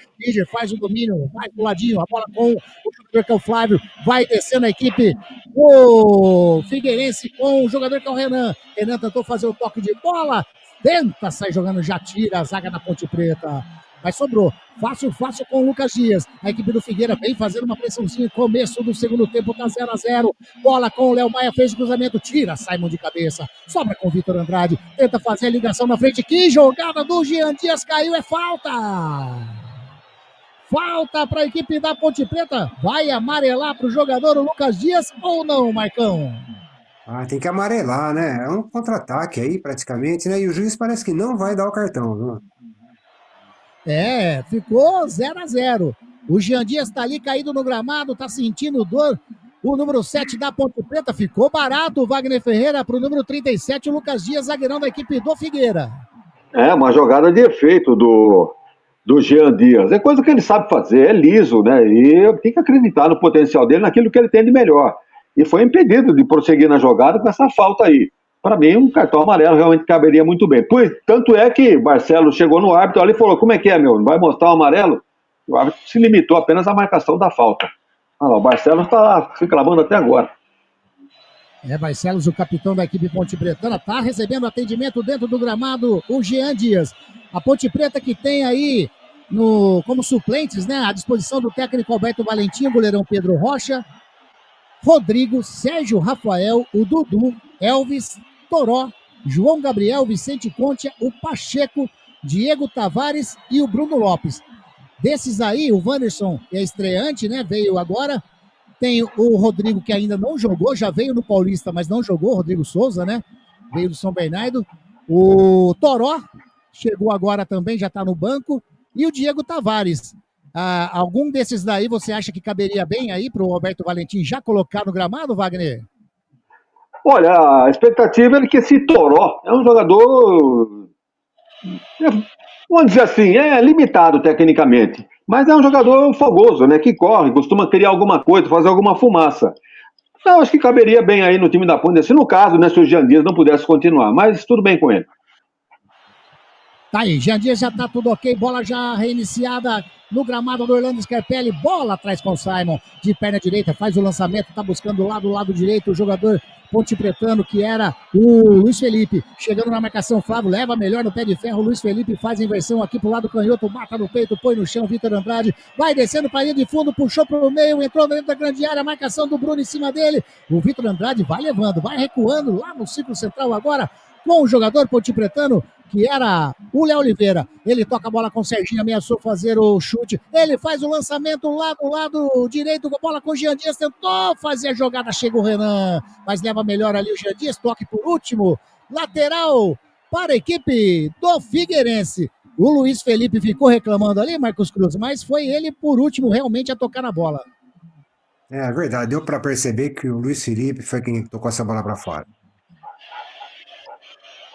faz o domínio, vai do ladinho, a bola com o jogador que é o Flávio, vai descendo a equipe o Figueirense com o jogador que é o Renan tentou fazer o toque de bola, tenta sair jogando, já tira a zaga da Ponte Preta, mas sobrou, fácil com o Lucas Dias, a equipe do Figueira vem fazendo uma pressãozinha, começo do segundo tempo, tá 0-0, bola com o Léo Maia, fez o cruzamento, tira Simon de cabeça, sobra com o Vitor Andrade, tenta fazer a ligação na frente, que jogada do Jean Dias, caiu, é falta para a equipe da Ponte Preta, vai amarelar para o jogador o Lucas Dias ou não, Marcão? Tem que amarelar, né? É um contra-ataque aí, praticamente, né? E o juiz parece que não vai dar o cartão, viu? Ficou 0-0. O Jean Dias tá ali caído no gramado, tá sentindo dor. O número 7 da Ponte Preta ficou barato, o Wagner Ferreira, pro número 37, o Lucas Dias, zagueirão da equipe do Figueira. Uma jogada de efeito do Jean Dias. É coisa que ele sabe fazer, é liso, né? E tem que acreditar no potencial dele, naquilo que ele tem de melhor. E foi impedido de prosseguir na jogada com essa falta aí. Para mim, um cartão amarelo realmente caberia muito bem. Tanto é que Barcelos chegou no árbitro ali e falou, como é que é, meu? Não vai mostrar o amarelo? O árbitro se limitou apenas à marcação da falta. O Barcelos está lá, se clamando até agora. Barcelos, o capitão da equipe Ponte Pretana, está recebendo atendimento dentro do gramado, o Jean Dias. A Ponte Preta que tem aí como suplentes, né, à disposição do técnico Alberto Valentim, o goleirão Pedro Rocha, Rodrigo, Sérgio Rafael, o Dudu, Elvis, Toró, João Gabriel, Vicente Conte, o Pacheco, Diego Tavares e o Bruno Lopes. Desses aí, o Wanderson é estreante, né? Veio agora. Tem o Rodrigo, que ainda não jogou, já veio no Paulista, mas não jogou, Rodrigo Souza, né? Veio do São Bernardo. O Toró chegou agora também, já está no banco. E o Diego Tavares. Algum desses daí você acha que caberia bem aí para o Roberto Valentim já colocar no gramado, Wagner? Olha, a expectativa é que esse Toró é um jogador, vamos dizer assim, limitado tecnicamente, mas é um jogador fogoso, né, que corre, costuma criar alguma coisa, fazer alguma fumaça. Então, acho que caberia bem aí no time da Ponte, se no caso, né, se o Jean Dias não pudesse continuar, mas tudo bem com ele. Tá aí, Jean Dias já tá tudo ok, bola já reiniciada no gramado do Orlando Scarpelli, bola atrás com o Simon, de perna direita, faz o lançamento, tá buscando o lado direito, o jogador pontepretano, que era o Luiz Felipe, chegando na marcação, Flávio leva melhor no pé de ferro, Luiz Felipe faz a inversão aqui pro lado canhoto, mata no peito, põe no chão, Vitor Andrade, vai descendo para a linha de fundo, puxou pro meio, entrou dentro da grande área, a marcação do Bruno em cima dele, o Vitor Andrade vai levando, vai recuando lá no círculo central agora, com o jogador pontepretano, que era o Léo Oliveira. Ele toca a bola com o Serginho, ameaçou fazer o chute. Ele faz o lançamento lá do lado direito, com a bola com o Jean Dias, tentou fazer a jogada, chega o Renan, mas leva melhor ali o Jean Dias, toque por último. Lateral para a equipe do Figueirense. O Luiz Felipe ficou reclamando ali, Marcos Cruz, mas foi ele por último realmente a tocar na bola. É verdade, deu para perceber que o Luiz Felipe foi quem tocou essa bola para fora.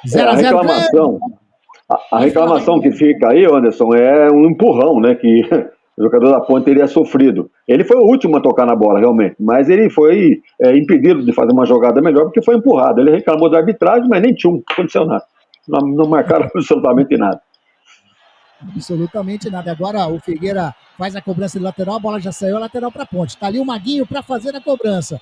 0-0. A reclamação que fica aí, Anderson, é um empurrão, né, que o jogador da Ponte teria sofrido. Ele foi o último a tocar na bola, realmente, mas ele foi impedido de fazer uma jogada melhor porque foi empurrado. Ele reclamou da arbitragem, mas nem tinha não aconteceu nada. Não marcaram absolutamente nada. Absolutamente nada. Agora o Figueira faz a cobrança de lateral, a bola já saiu, lateral para a Ponte. Tá ali o Maguinho para fazer a cobrança.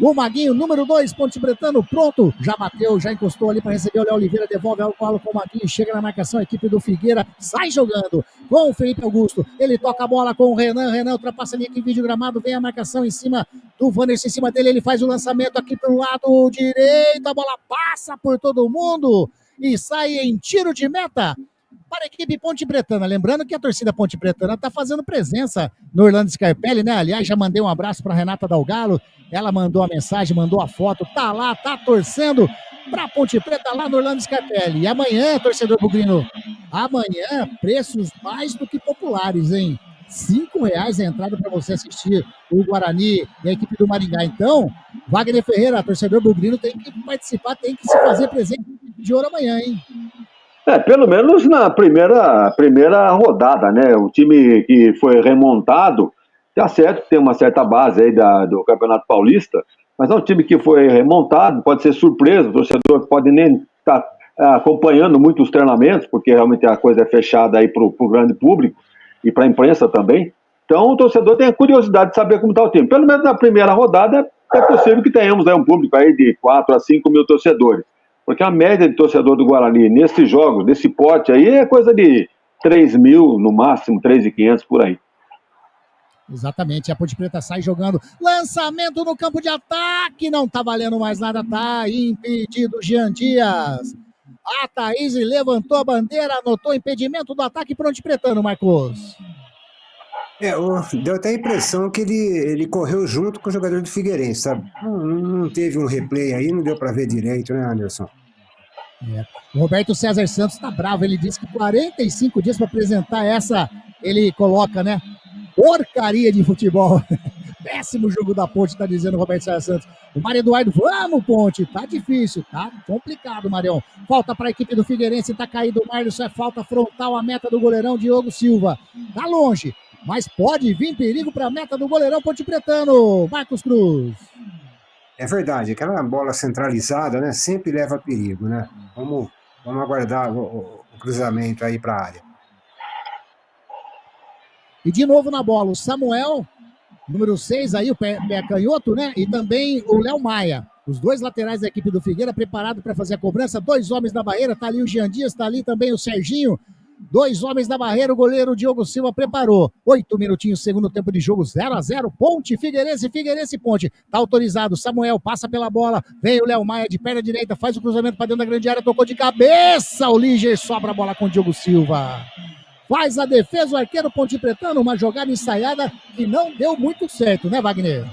O Maguinho, número 2, Pontepretano, pronto. Já bateu, já encostou ali para receber o Léo Oliveira, devolve ao colo com o Maguinho, chega na marcação, a equipe do Figueira sai jogando com o Felipe Augusto. Ele toca a bola com o Renan, ultrapassa a linha aqui, vídeo gramado, vem a marcação em cima do Wanderson, em cima dele, ele faz o lançamento aqui para o lado direito, a bola passa por todo mundo e sai em tiro de meta para a equipe pontepretana. Lembrando que a torcida pontepretana está fazendo presença no Orlando Scarpelli, né? Aliás, já mandei um abraço para Renata Dalgalo. Ela mandou a mensagem, mandou a foto, tá lá, tá torcendo para a Ponte Preta lá no Orlando Scarpelli. E amanhã, torcedor bugrino, amanhã, preços mais do que populares, hein? R$5 a entrada para você assistir o Guarani e a equipe do Maringá. Então, Wagner Ferreira, torcedor bugrino, tem que participar, tem que se fazer presente de ouro amanhã, hein? Pelo menos na primeira rodada, né? O time que foi remontado, tá certo que tem uma certa base aí do Campeonato Paulista, mas é um time que foi remontado, pode ser surpresa, o torcedor pode nem estar acompanhando muito os treinamentos, porque realmente a coisa é fechada aí para o grande público e para a imprensa também. Então o torcedor tem a curiosidade de saber como está o time. Pelo menos na primeira rodada é possível que tenhamos aí um público aí de 4 a 5 mil torcedores. Porque a média de torcedor do Guarani nesses jogos, desse pote aí, é coisa de 3 mil, no máximo, 3.500 por aí. Exatamente, a Ponte Preta sai jogando. Lançamento no campo de ataque, não tá valendo mais nada, tá impedido Jean Dias. A Thaís levantou a bandeira, anotou impedimento do ataque Ponte Pretano, Marcos. Deu até a impressão que ele correu junto com o jogador do Figueirense, sabe? Não teve um replay aí, não deu para ver direito, né, Anderson? O Roberto César Santos tá bravo, ele disse que 45 dias para apresentar essa, ele coloca, né? Porcaria de futebol. Péssimo jogo da Ponte, tá dizendo o Roberto César Santos. O Mário Eduardo, vamos, Ponte. Tá difícil, tá complicado, Marião. Falta para a equipe do Figueirense, tá caído o Marlos, é falta frontal, a meta do goleirão Diogo Silva. Tá longe, mas pode vir perigo para a meta do goleirão pontepretano. Marcos Cruz. É verdade, aquela bola centralizada, né, sempre leva perigo, né? Vamos aguardar o cruzamento aí para a área. E de novo na bola, o Samuel, número 6 aí, o pé canhoto, né? E também o Léo Maia. Os dois laterais da equipe do Figueira preparados para fazer a cobrança. 2 homens da barreira, tá ali o Jean Dias, tá ali também o Serginho. 2 homens da barreira, o goleiro Diogo Silva preparou. 8 minutinhos, segundo tempo de jogo, 0-0. Ponte, Figueirense, Ponte. Tá autorizado, Samuel passa pela bola. Vem o Léo Maia de perna direita, faz o cruzamento para dentro da grande área, tocou de cabeça. O Liger sobra a bola com o Diogo Silva. Faz a defesa o arqueiro pontepretano, uma jogada ensaiada que não deu muito certo, né, Wagner?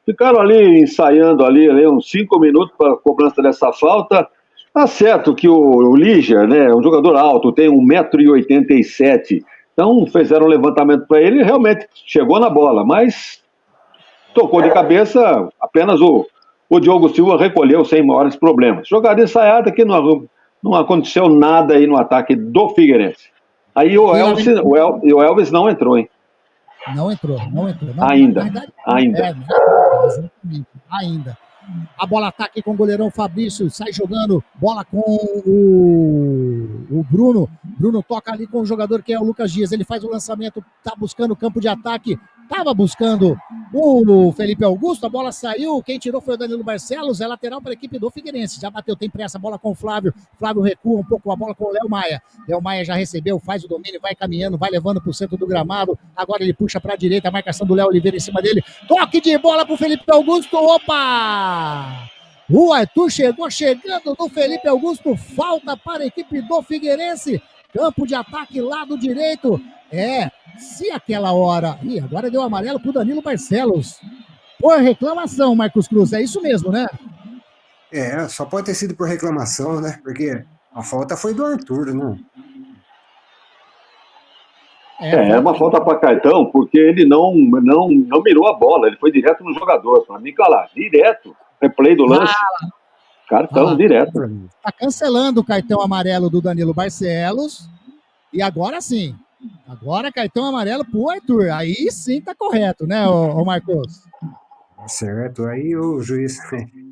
Ficaram ali ensaiando ali uns 5 minutos para a cobrança dessa falta. Tá certo que o Liger, né, é um jogador alto, tem 1,87 m. Então fizeram um levantamento para ele e realmente chegou na bola, mas tocou de cabeça, apenas o Diogo Silva recolheu sem maiores problemas. Jogada ensaiada que não aconteceu nada aí no ataque do Figueirense. Aí o Elvis não entrou, hein? Não entrou. Não, ainda. Exatamente, ainda. A bola tá aqui com o goleirão Fabrício, sai jogando, bola com o Bruno. Bruno toca ali com o jogador que é o Lucas Dias, ele faz o lançamento, tá buscando o campo de ataque, tava buscando o Felipe Augusto, a bola saiu, quem tirou foi o Danilo Barcelos, é lateral para a equipe do Figueirense, já bateu, tem pressa, a bola com o Flávio recua um pouco a bola com o Léo Maia já recebeu, faz o domínio, vai caminhando, vai levando pro centro do gramado, agora ele puxa pra direita, a marcação do Léo Oliveira em cima dele, toque de bola pro Felipe Augusto, opa! O Arthur chegando no Felipe Augusto, falta para a equipe do Figueirense, campo de ataque, lado direito, se aquela hora, agora deu amarelo pro Danilo Barcelos, por reclamação, Marcos Cruz, é isso mesmo, né? Só pode ter sido por reclamação, né, porque a falta foi do Arthur, né? É uma falta para Caetão, porque ele não mirou a bola, ele foi direto no jogador, para mim, lá, direto, replay do lance, cartão direto. Tá cancelando o cartão amarelo do Danilo Barcelos, e agora sim, cartão amarelo pro Arthur, aí sim tá correto, né, ô Marcos? Certo, aí o juiz,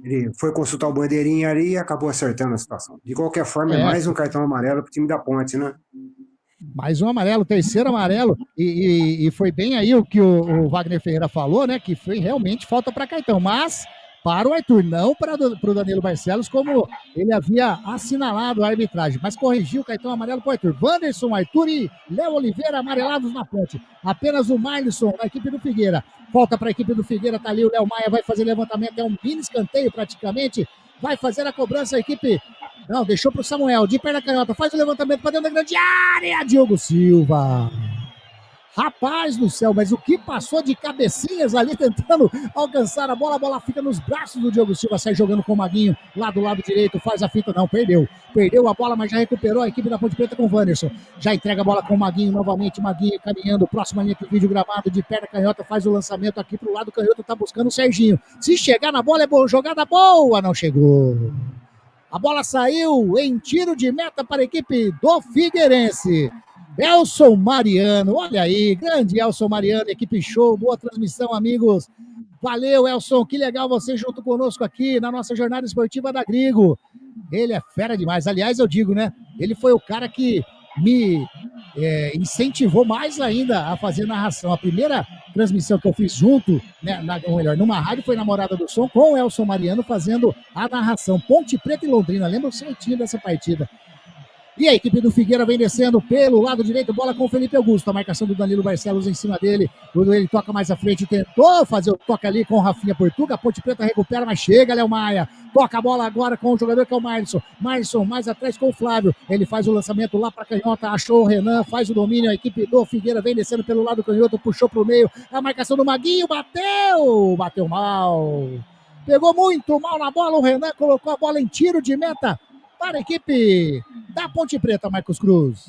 ele foi consultar o bandeirinha ali e acabou acertando a situação. De qualquer forma, é mais um cartão amarelo pro time da Ponte, né? Mais um amarelo, terceiro amarelo, e foi bem aí o que o Wagner Ferreira falou, né, que foi realmente falta para Caetão, mas para o Arthur, não para o Danilo Barcelos, como ele havia assinalado a arbitragem, mas corrigiu o cartão amarelo para o Arthur. Wanderson, Arthur e Léo Oliveira amarelados na Ponte, apenas o Marlisson na equipe do Figueira, volta para a equipe do Figueira, tá ali o Léo Maia, vai fazer levantamento, é um mini escanteio praticamente, vai fazer a cobrança a equipe, não, deixou para o Samuel, de perna canhota, faz o levantamento para dentro da grande área, Diogo Silva. Rapaz do céu, mas o que passou de cabecinhas ali tentando alcançar a bola fica nos braços do Diogo Silva, sai jogando com o Maguinho, lá do lado direito, faz a fita, não, perdeu a bola, mas já recuperou a equipe da Ponte Preta com o Wanderson, já entrega a bola com o Maguinho novamente, Maguinho caminhando, próxima linha do vídeo gramado, de perna canhota, faz o lançamento aqui pro lado canhoto, tá buscando o Serginho, se chegar na bola é boa, jogada boa, não chegou. A bola saiu em tiro de meta para a equipe do Figueirense. Elson Mariano, olha aí, grande Elson Mariano, equipe show, boa transmissão, amigos. Valeu, Elson, que legal você junto conosco aqui na nossa jornada esportiva da Grigo. Ele é fera demais, aliás, eu digo, né? Ele foi o cara que me incentivou mais ainda a fazer narração. A primeira transmissão que eu fiz junto, né, numa rádio, foi na Morada do Som, com o Elson Mariano fazendo a narração. Ponte Preta e Londrina, lembro certinho dessa partida. E a equipe do Figueira vem descendo pelo lado direito, bola com o Felipe Augusto, a marcação do Danilo Barcelos em cima dele, quando ele toca mais à frente, tentou fazer o toque ali com o Rafinha Portuga, a Ponte Preta recupera, mas chega Léo Maia, toca a bola agora com o jogador que é o Marlisson mais atrás com o Flávio, ele faz o lançamento lá para canhota, achou o Renan, faz o domínio, a equipe do Figueira vem descendo pelo lado canhoto, puxou para o meio, a marcação do Maguinho, bateu mal, pegou muito mal na bola, o Renan colocou a bola em tiro de meta, para a equipe da Ponte Preta, Marcos Cruz.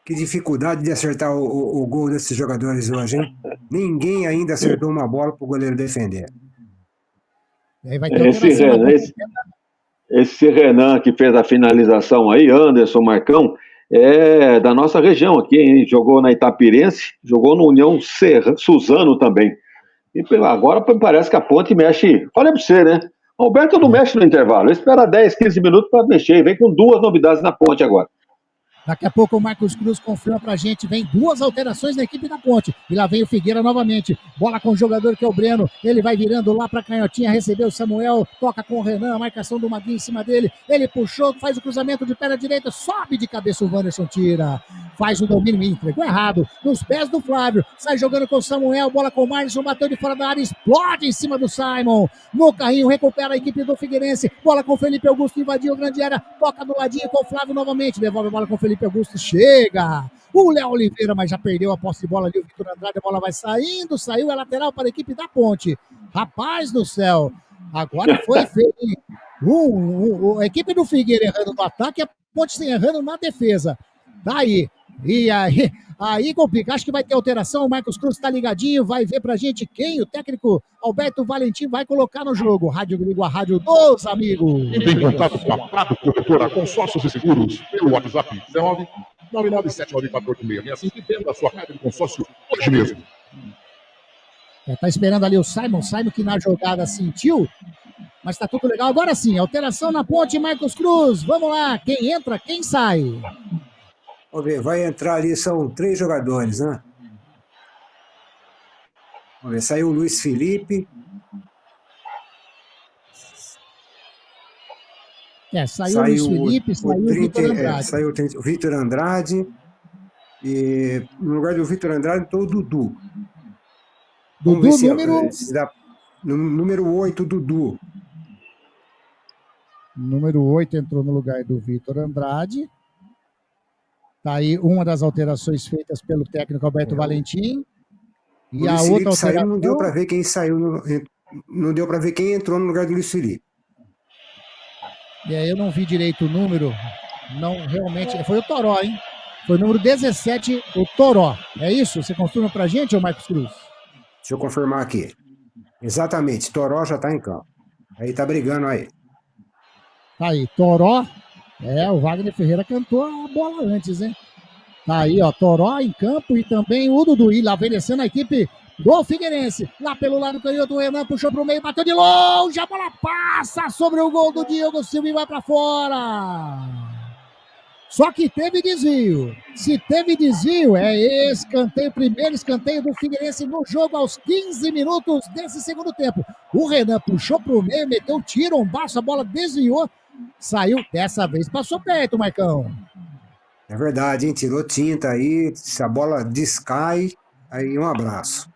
Que dificuldade de acertar o gol desses jogadores hoje, hein? Ninguém ainda acertou uma bola para o goleiro defender. Aí vai ter esse Renan que fez a finalização aí, Anderson, Marcão, é da nossa região aqui, hein? Jogou na Itapirense, jogou no União Suzano também. E agora parece que a Ponte mexe. Olha para você, né? O Alberto não mexe no intervalo, ele espera 10, 15 minutos para mexer, vem com 2 novidades na Ponte agora. Daqui a pouco o Marcos Cruz confirma pra gente, vem 2 alterações na equipe da Ponte, e lá vem o Figueira novamente, bola com o jogador que é o Breno, ele vai virando lá pra canhotinha, recebeu o Samuel, toca com o Renan, a marcação do Maguinho em cima dele, ele puxou, faz o cruzamento de perna direita, sobe de cabeça o Wanderson, tira, faz o domínio, entregou errado, nos pés do Flávio, sai jogando com o Samuel, bola com o Marlisson, bateu de fora da área, explode em cima do Simon, no carrinho, recupera a equipe do Figueirense, bola com o Felipe Augusto, invadiu a grande área, toca do ladinho com o Flávio novamente, devolve a bola com o Felipe Augusto, chega, O Léo Oliveira, mas já perdeu a posse de bola ali. O Vitor Andrade, a bola vai saindo. Saiu, é lateral para a equipe da Ponte. Rapaz do céu. Agora foi feio. A equipe do Figueira errando no ataque, a Ponte errando na defesa. Daí. E aí complica. Acho que vai ter alteração. O Marcos Cruz está ligadinho. Vai ver pra gente quem o técnico Alberto Valentim vai colocar no jogo. Rádio Gringo, a rádio dos amigos. Entre em contato com a Prado Corretora Consórcios e Seguros pelo WhatsApp 999794665 e venda a sua carta de consórcio hoje mesmo. Tá esperando ali o Simon que na jogada sentiu, mas tá tudo legal. Agora sim, alteração na Ponte, Marcos Cruz. Vamos lá, quem entra, quem sai? Vamos ver, vai entrar ali, são 3 jogadores, né? Vamos ver, saiu o Luiz Felipe. Saiu o Luiz Felipe, saiu o Vitor Andrade. Saiu o Vitor Andrade. E no lugar do Vitor Andrade entrou o Dudu. Dudu, número 8, Dudu. Número 8 entrou no lugar do Vitor Andrade. Tá aí uma das alterações feitas pelo técnico Alberto Valentim. E a outra alteração... Saiu, não deu para ver quem saiu, não deu para ver quem entrou no lugar do Luiz Felipe. E aí eu não vi direito o número. Não, realmente, foi o Toró, hein? Foi o número 17, o Toró. É isso? Você confirma pra gente, ô Marcos Cruz? Deixa eu confirmar aqui. Exatamente, Toró já tá em campo. Aí tá brigando aí. Tá aí, Toró. O Wagner Ferreira cantou a bola antes, hein? Tá aí, ó, Toró em campo e também o Dudu. E lá vencendo a equipe do Figueirense. Lá pelo lado canhoto, o Renan puxou pro meio, bateu de longe, a bola passa sobre o gol do Diego Silva e vai pra fora. Só que teve desvio. Se teve desvio, é escanteio, primeiro escanteio do Figueirense no jogo aos 15 minutos desse segundo tempo. O Renan puxou pro meio, meteu um tiro, um baixo, a bola desviou, saiu, dessa vez passou perto, Marcão. É verdade, hein? Tirou tinta aí, se a bola descai, aí um abraço.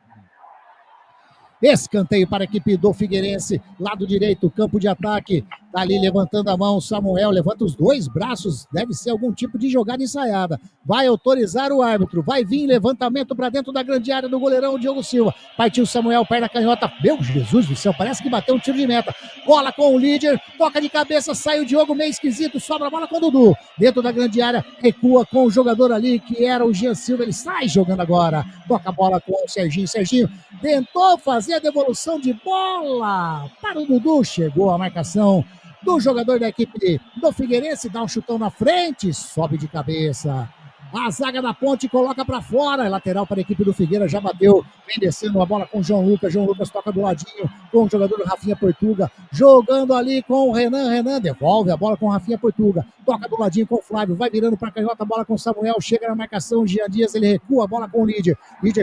Escanteio para a equipe do Figueirense, lado direito, campo de ataque, tá ali levantando a mão, Samuel levanta os 2 braços, deve ser algum tipo de jogada ensaiada, vai autorizar o árbitro, vai vir levantamento para dentro da grande área do goleirão Diogo Silva, partiu Samuel, perna canhota, meu Jesus do céu, parece que bateu um tiro de meta, bola com o líder, toca de cabeça, sai o Diogo meio esquisito, sobra a bola com o Dudu, dentro da grande área, recua com o jogador ali, que era o Jean Silva, ele sai jogando agora, toca a bola com o Serginho tentou fazer a devolução de bola para o Dudu, chegou a marcação do jogador da equipe do Figueirense, dá um chutão na frente, sobe de cabeça. A zaga da Ponte coloca para fora, é lateral para a equipe do Figueira, já bateu, vem descendo a bola com o João Lucas toca do ladinho com o jogador Rafinha Portuga, jogando ali com o Renan devolve a bola com o Rafinha Portuga, toca do ladinho com o Flávio, vai virando para a canhota, a bola com o Samuel, chega na marcação, o Jean Dias, ele recua a bola com o Líder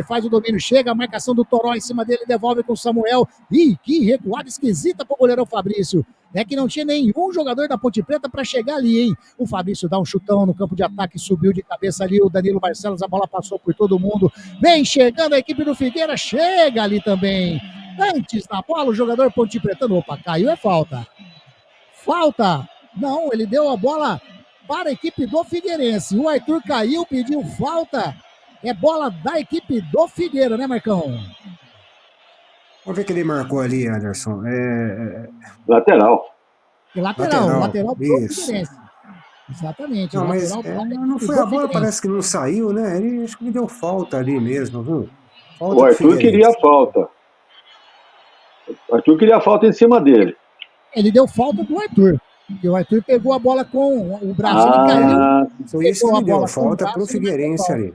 faz o domínio, chega a marcação do Toró em cima dele, devolve com o Samuel, e que recuada esquisita pro goleirão Fabrício. É que não tinha nenhum jogador da Ponte Preta para chegar ali, hein? O Fabrício dá um chutão no campo de ataque, subiu de cabeça ali o Danilo Barcelos, a bola passou por todo mundo. Vem chegando a equipe do Figueira, chega ali também. Antes da bola, o jogador Ponte Pretano, opa, caiu, é falta. Falta! Não, ele deu a bola para a equipe do Figueirense. O Arthur caiu, pediu falta. É bola da equipe do Figueira, né, Marcão? Vamos ver que ele marcou ali, Anderson. Lateral. Lateral pro isso. Figueirense. Exatamente. Não, mas não foi a bola, parece que não saiu, né? Acho que ele deu falta ali mesmo, viu? Falta o Arthur queria falta. O Arthur queria falta em cima dele. Ele deu falta do Arthur. Porque o Arthur pegou a bola com o braço, ele caiu. Foi isso que ele deu falta pro Figueirense ali.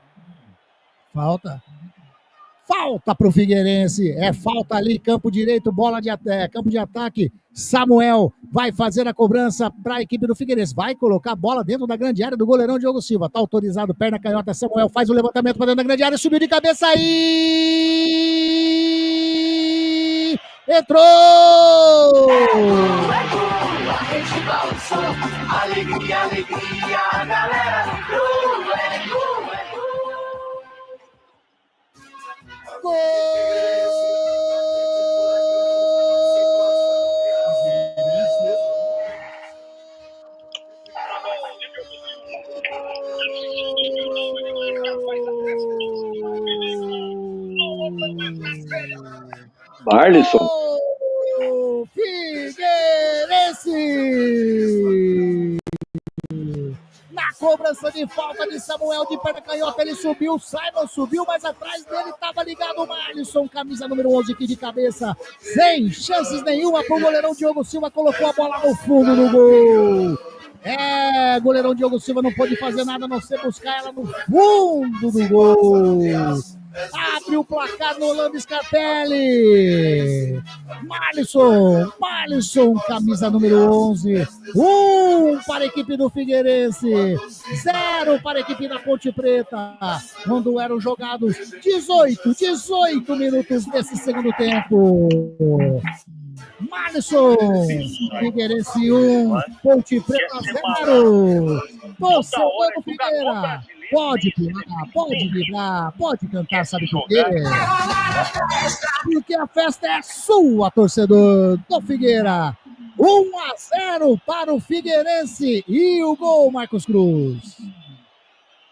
Falta pro Figueirense, é falta ali, campo direito, bola de campo de ataque, Samuel vai fazer a cobrança para a equipe do Figueirense, vai colocar a bola dentro da grande área do goleirão Diogo Silva, tá autorizado, perna canhota, Samuel faz o levantamento para dentro da grande área, subiu de cabeça aí, entrou! Alegria, a galera vibrou, Gol! Marlisson. Figueirense! Na cobrança de falta de Samuel de perna canhota, ele subiu, Simon subiu, mas atrás dele estava ligado o Marlisson, camisa número 11 aqui de cabeça, sem chances nenhuma para o goleirão Diogo Silva, colocou a bola no fundo do gol. Goleirão Diogo Silva não pôde fazer nada a não ser buscar ela no fundo do gol. Abre o placar no Orlando Scarpelli. Marlisson, camisa número 11. 1 para a equipe do Figueirense. 0 para a equipe da Ponte Preta. Quando eram jogados 18 minutos desse segundo tempo. Marlisson, Figueirense 1, Ponte Preta 0. Torcedor do Figueira. Pode pular, pode vibrar, pode cantar, sabe por quê? Porque a festa é sua, torcedor do Figueira. 1-0 para o Figueirense. E o gol, Marcos Cruz.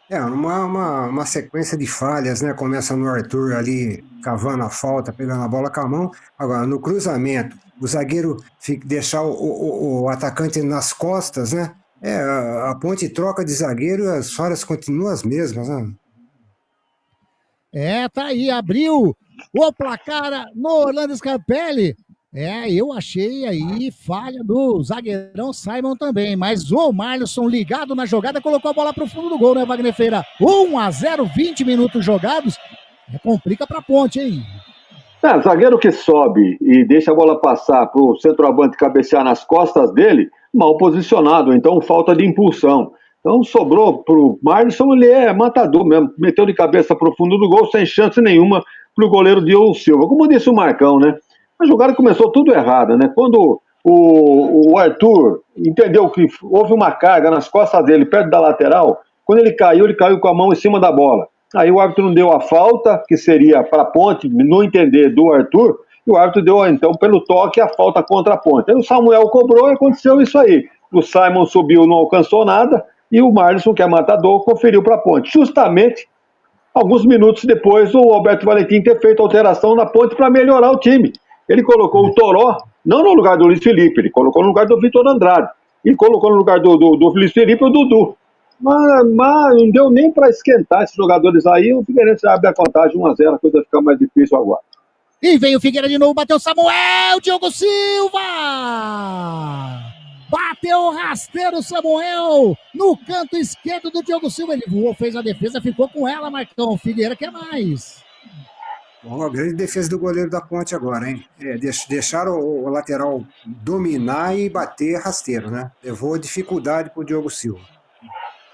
Uma sequência de falhas, né? Começa no Arthur ali, cavando a falta, pegando a bola com a mão. Agora, no cruzamento, o zagueiro deixar o atacante nas costas, né? A Ponte troca de zagueiro e as falhas continuam as mesmas, né? Tá aí, abriu o placar no Orlando Scarpelli. Eu achei aí falha do zagueirão Simon também, mas o Marlisson ligado na jogada colocou a bola para o fundo do gol, né, Wagner Feira? 1-0, 20 minutos jogados, complica para a Ponte, hein? Zagueiro que sobe e deixa a bola passar para o centroavante cabecear nas costas dele, mal posicionado, então falta de impulsão. Então sobrou para o Marlisson, ele é matador mesmo, meteu de cabeça para o fundo do gol, sem chance nenhuma para o goleiro Diogo Silva. Como disse o Marcão, né? A jogada começou tudo errado, né? Quando o Arthur entendeu que houve uma carga nas costas dele, perto da lateral, quando ele caiu com a mão em cima da bola. Aí o árbitro não deu a falta, que seria para a Ponte, no entender do Arthur, e o árbitro deu, então, pelo toque, a falta contra a Ponte. Aí o Samuel cobrou e aconteceu isso aí. O Simon subiu, não alcançou nada, e o Marlisson, que é matador, conferiu para a Ponte. Justamente, alguns minutos depois, o Alberto Valentim ter feito alteração na Ponte para melhorar o time. Ele colocou o Toró, não no lugar do Luiz Felipe, ele colocou no lugar do Vitor Andrade. E colocou no lugar do Luiz Felipe o Dudu. Mas não deu nem para esquentar esses jogadores aí. O Figueirense abre a contagem 1-0, a coisa fica mais difícil agora. E vem o Figueira de novo, bateu Samuel, Diogo Silva! Bateu rasteiro Samuel no canto esquerdo do Diogo Silva. Ele voou, fez a defesa, ficou com ela, Marcão. O Figueira quer mais. Bom, grande defesa do goleiro da Ponte agora, hein? Deixaram o lateral dominar e bater rasteiro, né? Levou dificuldade pro Diogo Silva.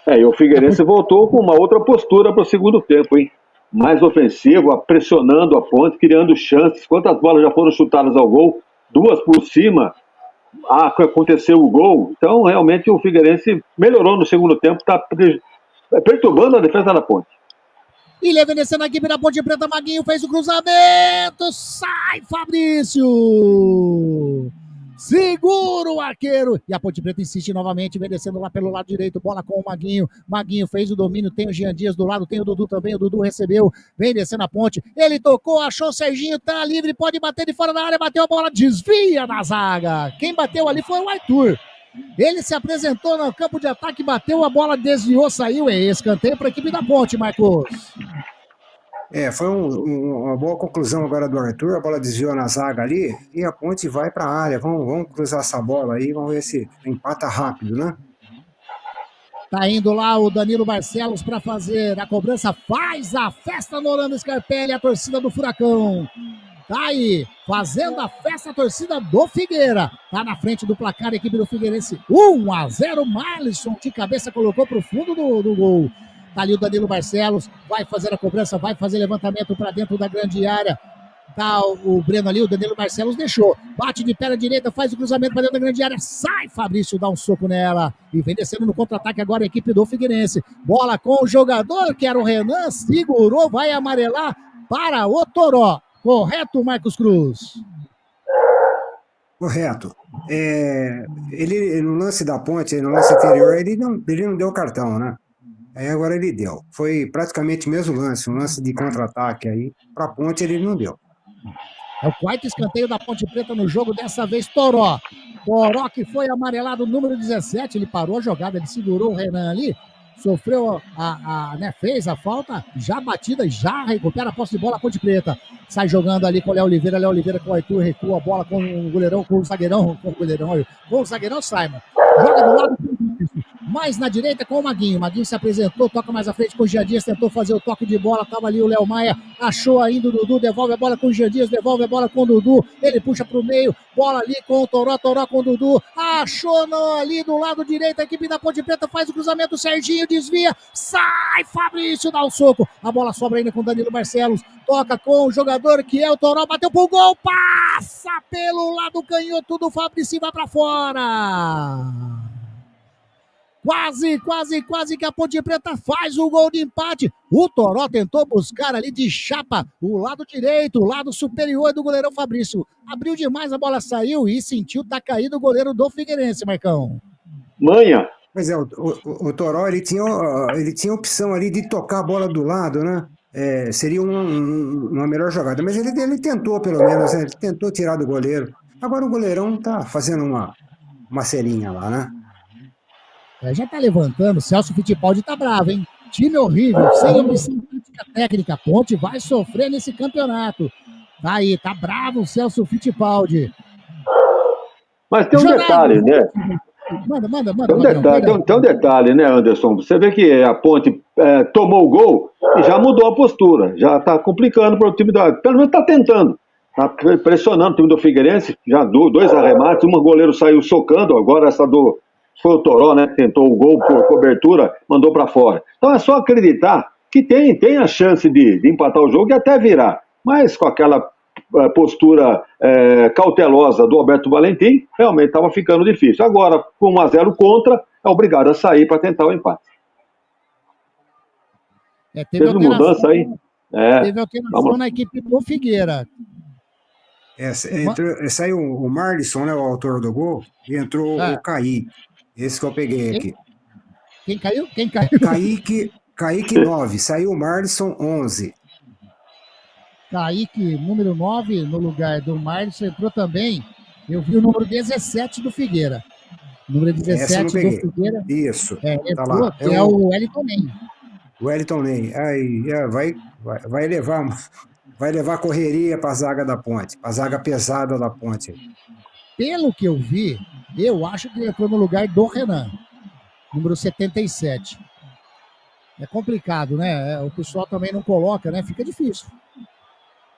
E o Figueirense voltou com uma outra postura para o segundo tempo, hein? Mais ofensivo, pressionando a Ponte, criando chances. Quantas bolas já foram chutadas ao gol? 2 por cima. Aconteceu o gol. Então, realmente, o Figueirense melhorou no segundo tempo, está perturbando a defesa da Ponte. E descendo a equipe da Ponte Preta, Maguinho fez o cruzamento, sai Fabrício! Segura o arqueiro, e a Ponte Preta insiste novamente, vem descendo lá pelo lado direito, bola com o Maguinho, Maguinho fez o domínio, tem o Jean Dias do lado, tem o Dudu também, o Dudu recebeu, vem descendo a Ponte, ele tocou, achou o Serginho, tá livre, pode bater de fora da área, bateu a bola, desvia na zaga, quem bateu ali foi o Arthur. Ele se apresentou no campo de ataque, bateu a bola, desviou, saiu. Escanteio para a equipe da Ponte, Marcos. Foi uma boa conclusão agora do Arthur. A bola desviou na zaga ali e a Ponte vai para a área. Vamos cruzar essa bola aí, vamos ver se empata rápido, né? Tá indo lá o Danilo Barcelos para fazer a cobrança. Faz a festa no Orlando Scarpelli, a torcida do Furacão. Tá aí, fazendo a festa, a torcida do Figueira. Tá na frente do placar a equipe do Figueirense. 1-0, Marlisson de cabeça colocou pro fundo do gol. Tá ali o Danilo Barcelos, vai fazer a cobrança, vai fazer levantamento para dentro da grande área. Tá o Breno ali, o Danilo Barcelos deixou. Bate de perna direita, faz o cruzamento para dentro da grande área. Sai Fabrício, dá um soco nela. E vem descendo no contra-ataque agora a equipe do Figueirense. Bola com o jogador, que era o Renan, segurou, vai amarelar para o Toró. Correto, Marcos Cruz? Correto. Ele, no lance da Ponte, no lance anterior, ele não deu cartão, né? Aí agora ele deu. Foi praticamente o mesmo lance, um lance de contra-ataque aí. Para a Ponte ele não deu. É o quarto escanteio da Ponte Preta no jogo, dessa vez Toró. Toró que foi amarelado, número 17, ele parou a jogada, ele segurou o Renan ali, sofreu né, fez a falta, já batida, já recupera a posse de bola a Ponte Preta. Sai jogando ali com o Léo Oliveira com o Arthur, recua a bola com o goleirão, com o zagueirão Simon. Joga do lado, mais na direita com o Maguinho. O Maguinho se apresentou, toca mais à frente com o Jean Dias, tentou fazer o toque de bola, tava ali o Léo Maia, achou ainda o Dudu, devolve a bola com o Jean Dias, devolve a bola com o Dudu, ele puxa pro meio, bola ali com o Toró com o Dudu, achou ali do lado direito, a equipe da Ponte Preta faz o cruzamento, Serginho desvia, sai, Fabrício dá o soco, a bola sobra ainda com o Danilo Barcelos, toca com o jogador que é o Toró, bateu pro gol, passa pelo lado canhoto do Fabrício e vai pra fora. Quase que a Ponte Preta faz o gol de empate. O Toró tentou buscar ali de chapa o lado direito, o lado superior do goleirão Fabrício. Abriu demais, a bola saiu e sentiu tá caído o goleiro do Figueirense, Marcão. Manha. Pois é, o Toró, ele tinha opção ali de tocar a bola do lado, né? Seria uma melhor jogada, mas ele tentou pelo menos, né? Ele tentou tirar do goleiro. Agora o goleirão tá fazendo uma serinha lá, né? Já tá levantando, Celso Fittipaldi tá bravo, hein? Time horrível, sem opção técnica. Ponte vai sofrer nesse campeonato. Tá aí, tá bravo o Celso Fittipaldi. Mas tem um detalhe, né? Manda. Tem um detalhe, né, Anderson? Você vê que a Ponte tomou o gol e já mudou a postura. Já tá complicando para o time da... Pelo menos tá tentando. Tá pressionando o time do Figueirense. Já dois arremates. Um goleiro saiu socando. Agora essa foi o Toró, né? Tentou o gol por cobertura, mandou para fora. Então é só acreditar que tem a chance de empatar o jogo e até virar. Mas com aquela postura cautelosa do Alberto Valentim, realmente estava ficando difícil. Agora, com 1-0 contra, é obrigado a sair para tentar o empate. Teve mudança aí? Teve alteração na equipe do Figueira. Saiu o Marlisson, né, o autor do gol, e entrou o Kaique. Esse que eu peguei aqui. Quem caiu? Kaique 9, saiu o Marlisson 11. Kaique, número 9, no lugar do Marlisson, entrou também. Eu vi o número 17 do Figueira. Número 17 do Figueira. Isso. Entrou, tá lá. É o Wellington Ney. O Wellington Ney. Aí vai levar correria para a zaga da Ponte, para a zaga pesada da Ponte. Pelo que eu vi, eu acho que ele entrou no lugar do Renan, número 77. É complicado, né? O pessoal também não coloca, né? Fica difícil.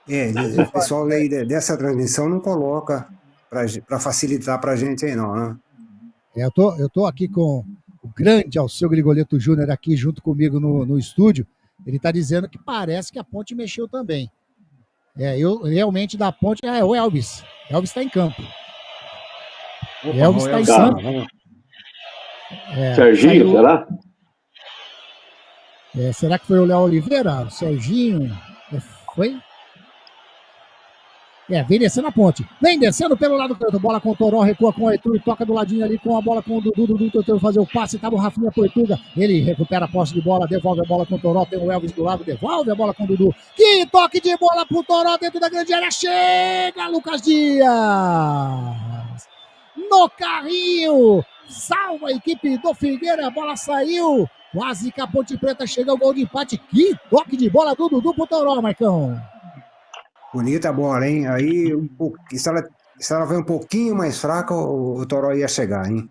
O pessoal aí dessa transmissão não coloca para facilitar para a gente aí não, né? Eu tô aqui com o grande Alceu Grigoleto Júnior aqui junto comigo no estúdio. Ele está dizendo que parece que a Ponte mexeu também. Eu realmente da Ponte é o Elvis. Elvis está em campo. Elvis está em campo. Serginho, será? Será que foi o Léo Oliveira? O Serginho? Foi? Vem descendo a Ponte. Vem descendo pelo lado canto. Bola com o Toró, recua com o Arthur, toca do ladinho ali com a bola com o Dudu. Dudu tentou fazer o passe, tava o Rafinha Portuga. Ele recupera a posse de bola, devolve a bola com o Toró. Tem o Elvis do lado, devolve a bola com o Dudu. Que toque de bola pro Toró dentro da grande área. Chega, Lucas Dias! No carrinho! Salva a equipe do Figueira, a bola saiu. Quase que a Ponte Preta chega ao gol de empate. Que toque de bola do Dudu pro Toró, Marcão. Bonita a bola, hein? Aí, se ela vai um pouquinho mais fraca, o Toró ia chegar, hein?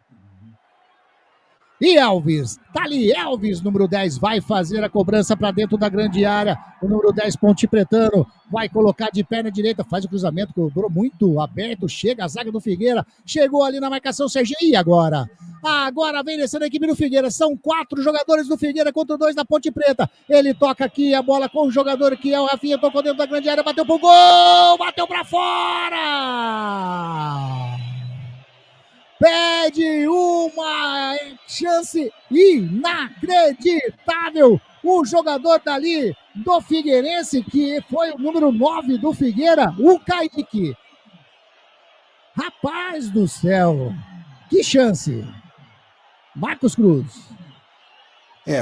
E Elvis, tá ali Elvis, número 10, vai fazer a cobrança para dentro da grande área. O número 10, Ponte Pretano, vai colocar de perna direita, faz o cruzamento, cobrou muito aberto, chega a zaga do Figueira, chegou ali na marcação, Serginho, e agora? Agora vem descendo a equipe do Figueira, são 4 jogadores do Figueira contra 2 da Ponte Preta. Ele toca aqui a bola com o jogador que é o Rafinha, tocou dentro da grande área, bateu pro gol, bateu pra fora! Pede uma chance inacreditável. O jogador dali do Figueirense, que foi o número 9 do Figueira, o Kaique. Rapaz do céu, que chance. Marcos Cruz.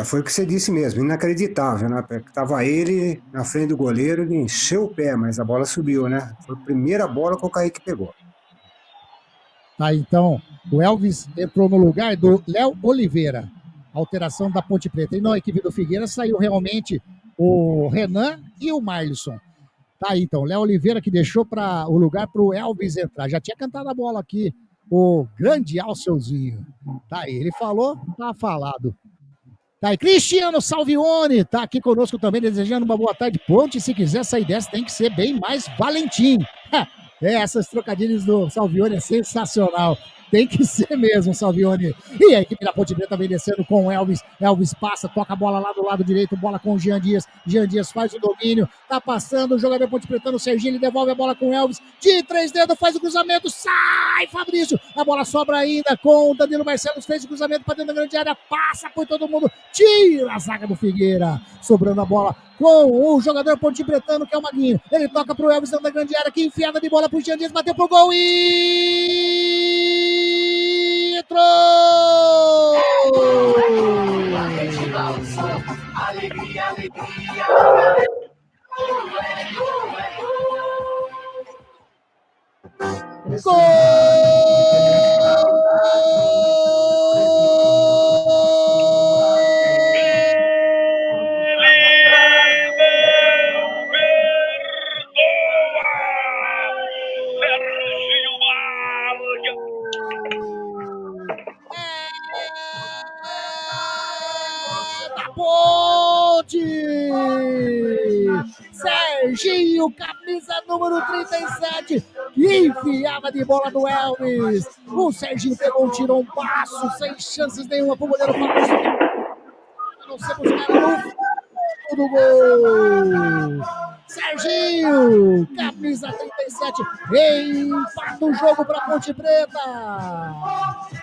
Foi o que você disse mesmo, inacreditável, né? Tava ele na frente do goleiro, ele encheu o pé, mas a bola subiu, né? Foi a primeira bola que o Kaique pegou. Tá, então, o Elvis entrou no lugar do Léo Oliveira. Alteração da Ponte Preta. E na equipe do Figueira saiu realmente o Renan e o Marlisson. Tá aí, então, Léo Oliveira que deixou o lugar para o Elvis entrar. Já tinha cantado a bola aqui, o grande Alceuzinho. Tá aí, ele falou, tá falado. Tá aí, Cristiano Salvione tá aqui conosco também, desejando uma boa tarde. Ponte, se quiser sair dessa, tem que ser bem mais Valentim. Essas trocadilhas do Salvione é sensacional. Tem que ser mesmo, Salvione. E a equipe da Ponte Preta vem descendo com o Elvis. Elvis passa, toca a bola lá do lado direito, bola com o Jean Dias. Jean Dias faz o domínio, tá passando, o jogador Ponte Pretano, o Serginho, ele devolve a bola com o Elvis. De 3 dedos, faz o cruzamento, sai, Fabrício. A bola sobra ainda com o Danilo Barcelos, fez o cruzamento para dentro da grande área, passa por todo mundo, tira a zaga do Figueira. Sobrando a bola com o jogador Ponte Pretano, que é o Maguinho. Ele toca pro Elvis dentro da grande área, que enfiada de bola pro Jean Dias, bateu pro gol e... entrou! Alegria, alegria. Gol! Ponte! Serginho, camisa número 37, enfiava de bola do Elvis. O Serginho pegou, tirou um passo, sem chances nenhuma pro goleiro Fabrício. Não se buscar no fundo do gol. Serginho, camisa 37, empata o jogo pra Ponte Preta.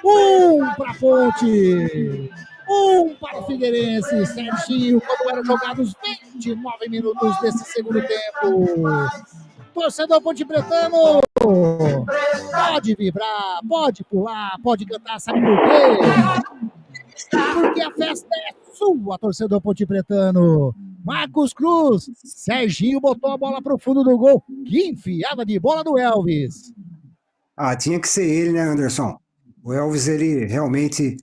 1 pra Ponte. 1 para o Figueirense. Serginho, quando eram jogados 29 minutos desse segundo tempo. Torcedor Ponte Pretano, pode vibrar, pode pular, pode cantar, sabe por quê? Porque a festa é sua, torcedor Ponte Pretano. Marcos Cruz, Serginho botou a bola para o fundo do gol. Que enfiada de bola do Elvis. Tinha que ser ele, né, Anderson? O Elvis, ele realmente...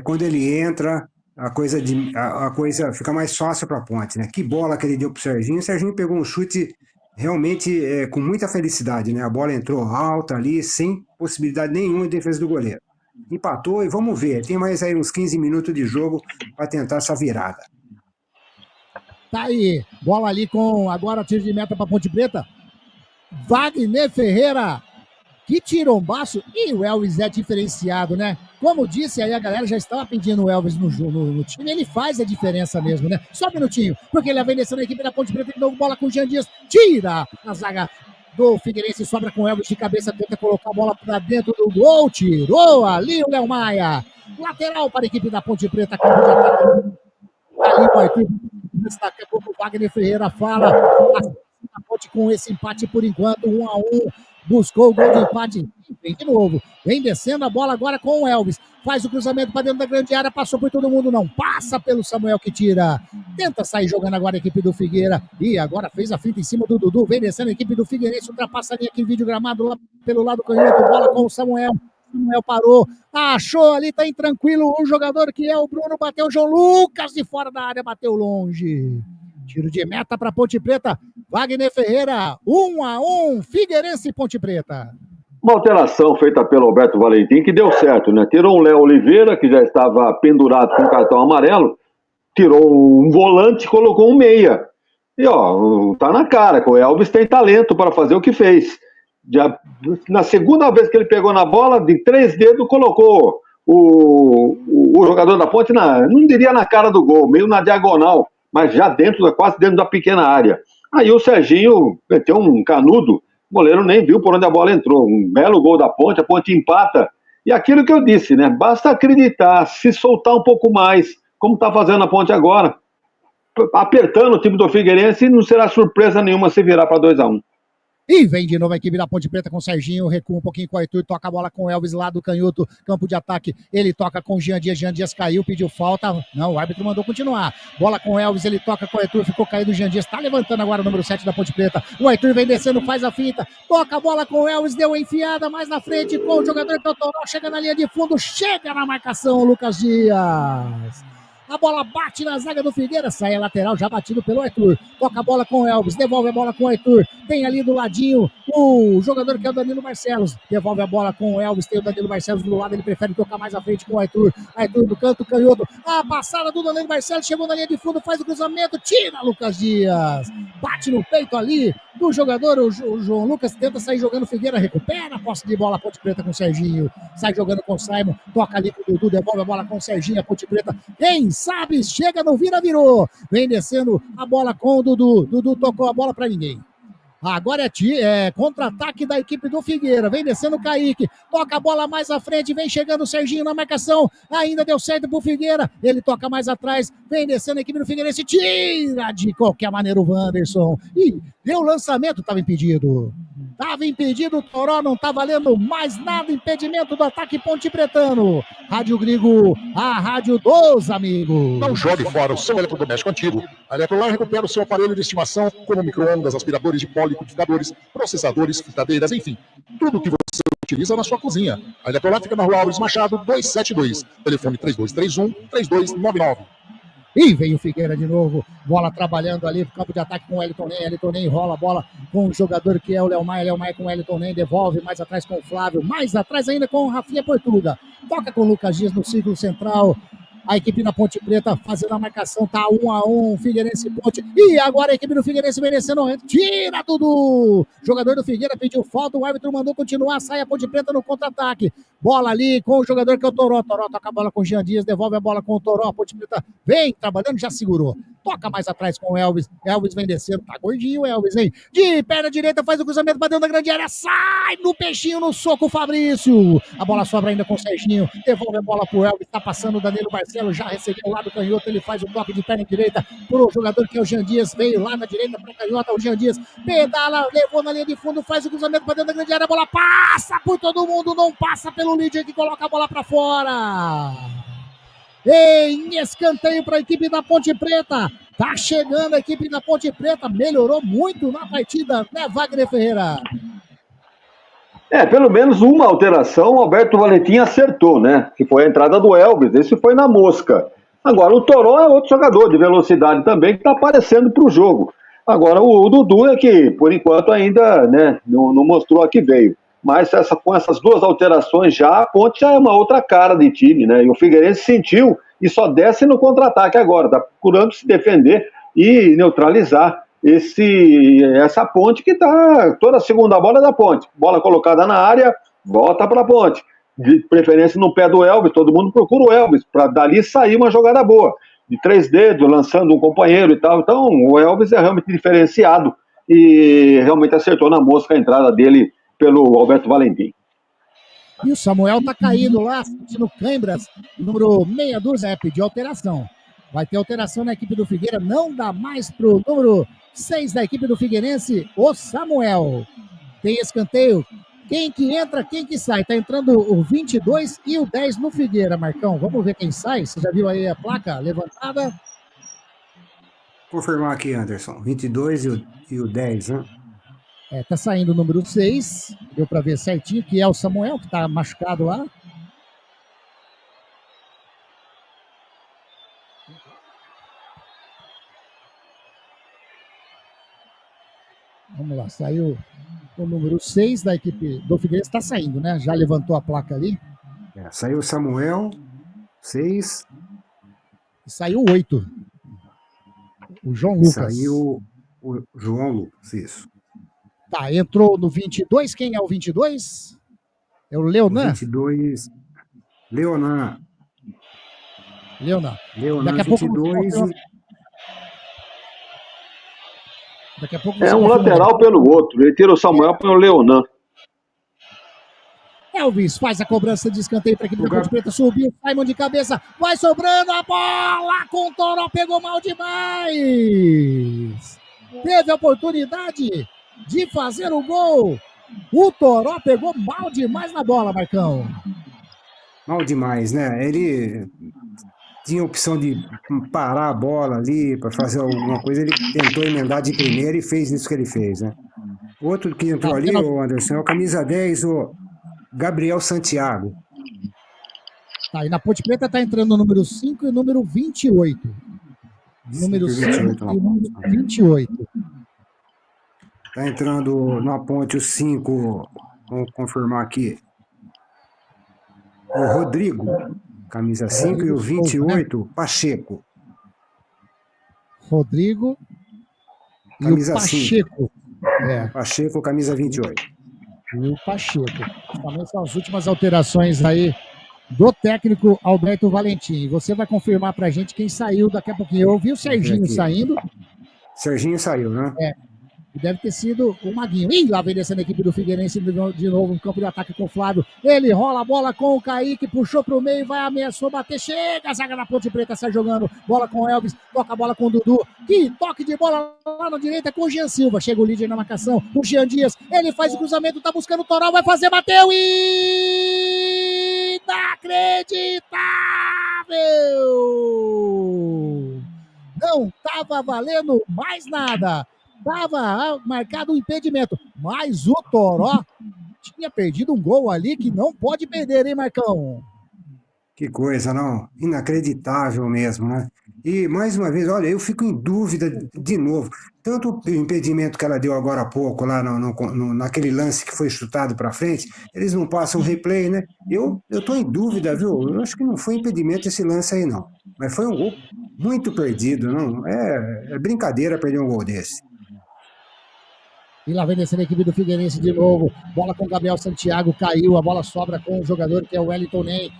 quando ele entra, a coisa fica mais fácil para a Ponte, né? Que bola que ele deu para o Serginho. O Serginho pegou um chute realmente com muita felicidade, né? A bola entrou alta ali, sem possibilidade nenhuma de defesa do goleiro. Empatou e vamos ver. Tem mais aí uns 15 minutos de jogo para tentar essa virada. Tá aí, bola ali com agora tiro de meta para Ponte Preta. Wagner Ferreira, que tirombaço, e o Elvis é diferenciado, né? Como disse aí, a galera já estava pedindo o Elvis no time, ele faz a diferença mesmo, né? Só um minutinho, porque ele vem descendo a equipe da Ponte Preta de novo, bola com o Jean Dias, tira a zaga do Figueirense, sobra com o Elvis de cabeça, tenta colocar a bola para dentro do gol, tirou ali o Léo Maia. Lateral para a equipe da Ponte Preta, campo de ataque. Ali com a equipe, daqui a pouco o Wagner Ferreira fala, a Ponte com esse empate por enquanto, 1-1. Buscou o gol de empate, vem de novo, vem descendo a bola agora com o Elvis, faz o cruzamento para dentro da grande área, passou por todo mundo, não, passa pelo Samuel que tira, tenta sair jogando agora a equipe do Figueira, e agora fez a finta em cima do Dudu, vem descendo a equipe do Figueirense, ultrapassa a linha aqui, vídeo gramado lá pelo lado canhoto, bola com o Samuel parou, achou ali, tá intranquilo, o jogador que é o Bruno, bateu o João Lucas de fora da área, bateu longe. Tiro de meta para Ponte Preta. Wagner Ferreira, 1-1, Figueirense e Ponte Preta. Uma alteração feita pelo Alberto Valentim que deu certo, né? Tirou o Léo Oliveira, que já estava pendurado com cartão amarelo, tirou um volante e colocou um meia. E tá na cara que o Elvis tem talento para fazer o que fez. Na segunda vez que ele pegou na bola, de 3 dedos, colocou o jogador da Ponte, não diria na cara do gol, meio na diagonal, mas já quase dentro da pequena área. Aí o Serginho meteu um canudo, o goleiro nem viu por onde a bola entrou. Um belo gol da Ponte, a Ponte empata. E aquilo que eu disse, né? Basta acreditar, se soltar um pouco mais, como está fazendo a Ponte agora, apertando o time do Figueirense, não será surpresa nenhuma se virar para 2-1. E vem de novo a equipe da Ponte Preta com o Serginho, recua um pouquinho com o Arthur, toca a bola com o Elvis lá do canhoto, campo de ataque, ele toca com o Jean Dias caiu, pediu falta, não, o árbitro mandou continuar, bola com o Elvis, ele toca com o Arthur, ficou caído o Jean Dias, tá levantando agora o número 7 da Ponte Preta, o Arthur vem descendo, faz a finta, toca a bola com o Elvis, deu a enfiada mais na frente com o jogador que é o Toró, chega na linha de fundo, chega na marcação, o Lucas Dias. A bola bate na zaga do Figueira, sai a lateral, já batido pelo Arthur. Toca a bola com o Elvis, devolve a bola com o Arthur. Tem ali do ladinho o jogador que é o Danilo Barcelos. Devolve a bola com o Elvis, tem o Danilo Barcelos do lado, ele prefere tocar mais à frente com o Arthur. Arthur do canto, canhoto. A passada do Danilo Barcelos, chegou na linha de fundo, faz o cruzamento, tira Lucas Dias. Bate no peito ali do jogador, o João Lucas tenta sair jogando, Figueira recupera a posse de bola, a Ponte Preta com o Serginho. Sai jogando com o Simon, toca ali com o Dudu, devolve a bola com o Serginho, a Ponte Preta. Quem sabe chega no vira-virou. Vem descendo a bola com o Dudu. Dudu tocou a bola para ninguém. Agora é contra-ataque da equipe do Figueira. Vem descendo o Kaique. Toca a bola mais à frente. Vem chegando o Serginho na marcação. Ainda deu certo pro Figueira. Ele toca mais atrás. Vem descendo a equipe do Figueirense. Tira de qualquer maneira o Wanderson. E deu o lançamento. Estava impedido. Estava impedido. O Toró não tá valendo mais nada. Impedimento do ataque Ponte Pretano. Rádio Grigo, a rádio dos amigos. Não jogue fora o seu eletrodoméstico antigo. A Eletrolar recupera o seu aparelho de estimação, como micro-ondas, aspiradores de pó, liquidificadores, processadores, fritadeiras, enfim. Tudo que você utiliza na sua cozinha. A Eletrolar fica na Rua Alves Machado, 272. Telefone 3231-3299. E vem o Figueira de novo, bola trabalhando ali pro campo de ataque com o Elton Nem rola a bola com o jogador que é o Léo Maia com o Elton Nem, devolve mais atrás com o Flávio, mais atrás ainda com o Rafinha Portuga, toca com o Lucas Dias no círculo central. A equipe da Ponte Preta fazendo a marcação, tá 1-1, Figueirense Ponte. E agora a equipe do Figueirense merecendo, tira Dudu! Jogador do Figueira pediu falta, o árbitro mandou continuar, sai a Ponte Preta no contra-ataque. Bola ali com o jogador que é o Toró. Toró toca a bola com o Jean Dias, devolve a bola com o Toró. A Ponte Preta vem trabalhando, já segurou. Toca mais atrás com o Elvis. Elvis vem descendo, tá gordinho o Elvis, hein? De perna direita, faz o cruzamento pra dentro da grande área, sai no peixinho, no soco o Fabrício. A bola sobra ainda com o Serginho, devolve a bola pro Elvis, tá passando o Danilo Barcelos, já recebeu o lado canhoto, ele faz o toque de perna direita pro jogador que é o Jean Dias, veio lá na direita pra canhota, o Jean Dias pedala, levou na linha de fundo, faz o cruzamento pra dentro da grande área, a bola passa por todo mundo, não passa pelo líder que coloca a bola pra fora. Em escanteio para a equipe da Ponte Preta. Tá chegando a equipe da Ponte Preta. Melhorou muito na partida, né, Wagner Ferreira? Pelo menos uma alteração o Alberto Valentim acertou, né? Que foi a entrada do Elvis. Esse foi na mosca. Agora, o Toró é outro jogador de velocidade também que está aparecendo para o jogo. Agora, o Dudu é que, por enquanto, ainda né, não mostrou a que veio. Mas com essas duas alterações já, a Ponte já é uma outra cara de time, né? E o Figueirense sentiu e só desce no contra-ataque agora, tá procurando se defender e neutralizar essa Ponte que tá, toda a segunda bola é da Ponte. Bola colocada na área, volta para a Ponte. De preferência no pé do Elvis, todo mundo procura o Elvis, para dali sair uma jogada boa. De 3 dedos, lançando um companheiro e tal. Então, o Elvis é realmente diferenciado e realmente acertou na mosca a entrada dele pelo Alberto Valentim. E o Samuel tá caído lá, sentindo câimbras. Número meia dúzia pediu alteração. Vai ter alteração na equipe do Figueira. Não dá mais pro número 6 da equipe do Figueirense, o Samuel. Tem escanteio. Quem que entra, quem que sai? Tá entrando o 22 e o 10 no Figueira, Marcão. Vamos ver quem sai. Você já viu aí a placa levantada? Confirmar aqui, Anderson. 22 e o 10, né? Tá saindo o número 6, deu para ver certinho, que é o Samuel, que tá machucado lá. Vamos lá, saiu o número 6 da equipe do Figueirense, está saindo, né? Já levantou a placa ali. Saiu o Samuel, 6. Saiu o 8. O João Lucas. Saiu o João Lucas, isso. Tá, entrou no 22. Quem é o 22? É o Leonan? 22. Leonan. Daqui a 22. Daqui a pouco um lateral pelo outro. Ele tira o Samuel para o Leonan. Elvis faz a cobrança de escanteio para a equipe da Ponte Preta. Subiu, Simon de cabeça. Vai sobrando a bola com o Toró. Pegou mal demais. Teve a oportunidade de fazer o gol. O Toró pegou mal demais na bola, Marcão. Mal demais, né? Ele tinha a opção de parar a bola ali para fazer alguma coisa. Ele tentou emendar de primeira e fez isso que ele fez, né? O outro que entrou ali, o Anderson, é o camisa 10, o Gabriel Santiago. Tá, e na Ponte Preta tá entrando o número 5 e o número 28. Número 5 e o número 28. Tá entrando na Ponte o 5, vamos confirmar aqui. O Rodrigo, camisa 5, e o 28, Pacheco. Rodrigo camisa e o Pacheco. Pacheco, camisa 28. E o Pacheco. Também são as últimas alterações aí do técnico Alberto Valentim. Você vai confirmar pra gente quem saiu daqui a pouquinho. Eu ouvi o Serginho saindo. Serginho saiu, né? Deve ter sido o Maguinho. Ih, lá vem descendo a equipe do Figueirense de novo no campo de ataque com o Flávio. Ele rola a bola com o Kaique, puxou pro meio, vai, ameaçou bater, chega, a zaga da Ponte Preta sai jogando, bola com o Elvis, toca a bola com o Dudu, que toque de bola lá na direita com o Jean Silva, chega o líder na marcação, o Jean Dias, ele faz o cruzamento, tá buscando o Toral, vai fazer, bateu e... inacreditável! Não tava valendo mais nada. Estava marcado um impedimento, mas o Toró tinha perdido um gol ali que não pode perder, hein, Marcão? Que coisa, não? Inacreditável mesmo, né? E, mais uma vez, olha, eu fico em dúvida de novo. Tanto o impedimento que ela deu agora há pouco, lá naquele lance que foi chutado para frente, eles não passam replay, né? Eu tô em dúvida, viu? Eu acho que não foi impedimento esse lance aí, não. Mas foi um gol muito perdido, não? É brincadeira perder um gol desse. E lá vem descendo a equipe do Figueirense de novo. Bola com o Gabriel Santiago, caiu. A bola sobra com o jogador que é o Wellington Ney.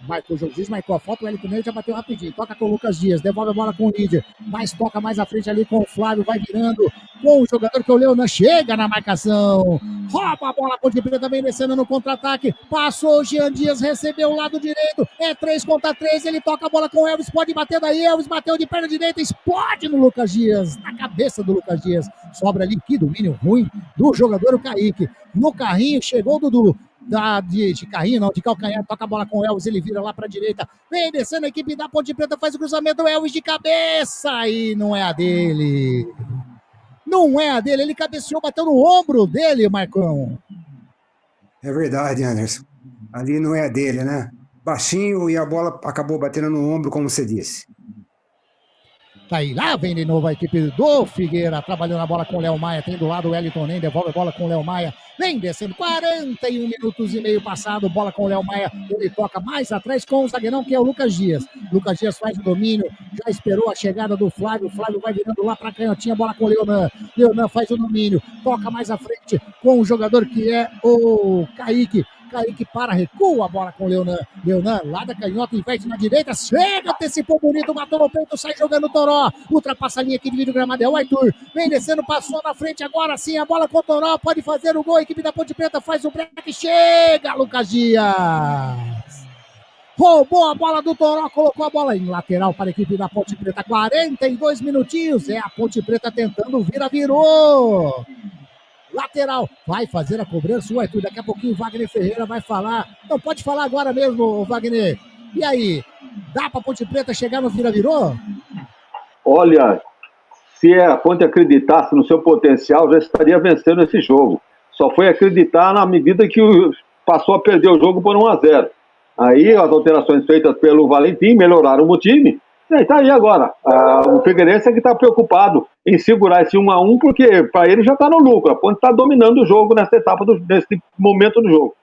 Marcou o juiz, marcou a foto, o Wellington Ney já bateu rapidinho. Toca com o Lucas Dias, devolve a bola com o Líder. Mas toca mais à frente ali com o Flávio, vai virando com o jogador que é o Leonan. Chega na marcação. Rouba a bola, a Ponte Preta também descendo no contra-ataque. Passou o Jean Dias, recebeu o lado direito. É 3 contra 3, ele toca a bola com o Elvis, pode bater daí. Elvis bateu de perna direita, explode no Lucas Dias, na cabeça do Lucas Dias. Sobra ali, que domínio ruim do jogador, o Kaique. No carrinho, chegou o Dudu. De carrinho, não, de calcanhar, toca a bola com o Elvis, ele vira lá pra direita, vem descendo a equipe da Ponte Preta, faz o cruzamento, o Elvis de cabeça, e não é a dele. Não é a dele, ele cabeceou, bateu no ombro dele, Marcão. É verdade, Anderson. Ali não é a dele, né? Baixinho e a bola acabou batendo no ombro, como você disse. Tá aí, lá vem de novo a equipe do Figueira, trabalhando a bola com o Léo Maia, tem do lado o Wellington Nem, devolve a bola com o Léo Maia, vem descendo, 41 minutos e meio passado, bola com o Léo Maia, ele toca mais atrás com o zagueirão, que é o Lucas Dias. Lucas Dias faz o domínio, já esperou a chegada do Flávio, o Flávio vai virando lá pra canhotinha, bola com o Leonan, Leonan faz o domínio, toca mais à frente com o jogador que é o Kaique. Kaique para, recua a bola com o Leonan. Leonan, lá da canhota, inverte na direita, chega, antecipou bonito, matou no peito, sai jogando o Toró. Ultrapassa a linha aqui de vídeo gramado, é o Arthur. Vem descendo, passou na frente, agora sim, a bola com o Toró, pode fazer o gol, a equipe da Ponte Preta faz o break, chega, Lucas Dias. Roubou a bola do Toró, colocou a bola em lateral para a equipe da Ponte Preta, 42 minutinhos, é a Ponte Preta tentando, virou. Lateral, vai fazer a cobrança o Arthur, daqui a pouquinho o Wagner Ferreira vai falar, não, pode falar agora mesmo, Wagner, e aí, dá pra Ponte Preta chegar no vira-virou? Olha, se a Ponte acreditasse no seu potencial, já estaria vencendo esse jogo, só foi acreditar na medida que passou a perder o jogo por 1-0, aí as alterações feitas pelo Valentim melhoraram o time. E tá aí agora, o Figueirense é que está preocupado em segurar esse 1-1, porque para ele já está no lucro, a Ponte está dominando o jogo nessa etapa, nesse momento do jogo.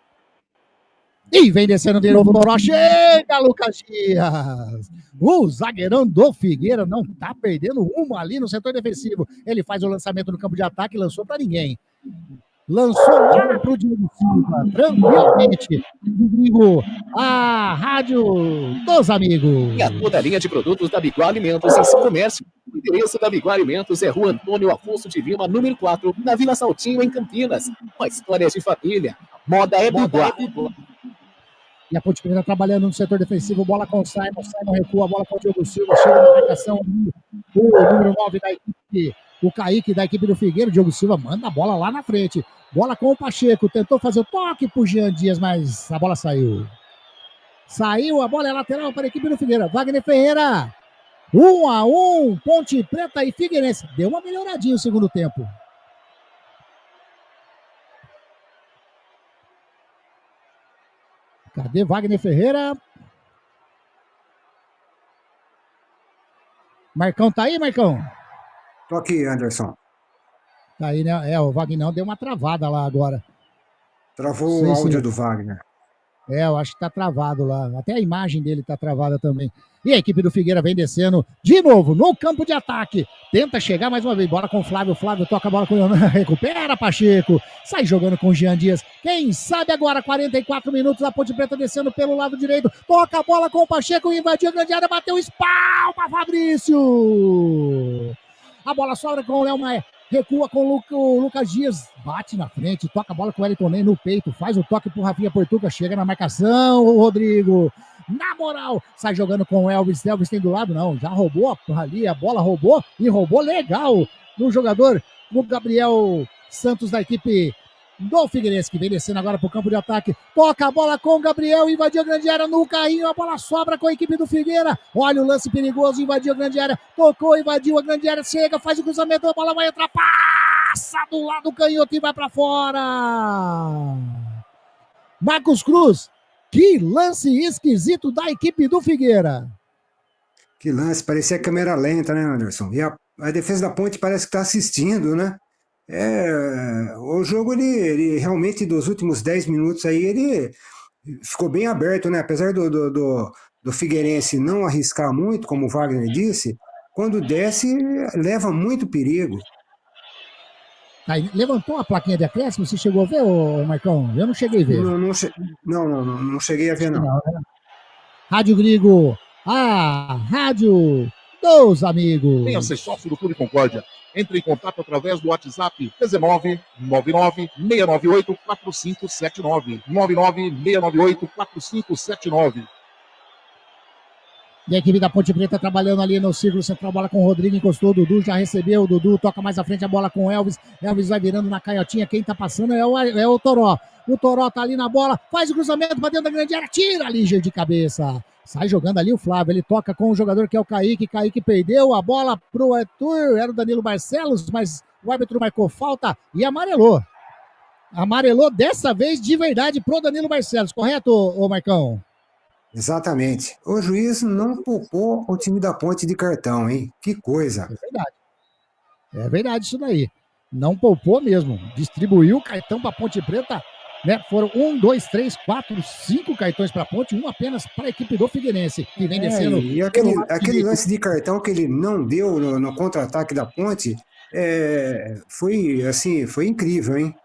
E vem descendo de novo o Toró, chega Lucas Dias, o zagueirão do Figueira não está perdendo uma ali no setor defensivo, ele faz o lançamento no campo de ataque, lançou para ninguém. Lançou lá pro Diego Silva, tranquilamente. Rodrigo, a Rádio dos Amigos. E a toda a linha de produtos da Biguá Alimentos em seu comércio. O endereço da Biguá Alimentos é Rua Antônio Afonso de Lima, número 4, na Vila Saltinho, em Campinas. Uma história de família. Moda é Biguá. E a Ponte Preta trabalhando no setor defensivo, bola com o Simon recua, a bola com o Diego Silva, chega na marcação, o número 9 da equipe o Kaique da equipe do Figueira. O Diogo Silva manda a bola lá na frente. Bola com o Pacheco, tentou fazer o toque pro Jean Dias, mas a bola saiu. Saiu, a bola é lateral para a equipe do Figueira. Wagner Ferreira, 1-1, Ponte Preta e Figueirense. Deu uma melhoradinha no segundo tempo. Cadê Wagner Ferreira? Marcão tá aí, Marcão? Tô aqui, Anderson. Tá aí, né? O Wagner deu uma travada lá agora. Travou o áudio do Wagner. Eu acho que tá travado lá. Até a imagem dele tá travada também. E a equipe do Figueira vem descendo de novo no campo de ataque. Tenta chegar mais uma vez. Bola com o Flávio. Flávio toca a bola com o Leonardo. Recupera Pacheco. Sai jogando com o Jean Dias. Quem sabe agora, 44 minutos, a Ponte Preta descendo pelo lado direito. Toca a bola com o Pacheco. Invadiu a grande área. Bateu o espalma, Fabrício. A bola sobra com o Léo Maia. Recua com o Lucas Dias, bate na frente, toca a bola com o Wellington Ney no peito, faz o toque pro Rafinha Portuga, chega na marcação, o Rodrigo, na moral, sai jogando com o Elvis. Elvis tem do lado, não, já roubou ali, a bola roubou, e roubou legal no jogador, o Gabriel Santos da equipe do Figueirense, que vem descendo agora pro campo de ataque, toca a bola com o Gabriel, invadiu a grande área no carrinho, a bola sobra com a equipe do Figueira, olha o lance perigoso, invadiu a grande área, tocou, invadiu a grande área, chega, faz o cruzamento, a bola vai entrar, passa do lado canhoto e vai pra fora. Marcos Cruz, que lance esquisito da equipe do Figueira. Que lance, parecia câmera lenta, né, Anderson? E a defesa da Ponte parece que tá assistindo, né? O jogo, ele realmente, dos últimos 10 minutos aí, ele ficou bem aberto, né? Apesar do Figueirense não arriscar muito, como o Wagner disse, quando desce, leva muito perigo. Aí, levantou a plaquinha de acréscimo? Você chegou a ver, Marcão? Eu não cheguei a ver. Não cheguei a ver, não. Né? Rádio Grigo, a rádio dos amigos. Venha ser sócio do Clube Concórdia. Entre em contato através do WhatsApp 19 99 698 4579. 99 698 4579. E a equipe da Ponte Preta trabalhando ali no círculo central, bola com o Rodrigo, encostou o Dudu, já recebeu o Dudu, toca mais à frente a bola com o Elvis. Elvis vai virando na canhotinha, quem tá passando é o Toró. O Toró tá ali na bola, faz o cruzamento pra dentro da grande área, tira ali de cabeça. Sai jogando ali o Flávio, ele toca com o jogador que é o Kaique. Kaique perdeu a bola pro Arthur, era o Danilo Barcelos, mas o árbitro marcou falta e amarelou. Amarelou dessa vez de verdade pro Danilo Barcelos, correto, ô Marcão? Exatamente. O juiz não poupou o time da Ponte de cartão, hein? Que coisa. É verdade. É verdade isso daí. Não poupou mesmo. Distribuiu o cartão pra Ponte Preta, né? Foram 1, 2, 3, 4, 5 cartões para a Ponte, um apenas para a equipe do Figueirense, que vem descendo. E aquele lance de cartão que ele não deu no contra-ataque da Ponte, foi incrível, hein?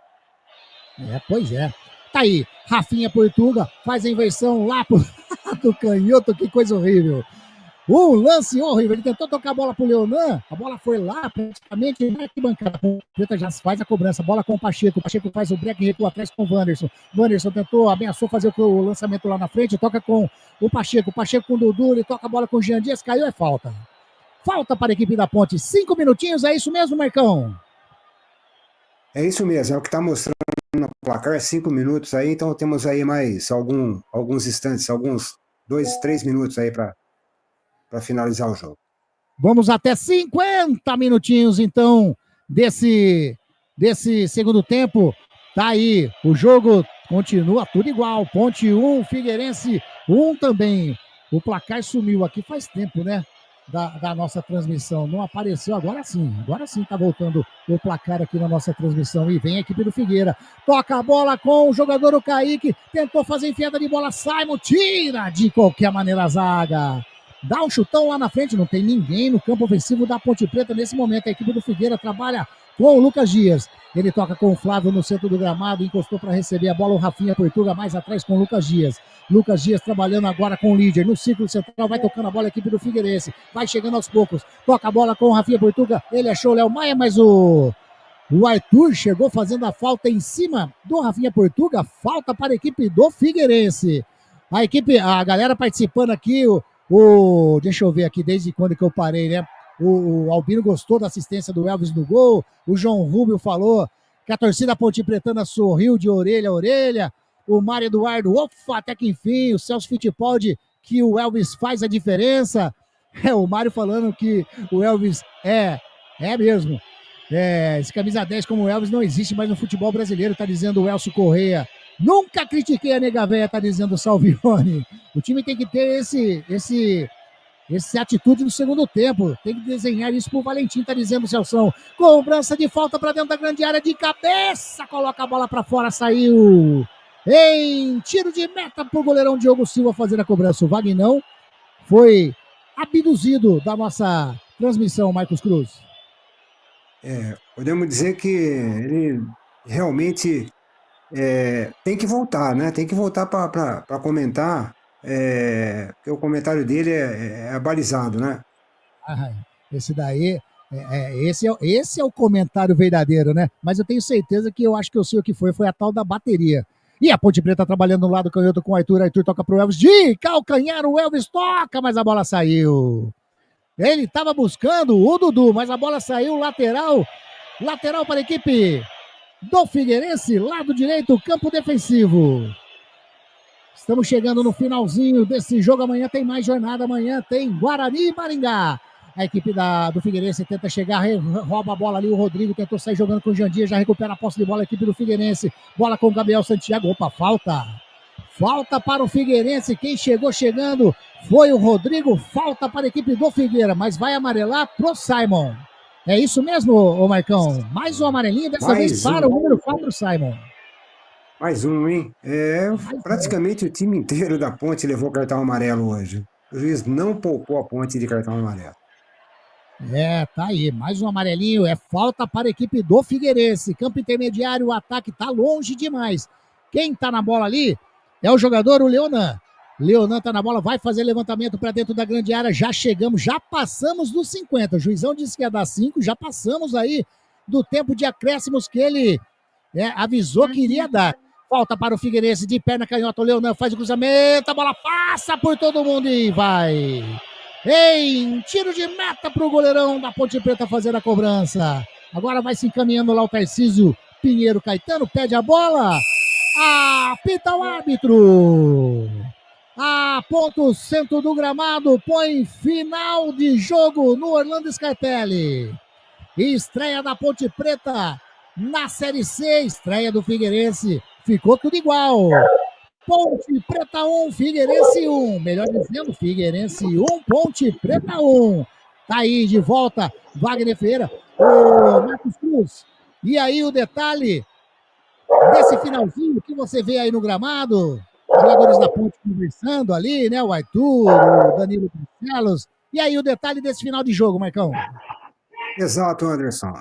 Pois é. Tá aí, Rafinha Portuga faz a inversão lá pro do canhoto, que coisa horrível. Um lance horrível, ele tentou tocar a bola pro Leonan, a bola foi lá praticamente na arquibancada. A Preta já faz a cobrança, bola com o Pacheco faz o break e recua atrás com o Wanderson. Wanderson tentou, ameaçou fazer o lançamento lá na frente, toca com o Pacheco com o Dudu, ele toca a bola com o Jean Dias, caiu, é falta. Falta para a equipe da Ponte, 5 minutinhos, é isso mesmo, Marcão? É isso mesmo, é o que está mostrando no placar, 5 minutos aí, então temos aí mais alguns instantes, alguns 2, 3 minutos aí para finalizar o jogo. Vamos até 50 minutinhos, então, desse segundo tempo. Tá aí, o jogo continua tudo igual. Ponte 1, Figueirense 1 também. O placar sumiu aqui faz tempo, né? Da nossa transmissão. Não apareceu, agora sim tá voltando o placar aqui na nossa transmissão. E vem a equipe do Figueira. Toca a bola com o jogador, o Kaique. Tentou fazer enfiada de bola. Simon tira de qualquer maneira a zaga. Dá um chutão lá na frente. Não tem ninguém no campo ofensivo da Ponte Preta nesse momento. A equipe do Figueira trabalha com o Lucas Dias. Ele toca com o Flávio no centro do gramado. Encostou para receber a bola. O Rafinha Portuga mais atrás com o Lucas Dias. Lucas Dias trabalhando agora com o líder no círculo central, vai tocando a bola a equipe do Figueirense, vai chegando aos poucos, toca a bola com o Rafinha Portuga, ele achou o Léo Maia, mas o Arthur chegou fazendo a falta em cima do Rafinha Portuga, falta para a equipe do Figueirense. A galera participando aqui, deixa eu ver aqui desde quando que eu parei, né? O Albino gostou da assistência do Elvis no gol. O João Rubio falou que a torcida Ponte Pretana sorriu de orelha a orelha. O Mário Eduardo, opa, até que enfim. O Celso Fittipaldi, que o Elvis faz a diferença. O Mário falando que o Elvis é mesmo. Esse camisa 10 como o Elvis não existe mais no futebol brasileiro, tá dizendo o Elcio Correia. Nunca critiquei a nega véia, tá dizendo o Salvione. O time tem que ter essa atitude no segundo tempo. Tem que desenhar isso pro Valentim, tá dizendo o Celção. Cobrança de falta para dentro da grande área de cabeça. Coloca a bola para fora, saiu. Em tiro de meta pro goleirão Diogo Silva fazer a cobrança. O Vagnão foi abduzido da nossa transmissão, Marcos Cruz. Podemos dizer que ele realmente tem que voltar, né? Tem que voltar para comentar, porque o comentário dele é balizado, né? Esse daí, esse é o comentário verdadeiro, né? Mas eu tenho certeza que eu acho que eu sei o que foi a tal da bateria. E a Ponte Preta trabalhando no lado canhoto com o Arthur toca pro Elvis, de calcanhar, o Elvis toca, mas a bola saiu. Ele estava buscando o Dudu, mas a bola saiu, lateral para a equipe do Figueirense, lado direito, campo defensivo. Estamos chegando no finalzinho desse jogo, amanhã tem mais jornada, amanhã tem Guarani e Maringá. A equipe do Figueirense tenta chegar, rouba a bola ali, o Rodrigo tentou sair jogando com o Jandir, já recupera a posse de bola a equipe do Figueirense, bola com o Gabriel Santiago, opa, falta para o Figueirense, quem chegando foi o Rodrigo, falta para a equipe do Figueira, mas vai amarelar pro Simon. É isso mesmo, ô Marcão? Mais um amarelinho, dessa vez para o número 4, Simon. Mais um, hein? Praticamente o time inteiro da Ponte levou cartão amarelo hoje. O juiz não poupou a Ponte de cartão amarelo. Tá aí, mais um amarelinho, falta para a equipe do Figueirense, campo intermediário, o ataque tá longe demais. Quem tá na bola ali é o jogador, o Leonan. Leonan tá na bola, vai fazer levantamento para dentro da grande área, já chegamos, já passamos dos 50, o juizão disse que ia dar 5, já passamos aí do tempo de acréscimos que ele avisou que iria dar. Falta para o Figueirense, de perna canhota, o Leonan faz o cruzamento, a bola passa por todo mundo e vai. Tiro de meta para o goleirão da Ponte Preta fazer a cobrança. Agora vai se encaminhando lá o Tarcísio Pinheiro Caetano, pede a bola. Apita o árbitro. Ponto centro do gramado, põe final de jogo no Orlando Scarpelli. Estreia da Ponte Preta na Série C, estreia do Figueirense. Ficou tudo igual. Ponte Preta 1, Figueirense 1. Melhor dizendo, Figueirense 1, Ponte Preta 1. Tá aí de volta, Wagner Ferreira, o Marcos Cruz. E aí o detalhe desse finalzinho que você vê aí no gramado. Os jogadores da Ponte conversando ali, né? O Arthur, o Danilo Barcelos. E aí o detalhe desse final de jogo, Marcão. Exato, Anderson.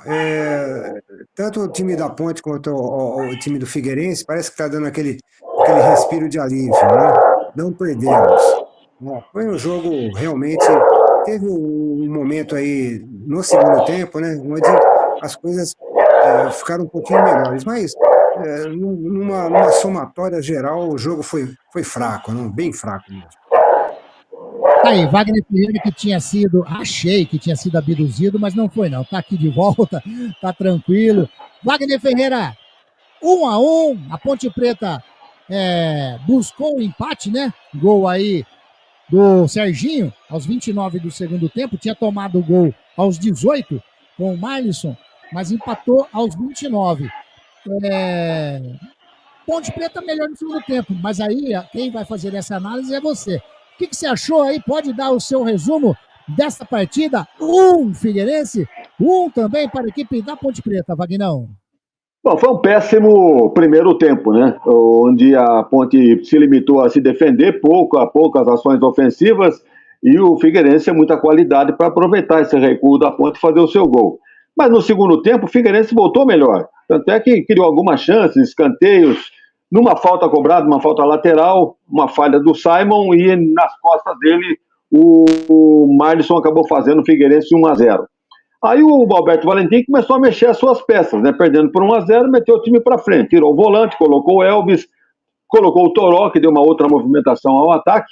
Tanto o time da Ponte quanto o time do Figueirense parece que está dando aquele respiro de alívio, né? Não perdemos. Foi um jogo realmente... Teve um momento aí no segundo tempo, né? Onde as coisas ficaram um pouquinho melhores, mas numa somatória geral o jogo foi fraco, né? Bem fraco mesmo. Aí, Wagner Ferreira achei que tinha sido abduzido, mas não foi não, tá aqui de volta, tá tranquilo. Wagner Ferreira, 1-1, a Ponte Preta buscou o empate, né? Gol aí do Serginho, aos 29 do segundo tempo, tinha tomado o gol aos 18 com o Marlisson, mas empatou aos 29. Ponte Preta melhor no segundo tempo, mas aí quem vai fazer essa análise é você. O que você achou aí? Pode dar o seu resumo dessa partida? Figueirense, também para a equipe da Ponte Preta, Vagnão. Bom, foi um péssimo primeiro tempo, né? Onde a Ponte se limitou a se defender poucas ações ofensivas, e o Figueirense tem muita qualidade para aproveitar esse recuo da Ponte e fazer o seu gol. Mas no segundo tempo, o Figueirense voltou melhor. Tanto é que criou algumas chances, escanteios, numa falta cobrada, uma falta lateral, uma falha do Simon, e nas costas dele o Marlisson acabou fazendo o Figueirense 1-0. Aí o Alberto Valentim começou a mexer as suas peças, né? Perdendo por 1-0, meteu o time para frente, tirou o volante, colocou o Elvis, colocou o Toró, que deu uma outra movimentação ao ataque.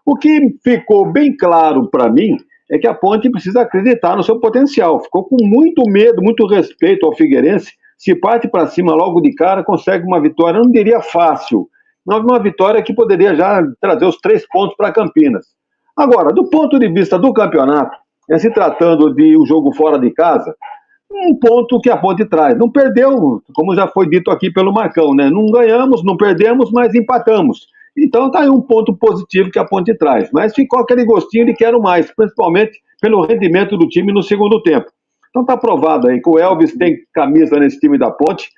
O que ficou bem claro para mim é que a Ponte precisa acreditar no seu potencial. Ficou com muito medo, muito respeito ao Figueirense. Se parte para cima logo de cara, consegue uma vitória, eu não diria fácil, mas uma vitória que poderia já trazer os 3 pontos para Campinas. Agora, do ponto de vista do campeonato, se tratando de um jogo fora de casa, um ponto que a Ponte traz. Não perdeu, como já foi dito aqui pelo Marcão, né? Não ganhamos, não perdemos, mas empatamos. Então tá aí um ponto positivo que a Ponte traz. Mas ficou aquele gostinho de quero mais, principalmente pelo rendimento do time no segundo tempo. Então tá provado aí que o Elvis tem camisa nesse time da Ponte.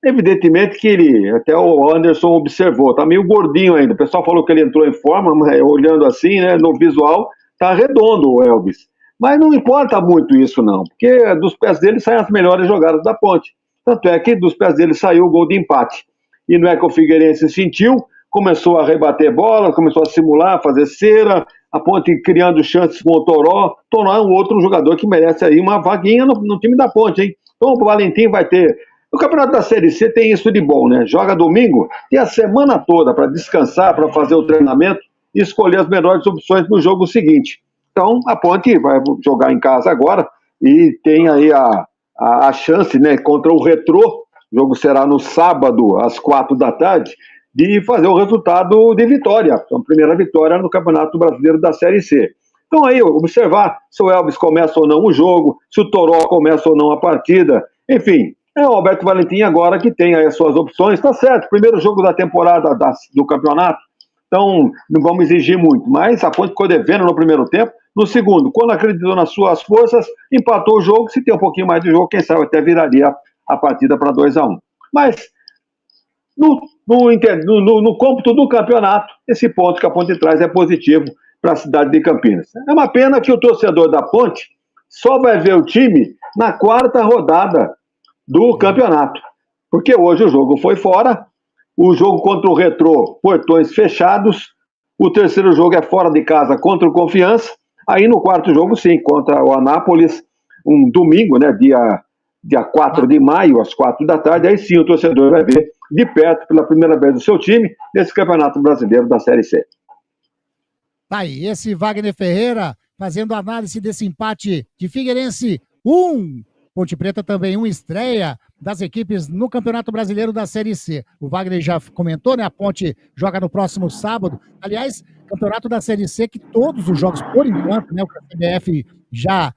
Evidentemente que ele, até o Anderson observou, tá meio gordinho ainda. O pessoal falou que ele entrou em forma, mas olhando assim, né, no visual, tá redondo o Elvis. Mas não importa muito isso não, porque dos pés dele saem as melhores jogadas da Ponte. Tanto é que dos pés dele saiu o gol de empate. E não é que o Figueirense sentiu, começou a rebater bola, começou a simular, fazer cera, a Ponte criando chances com o Toró. Toró é um outro jogador que merece aí uma vaguinha no time da Ponte, hein? Então o Valentim vai ter... O Campeonato da Série C tem isso de bom, né? Joga domingo, tem a semana toda para descansar, para fazer o treinamento e escolher as melhores opções no jogo seguinte. Então, a Ponte vai jogar em casa agora e tem aí a chance, né, contra o Retrô, o jogo será no sábado, às 16h, de fazer o resultado de vitória. Então, a primeira vitória no Campeonato Brasileiro da Série C. Então, aí, observar se o Elvis começa ou não o jogo, se o Toró começa ou não a partida, enfim... É o Alberto Valentim agora que tem aí as suas opções, tá certo, primeiro jogo da temporada do campeonato, então não vamos exigir muito, mas a Ponte ficou devendo no primeiro tempo, no segundo, quando acreditou nas suas forças, empatou o jogo, se tem um pouquinho mais de jogo, quem sabe até viraria a partida para 2-1. Mas, no cômputo do campeonato, esse ponto que a Ponte traz é positivo para a cidade de Campinas. É uma pena que o torcedor da Ponte só vai ver o time na 4ª rodada do campeonato, porque hoje o jogo foi fora, o jogo contra o Retrô, portões fechados, o terceiro jogo é fora de casa contra o Confiança, aí no quarto jogo sim, contra o Anápolis, um domingo, né, dia 4 de maio, às 16h, aí sim o torcedor vai ver de perto, pela primeira vez, o seu time nesse Campeonato Brasileiro da Série C. Tá aí, esse Wagner Ferreira fazendo análise desse empate de Figueirense 1, Ponte Preta também uma estreia das equipes no Campeonato Brasileiro da Série C. O Wagner já comentou, né? A Ponte joga no próximo sábado. Aliás, Campeonato da Série C que todos os jogos, por enquanto, né? O CBF já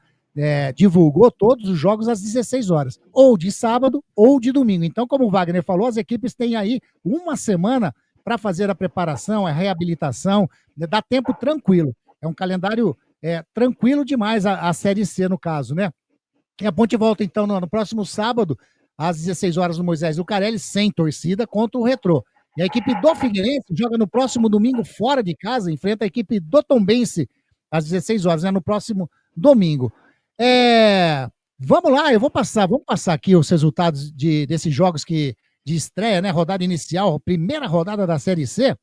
divulgou todos os jogos às 16 horas. Ou de sábado ou de domingo. Então, como o Wagner falou, as equipes têm aí uma semana para fazer a preparação, a reabilitação. Dá tempo tranquilo. É um calendário tranquilo demais a Série C, no caso, né? E a Ponte volta, então, no próximo sábado, às 16 horas, no Moisés Lucarelli, sem torcida, contra o Retrô. E a equipe do Figueirense joga no próximo domingo, fora de casa, enfrenta a equipe do Tombense, às 16 horas, né, no próximo domingo. Vamos lá, vamos passar aqui os resultados desses jogos de estreia, né, rodada inicial, primeira rodada da Série C.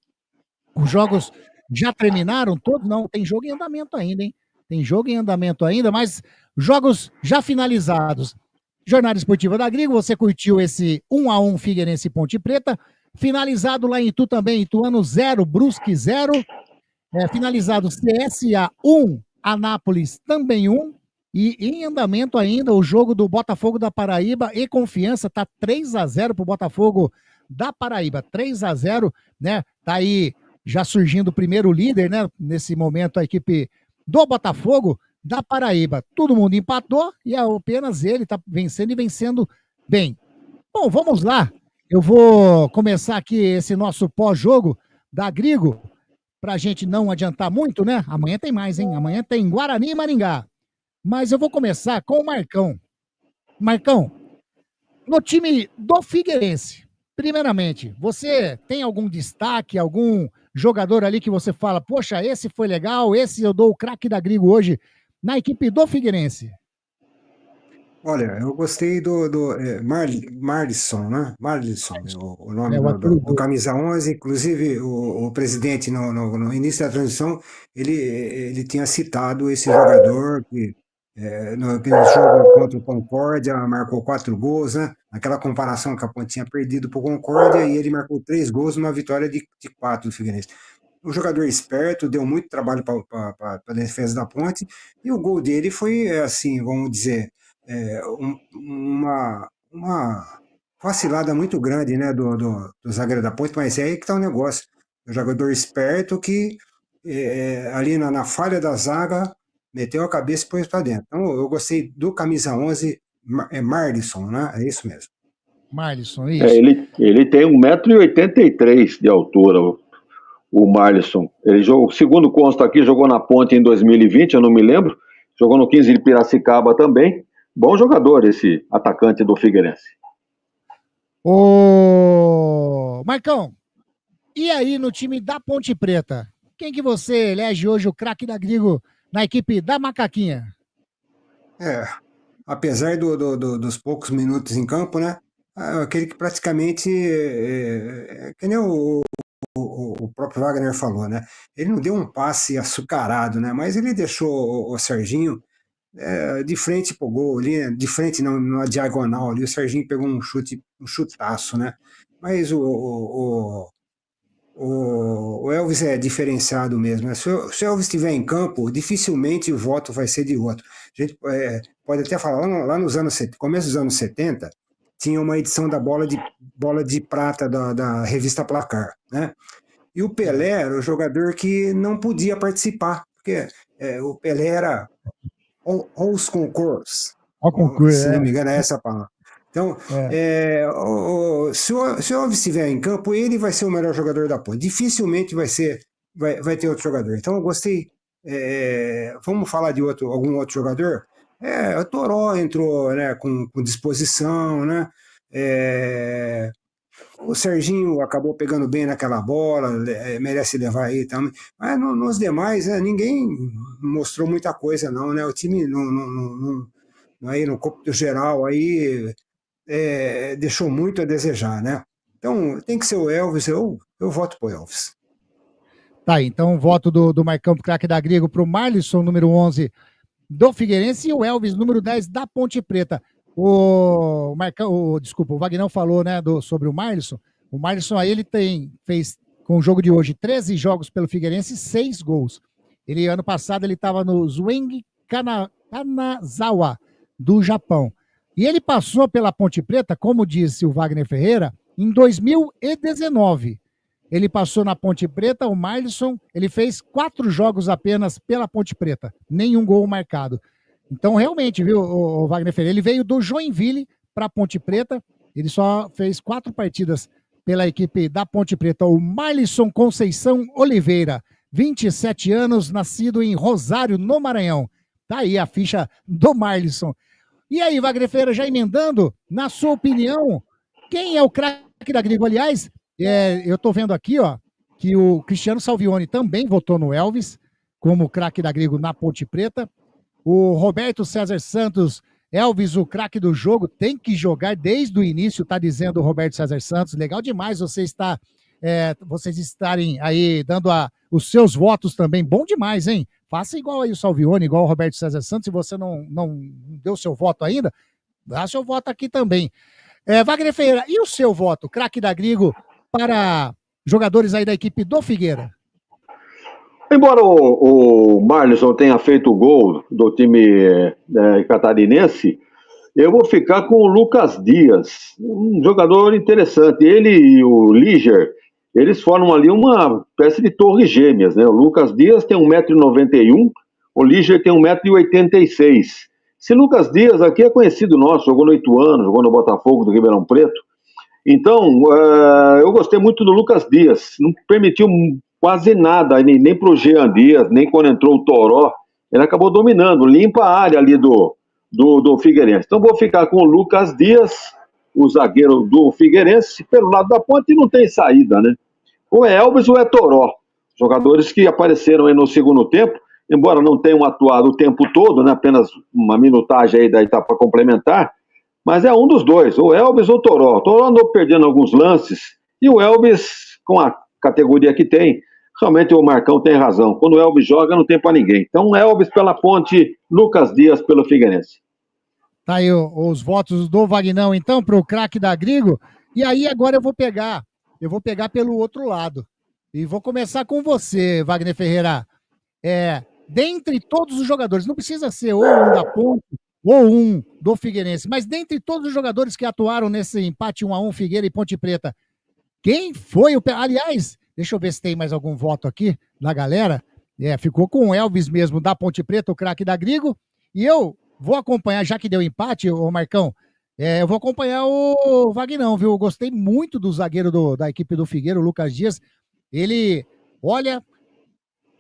Os jogos já terminaram todos? Não, tem jogo em andamento ainda, hein? Tem jogo em andamento ainda, mas jogos já finalizados. Jornada Esportiva da Grigo, você curtiu esse 1-1 Figueirense e Ponte Preta. Finalizado lá em Itu também, Ituano 0, Brusque 0. Finalizado CSA 1, Anápolis também 1. E em andamento ainda o jogo do Botafogo da Paraíba e Confiança, tá 3-0 pro Botafogo da Paraíba. 3-0, né? Tá aí já surgindo o primeiro líder, né? Nesse momento a equipe do Botafogo da Paraíba. Todo mundo empatou e apenas ele está vencendo e vencendo bem. Bom, vamos lá. Eu vou começar aqui esse nosso pós-jogo da Grigo, para a gente não adiantar muito, né? Amanhã tem mais, hein? Amanhã tem Guarani e Maringá. Mas eu vou começar com o Marcão. Marcão, no time do Figueirense, primeiramente, você tem algum destaque, algum jogador ali que você fala, poxa, esse foi legal, esse eu dou o craque da Grigo hoje na equipe do Figueirense? Olha, eu gostei do Marlisson, né? Marlisson, o nome do camisa 11. Inclusive, o presidente, no início da transição, ele tinha citado esse jogador que no jogo contra o Concórdia marcou 4 gols, né? Naquela comparação que a Ponte tinha perdido para o Concórdia e ele marcou 3 gols numa vitória de 4 do Figueirense. um jogador esperto, deu muito trabalho para a defesa da Ponte, e o gol dele foi, assim, vamos dizer, uma vacilada muito grande, né, do zagueiro da Ponte, mas é aí que está o negócio. Um jogador esperto que, ali na falha da zaga, meteu a cabeça e pôs para dentro. Então, eu gostei do camisa 11, Marlisson, né? É isso mesmo. Marlisson, isso. Ele tem 1,83 m de altura, o Marlisson. Ele jogou, segundo consta aqui, jogou na Ponte em 2020, eu não me lembro. Jogou no 15 de Piracicaba também. Bom jogador esse atacante do Figueirense. Ô, Marcão, e aí no time da Ponte Preta? Quem que você elege hoje o craque da Grigo na equipe da Macaquinha? Apesar dos poucos minutos em campo, né? Aquele que praticamente, que nem o próprio Wagner falou, né? Ele não deu um passe açucarado, né? Mas ele deixou o Serginho de frente pro gol, ali, de frente não, na diagonal ali, o Serginho pegou um chutaço, né? Mas o Elvis é diferenciado mesmo, né? Se o Elvis estiver em campo, dificilmente o voto vai ser de outro. A gente pode até falar, lá nos começo dos anos 70, tinha uma edição da bola de prata da revista Placar, né? E o Pelé era o jogador que não podia participar, porque o Pelé era aos concursos. Se não me engano, é essa a palavra. Então, se o Elvis estiver em campo, ele vai ser o melhor jogador da Ponte. Dificilmente vai ter outro jogador. Então, eu gostei. Vamos falar de algum outro jogador? O Toró entrou, né, com disposição, né? O Serginho acabou pegando bem naquela bola, merece levar aí também. Mas nos demais, ninguém mostrou muita coisa, não, né? O time aí no corpo geral aí deixou muito a desejar, né? Então tem que ser o Elvis, eu voto pro Elvis. Tá aí, então voto do Marcão pro craque da Grigo pro Marlisson, número 11 do Figueirense, e o Elvis, número 10 da Ponte Preta. O Vagnão falou, né, sobre o Marlisson. O Marlisson aí, ele fez, com o jogo de hoje, 13 jogos pelo Figueirense, 6 gols. Ano passado, ele estava no Zweng Kanazawa, do Japão. E ele passou pela Ponte Preta, como disse o Wagner Ferreira, em 2019. Ele passou na Ponte Preta, o Marlisson, ele fez 4 jogos apenas pela Ponte Preta, nenhum gol marcado. Então, realmente, viu, o Wagner Ferreira, ele veio do Joinville para a Ponte Preta, ele só fez 4 partidas pela equipe da Ponte Preta. O Marlisson Conceição Oliveira, 27 anos, nascido em Rosário, no Maranhão. Tá aí a ficha do Marlisson. E aí, Wagner Ferreira, já emendando, na sua opinião, quem é o craque da Grigo? Aliás, eu tô vendo aqui, ó, que o Cristiano Salvioni também votou no Elvis, como craque da Grigo na Ponte Preta. O Roberto César Santos, Elvis, o craque do jogo, tem que jogar desde o início, tá dizendo o Roberto César Santos. Legal demais vocês estarem aí dando os seus votos também. Bom demais, hein? Faça igual aí o Salvioni, igual o Roberto César Santos. Se você não deu seu voto ainda, dá seu voto aqui também. Wagner Ferreira, e o seu voto, craque da Grigo, para jogadores aí da equipe do Figueira? Embora o Marlisson tenha feito o gol do time catarinense, eu vou ficar com o Lucas Dias, um jogador interessante. Ele e o Liger, eles formam ali uma espécie de torre gêmeas, né? O Lucas Dias tem 1,91 m, o Liger tem 1,86 m. Esse Lucas Dias aqui é conhecido nosso, jogou no Ituano, jogou no Botafogo do Ribeirão Preto. Então, eu gostei muito do Lucas Dias, não permitiu quase nada, nem pro Jean Dias, nem quando entrou o Toró, ele acabou dominando, limpa a área ali do Figueirense. Então vou ficar com o Lucas Dias, o zagueiro do Figueirense, pelo lado da Ponte não tem saída, né? Ou é Elvis ou é Toró, jogadores que apareceram aí no segundo tempo, embora não tenham atuado o tempo todo, né? Apenas uma minutagem aí da etapa complementar, mas é um dos dois, ou Elvis ou Toró. O Toró andou perdendo alguns lances, e o Elvis, com a categoria que tem, realmente o Marcão tem razão. Quando o Elvis joga, não tem pra ninguém. Então, Elvis pela Ponte, Lucas Dias pelo Figueirense. Tá aí os votos do Vagnão, então, pro craque da Grigo. E aí, agora eu vou pegar pelo outro lado. E vou começar com você, Wagner Ferreira. Dentre todos os jogadores, não precisa ser ou um da Ponte ou um do Figueirense, mas dentre todos os jogadores que atuaram nesse empate 1-1 Figueira e Ponte Preta, quem foi o... Aliás, deixa eu ver se tem mais algum voto aqui da galera. Ficou com o Elvis mesmo, da Ponte Preta, o craque da Grigo. E eu vou acompanhar, já que deu empate, ô Marcão, eu vou acompanhar o Vagnão, viu? Eu gostei muito do zagueiro da equipe do Figueira, o Lucas Dias. Ele, olha,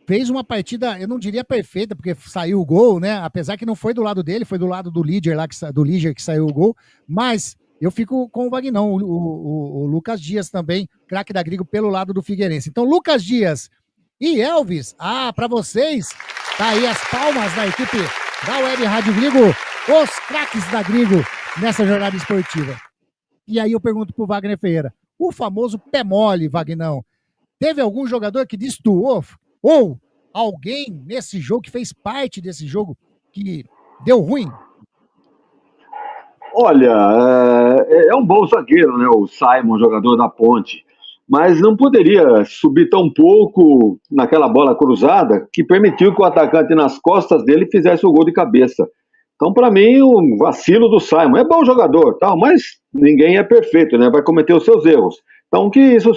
fez uma partida, eu não diria perfeita, porque saiu o gol, né? Apesar que não foi do lado dele, foi do lado do líder lá, do Líger que saiu o gol. Mas eu fico com o Vagnão, o Lucas Dias também, craque da Grigo, pelo lado do Figueirense. Então, Lucas Dias e Elvis, para vocês, tá aí as palmas da equipe da Web Rádio Grigo, os craques da Grigo nessa jornada esportiva. E aí eu pergunto pro Wagner Ferreira, o famoso pé mole, Vagnão, teve algum jogador que destoou ou alguém nesse jogo que fez parte desse jogo que deu ruim? Olha, é um bom zagueiro, né? O Simon, jogador da Ponte. Mas não poderia subir tão pouco naquela bola cruzada que permitiu que o atacante nas costas dele fizesse o gol de cabeça. Então, para mim, o vacilo do Simon. É bom jogador, tal, mas ninguém é perfeito, né? Vai cometer os seus erros. Então, que isso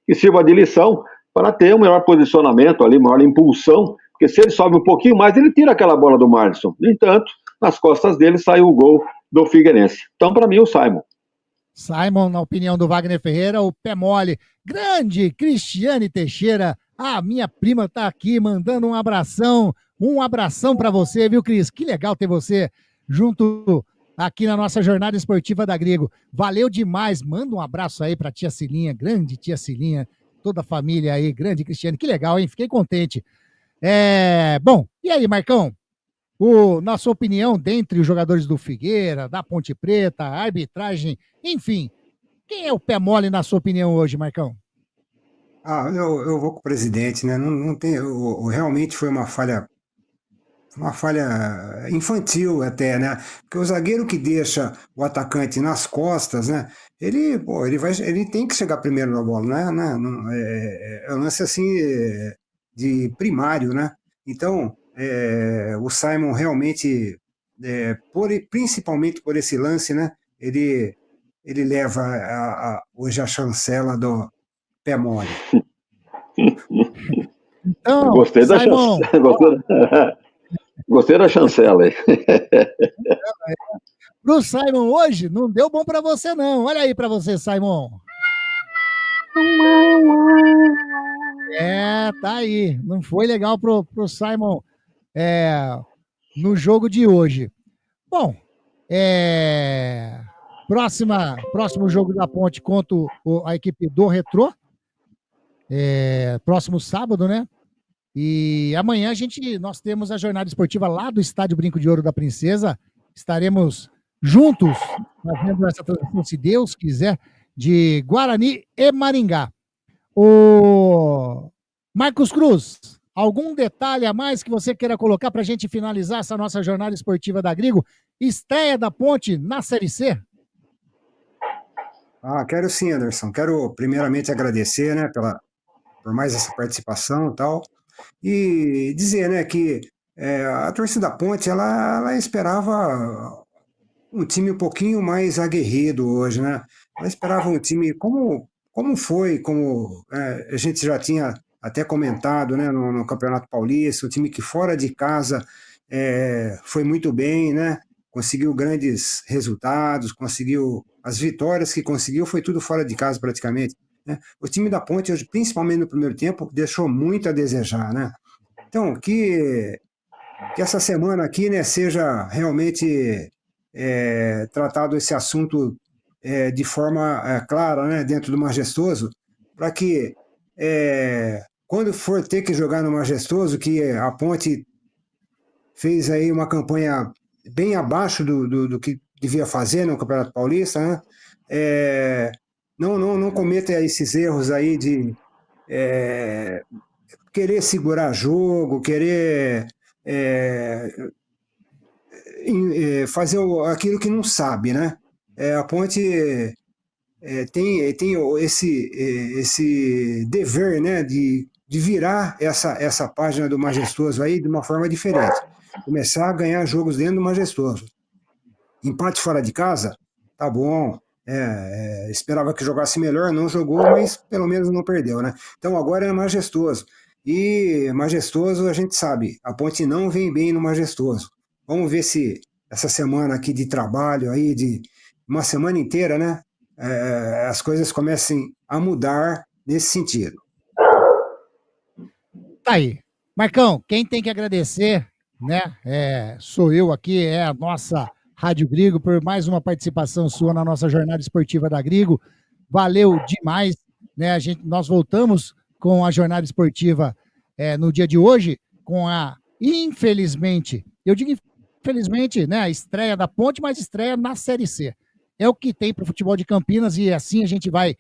que sirva de lição para ter um melhor posicionamento ali, maior impulsão, porque se ele sobe um pouquinho mais, ele tira aquela bola do Marlison. No entanto, nas costas dele saiu o gol do Figueirense. Então, para mim, o Simon. Simon, na opinião do Wagner Ferreira, o pé mole. Grande Cristiane Teixeira, a minha prima tá aqui mandando um abração para você, viu, Cris? Que legal ter você junto aqui na nossa jornada esportiva da Grigo. Valeu demais, manda um abraço aí pra tia Cilinha, grande tia Cilinha, toda a família aí, grande Cristiane, que legal, hein? Fiquei contente. Bom, e aí, Marcão? Na sua opinião, dentre os jogadores do Figueira, da Ponte Preta, a arbitragem, enfim, quem é o pé mole na sua opinião hoje, Marcão? Eu vou com o presidente, né? Não tem, realmente foi uma falha infantil até, né? Porque o zagueiro que deixa o atacante nas costas, né? Ele tem que chegar primeiro na bola, né? É um lance assim de primário, né? Então, o Simon realmente, principalmente por esse lance, né? Ele leva hoje a chancela do pé mole. Então, Gostei da chancela. Gostei da chancela aí. Pro Simon hoje, não deu bom pra você, não. Olha aí pra você, Simon. Tá aí. Não foi legal pro Simon no jogo de hoje. Bom, próximo jogo da Ponte contra a equipe do Retrô. Próximo sábado, né? E amanhã nós temos a jornada esportiva lá do Estádio Brinco de Ouro da Princesa. Estaremos juntos fazendo essa transmissão, se Deus quiser, de Guarani e Maringá. O Marcos Cruz, algum detalhe a mais que você queira colocar para a gente finalizar essa nossa jornada esportiva da Grigo? Estreia da Ponte na Série C? Quero sim, Anderson. Quero primeiramente agradecer, né, por mais essa participação e tal. E dizer, né, que a torcida da Ponte, ela esperava um time um pouquinho mais aguerrido hoje, né? Ela esperava um time como a gente já tinha até comentado, né, no Campeonato Paulista, um time que fora de casa foi muito bem, né? Conseguiu grandes resultados, conseguiu as vitórias que conseguiu, foi tudo fora de casa praticamente. Né? O time da Ponte, hoje, principalmente no primeiro tempo, deixou muito a desejar, né? Então, que essa semana aqui, né, seja realmente tratado esse assunto de forma clara, né, dentro do Majestoso, para que quando for ter que jogar no Majestoso, que a Ponte fez aí uma campanha bem abaixo do que devia fazer no Campeonato Paulista, né? Não cometa esses erros aí de querer segurar jogo, querer fazer aquilo que não sabe, né? A Ponte tem esse dever, né, de virar essa página do Majestoso aí de uma forma diferente. Começar a ganhar jogos dentro do Majestoso. Empate fora de casa, tá bom. Esperava que jogasse melhor, não jogou, mas pelo menos não perdeu, né? Então agora é Majestoso. E Majestoso, a gente sabe, a Ponte não vem bem no Majestoso. Vamos ver se essa semana aqui de trabalho, aí de uma semana inteira, né? As coisas comecem a mudar nesse sentido. Tá aí. Marcão, quem tem que agradecer, né? Sou eu aqui, é a nossa Rádio Grigo, por mais uma participação sua na nossa jornada esportiva da Grigo. Valeu demais, né? Nós voltamos com a jornada esportiva no dia de hoje, com infelizmente, eu digo infelizmente, né? A estreia da Ponte, mas estreia na Série C. É o que tem para o futebol de Campinas e assim a gente vai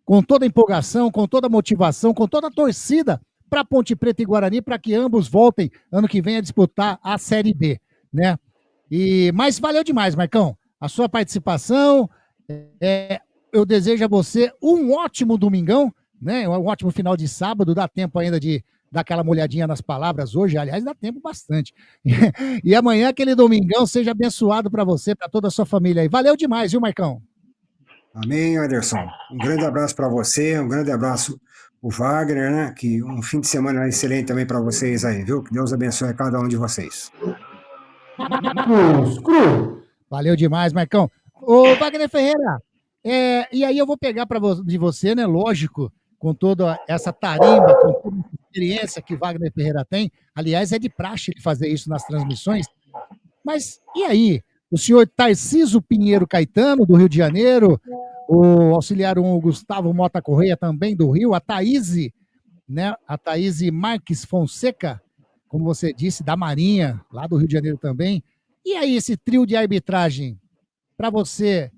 com toda a empolgação, com toda a motivação, com toda a torcida para Ponte Preta e Guarani, para que ambos voltem ano que vem a disputar a Série B, né? Mas valeu demais, Marcão, a sua participação. Eu desejo a você um ótimo domingão, né? Um ótimo final de sábado. Dá tempo ainda de dar aquela molhadinha nas palavras hoje. Aliás, dá tempo bastante. E amanhã, aquele domingão, seja abençoado para você, para toda a sua família aí. Valeu demais, viu, Marcão? Amém, Anderson. Um grande abraço para você, um grande abraço o Wagner, né? Que um fim de semana excelente também para vocês aí, viu? Que Deus abençoe cada um de vocês. Valeu demais, Marcão. Ô, Wagner Ferreira, e aí eu vou pegar de você, né? Lógico, com toda essa tarimba, com toda a experiência que Wagner Ferreira tem. Aliás, é de praxe ele fazer isso nas transmissões. Mas e aí? O senhor Tarcísio Pinheiro Caetano, do Rio de Janeiro, o auxiliar Gustavo Mota Correia, também do Rio, a Thaís, né? A Thaís Marques Fonseca, como você disse, da Marinha, lá do Rio de Janeiro também. E aí, esse trio de arbitragem, para você,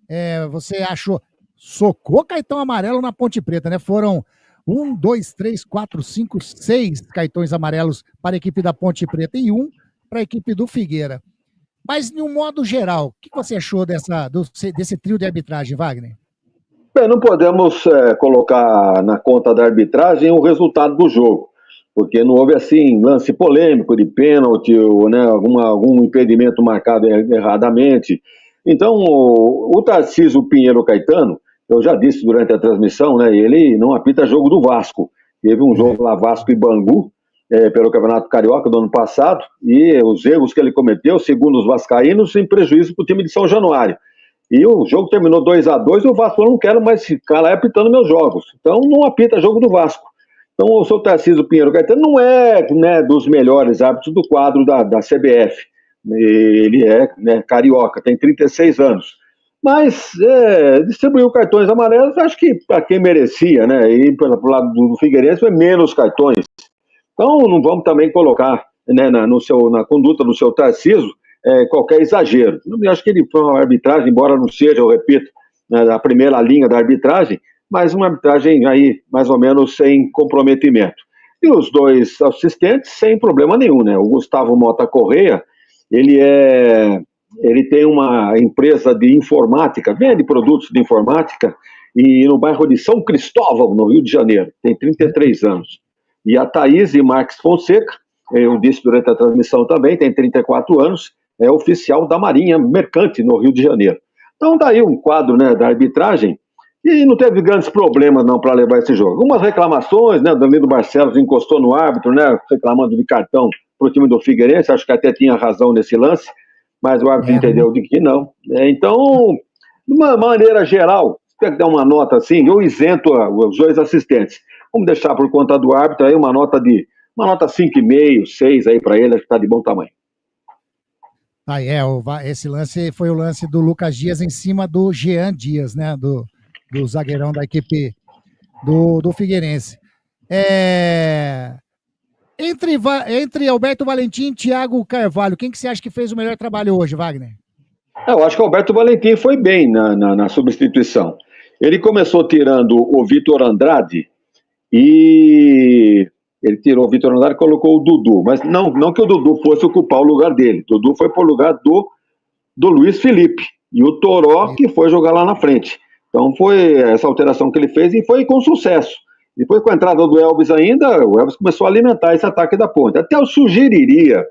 você achou, socou cartão amarelo na Ponte Preta, né? Foram 1, 2, 3, 4, 5, 6 cartões amarelos para a equipe da Ponte Preta e 1 para a equipe do Figueira. Mas, de um modo geral, o que você achou desse trio de arbitragem, Wagner? Bem, não podemos colocar na conta da arbitragem o resultado do jogo, porque não houve, assim, lance polêmico de pênalti, ou, né, algum impedimento marcado erradamente. Então, o Tarcísio Pinheiro Caetano, eu já disse durante a transmissão, né, ele não apita jogo do Vasco. Teve um jogo lá, Vasco e Bangu, pelo Campeonato Carioca do ano passado, e os erros que ele cometeu, segundo os vascaínos, em prejuízo para o time de São Januário. E o jogo terminou 2-2 e o Vasco não quer mais ficar lá apitando meus jogos. Então não apita jogo do Vasco. Então o seu Tarcísio Pinheiro Caetano não é, né, dos melhores árbitros do quadro da CBF. Ele é, né, carioca, tem 36 anos. Mas distribuiu cartões amarelos, acho que para quem merecia, né? E pelo lado do Figueirense foi menos cartões. Então não vamos também colocar, né, na conduta do seu Tarcísio qualquer exagero. Eu acho que ele foi uma arbitragem, embora não seja, eu repito, né, a primeira linha da arbitragem, mas uma arbitragem aí mais ou menos sem comprometimento. E os dois assistentes sem problema nenhum, né? O Gustavo Mota Correia, ele tem uma empresa de informática, vende produtos de informática, e no bairro de São Cristóvão, no Rio de Janeiro, tem 33 anos. E a Thaís Marques Fonseca, eu disse durante a transmissão também, tem 34 anos, é oficial da Marinha Mercante, no Rio de Janeiro. Então, daí um quadro, né, da arbitragem, e não teve grandes problemas não para levar esse jogo. Algumas reclamações, né, o Danilo Barcelos encostou no árbitro, né, reclamando de cartão para o time do Figueirense, acho que até tinha razão nesse lance, mas o árbitro entendeu de que não. Então, de uma maneira geral, se tem que dar uma nota assim, eu isento os dois assistentes. Vamos deixar por conta do árbitro aí uma nota 5,5, 6 aí para ele, acho que está de bom tamanho. Esse lance foi o lance do Lucas Dias em cima do Jean Dias, né, do zagueirão da equipe do Figueirense. Entre Alberto Valentim e Thiago Carvalho, quem que você acha que fez o melhor trabalho hoje, Wagner? Eu acho que o Alberto Valentim foi bem na substituição. Ele começou tirando o Vitor Andrade e ele tirou o Vitor Andrade e colocou o Dudu, mas não que o Dudu fosse ocupar o lugar dele. O Dudu foi para o lugar do Luiz Felipe e o Toró que foi jogar lá na frente. Então foi essa alteração que ele fez e foi com sucesso. Depois, com a entrada do Elvis ainda, o Elvis começou a alimentar esse ataque da Ponte. Até eu sugeriria,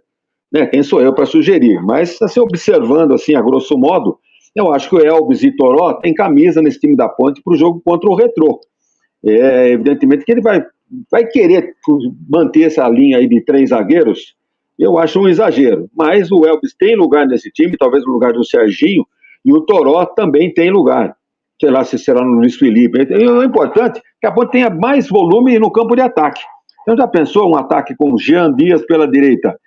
né, quem sou eu para sugerir, mas assim, observando assim, a grosso modo, eu acho que o Elvis e Toró têm camisa nesse time da Ponte para o jogo contra o Retrô. Evidentemente que ele vai querer manter essa linha aí de 3 zagueiros, eu acho um exagero, mas o Elvis tem lugar nesse time, talvez no lugar do Serginho, e o Toró também tem lugar. Sei lá se será no Luiz Felipe. O importante é que a Ponte tenha mais volume no campo de ataque. Então já pensou um ataque com o Jean Dias pela direita,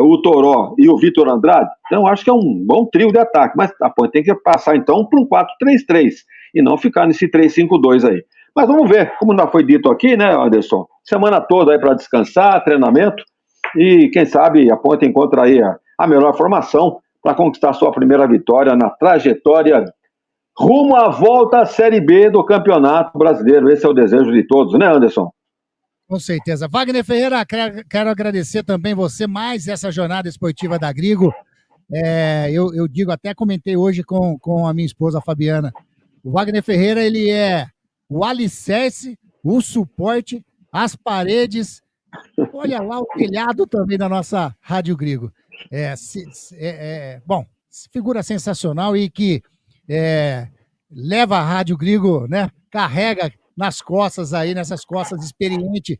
o Toró e o Vitor Andrade? Então acho que é um bom trio de ataque, mas a Ponte tem que passar então para um 4-3-3 e não ficar nesse 3-5-2 aí. Mas vamos ver, como já foi dito aqui, né, Anderson? Semana toda aí para descansar, treinamento, e quem sabe a Ponte encontra aí a melhor formação para conquistar sua primeira vitória na trajetória rumo à volta à Série B do Campeonato Brasileiro. Esse é o desejo de todos, né, Anderson? Com certeza. Wagner Ferreira, quero agradecer também você mais essa jornada esportiva da Grigo. Eu digo, até comentei hoje com a minha esposa, a Fabiana, o Wagner Ferreira, ele é o alicerce, o suporte, as paredes, olha lá o telhado também da nossa Rádio Grigo. Bom, figura sensacional e que leva a Rádio Grigo, né? Carrega nas costas aí, nessas costas experientes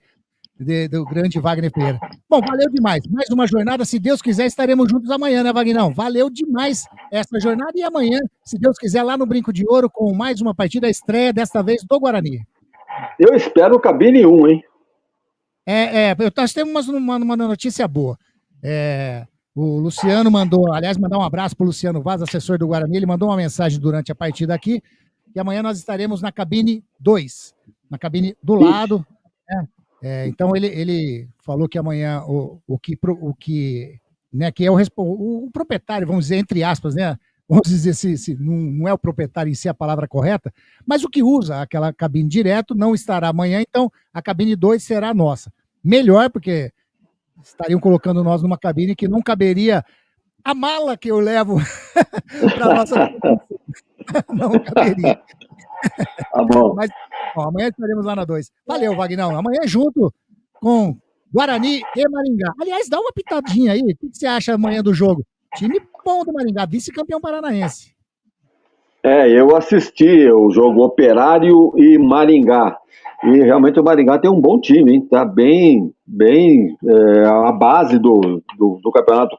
do grande Wagner Ferreira. Bom, valeu demais. Mais uma jornada, se Deus quiser, estaremos juntos amanhã, né, Wagnão? Valeu demais essa jornada e amanhã, se Deus quiser, lá no Brinco de Ouro, com mais uma partida, estreia, desta vez, do Guarani. Eu espero cabine 1, hein? Nós temos uma notícia boa. O Luciano mandou um abraço para o Luciano Vaz, assessor do Guarani, ele mandou uma mensagem durante a partida aqui, e amanhã nós estaremos na cabine 2, na cabine do lado, né? Então ele falou que amanhã que é o proprietário, vamos dizer, entre aspas, né? Vamos dizer se não é o proprietário em si a palavra correta, mas o que usa aquela cabine direto não estará amanhã, então a cabine 2 será nossa. Melhor, porque estariam colocando nós numa cabine que não caberia a mala que eu levo para nossa. Não caberia. Tá bom. Mas amanhã estaremos lá na 2. Valeu, Wagnão. Amanhã junto com Guarani e Maringá. Aliás, dá uma pitadinha aí. O que você acha amanhã do jogo? Time bom do Maringá, vice-campeão paranaense. Eu assisti o jogo Operário e Maringá. E realmente o Maringá tem um bom time, hein? Tá bem a base do Campeonato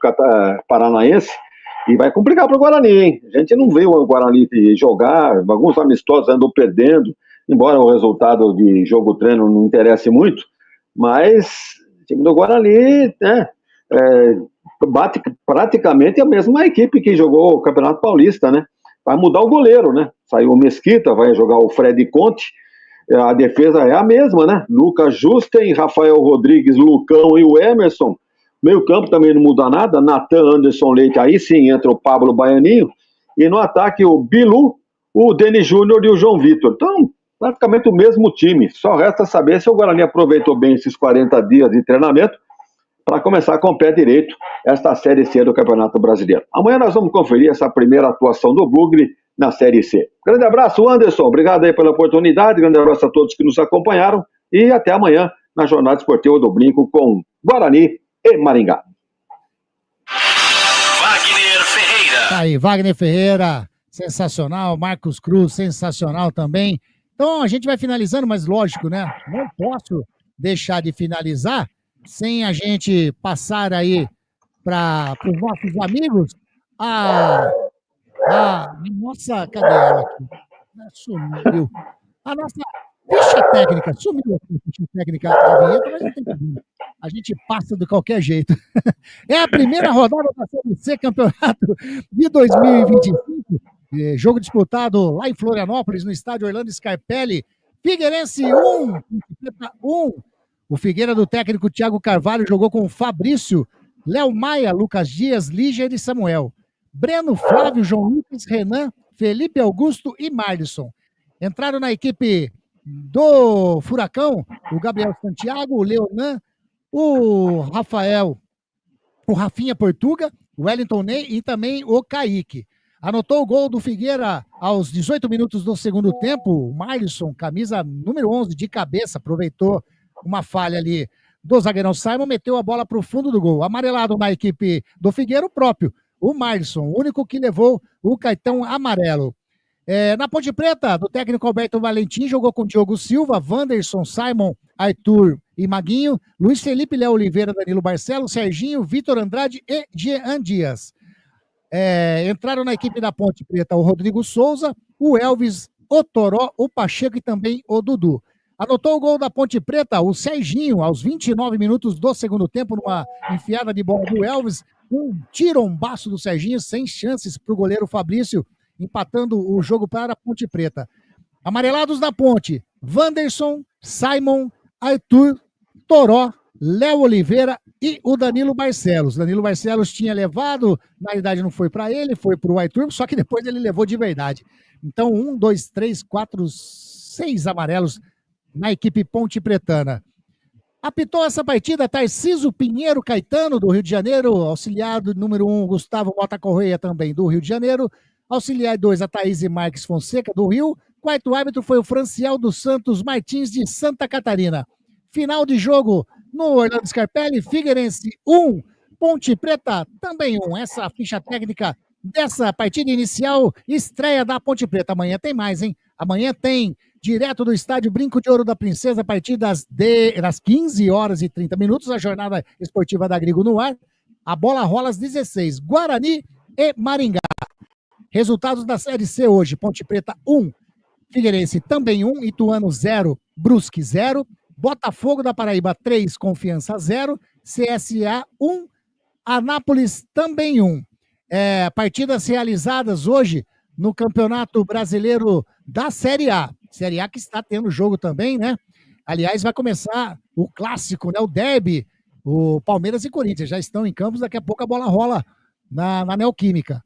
Paranaense. E vai complicar para o Guarani, hein? A gente não viu o Guarani jogar, alguns amistosos andam perdendo, embora o resultado de jogo-treino não interesse muito, mas o time do Guarani bate praticamente a mesma equipe que jogou o Campeonato Paulista, né? Vai mudar o goleiro, né? Saiu o Mesquita, vai jogar o Fred Conte, a defesa é a mesma, né? Lucas Justen, Rafael Rodrigues, Lucão e o Emerson. Meio campo também não muda nada, Natan, Anderson Leite, aí sim entra o Pablo Baianinho, e no ataque o Bilu, o Denis Júnior e o João Vitor. Então, praticamente o mesmo time, só resta saber se o Guarani aproveitou bem esses 40 dias de treinamento para começar com o pé direito esta Série C do Campeonato Brasileiro. Amanhã nós vamos conferir essa primeira atuação do Bugre na Série C. Grande abraço, Anderson, obrigado aí pela oportunidade, grande abraço a todos que nos acompanharam, e até amanhã na Jornada Esportiva do Brinco com Guarani e Maringá. Wagner Ferreira. Tá aí, Wagner Ferreira, sensacional. Marcos Cruz, sensacional também. Então a gente vai finalizando, mas lógico, né? Não posso deixar de finalizar sem a gente passar aí para os nossos amigos nossa, cadê ela aqui? Sumiu. A nossa ficha técnica, sumiu aqui a ficha técnica da vinheta, mas não tem problema. A gente passa de qualquer jeito. É a primeira rodada da Série C Campeonato de 2025. Jogo disputado lá em Florianópolis, no estádio Orlando Scarpelli. Figueirense 1, 1. O Figueira do técnico Thiago Carvalho jogou com Fabrício, Léo Maia, Lucas Dias, Líger e Samuel. Breno, Flávio, João Lucas, Renan, Felipe Augusto e Marlisson. Entraram na equipe do Furacão o Gabriel Santiago, o Leonan, o Rafael, o Rafinha Portuga, o Wellington Ney e também o Kaique. Anotou o gol do Figueira aos 18 minutos do segundo tempo. O Marlisson, camisa número 11, de cabeça, aproveitou uma falha ali do zagueirão Simon, meteu a bola para o fundo do gol. Amarelado na equipe do Figueira, o próprio, o Marlisson, o único que levou o cartão amarelo. Na Ponte Preta, do técnico Alberto Valentim, jogou com Diogo Silva, Wanderson, Simon, Arthur e Maguinho, Luiz Felipe, Léo Oliveira, Danilo Barcelos, Serginho, Vitor Andrade e Jean Dias. Entraram na equipe da Ponte Preta o Rodrigo Souza, o Elvis, o Toró, o Pacheco e também o Dudu. Anotou o gol da Ponte Preta, o Serginho, aos 29 minutos do segundo tempo, numa enfiada de bola do Elvis, um tirombaço do Serginho, sem chances para o goleiro Fabrício, empatando o jogo para a Ponte Preta. Amarelados da Ponte, Wanderson, Simon, Arthur, Toró, Léo Oliveira e o Danilo Barcelos. Danilo Barcelos tinha levado, na realidade não foi para ele, foi para o Arthur, só que depois ele levou de verdade. Então, 1, 2, 3, 4, 6 amarelos na equipe Ponte Pretana. Apitou essa partida Tarcísio Pinheiro Caetano, do Rio de Janeiro, auxiliado número 1, Gustavo Mota Correia, também do Rio de Janeiro, auxiliar 2, a Thaís Marques Fonseca, do Rio, quarto árbitro foi o Franciel dos Santos Martins, de Santa Catarina. Final de jogo no Orlando Scarpelli, Figueirense 1, Ponte Preta também 1. Essa ficha técnica dessa partida inicial, estreia da Ponte Preta. Amanhã tem mais, hein? Amanhã tem, direto do estádio Brinco de Ouro da Princesa, a partir das 15 horas e 30 minutos, a jornada esportiva da Grigo no ar. A bola rola às 16, Guarani e Maringá. Resultados da Série C hoje, Ponte Preta 1, Figueirense também 1, Ituano 0, Brusque 0, Botafogo da Paraíba 3, Confiança 0, CSA 1, Anápolis também 1. Partidas realizadas hoje no Campeonato Brasileiro da Série A. Série A que está tendo jogo também, né? Aliás, vai começar o clássico, né? O derby, o Palmeiras e Corinthians já estão em campos, daqui a pouco a bola rola na Neoquímica.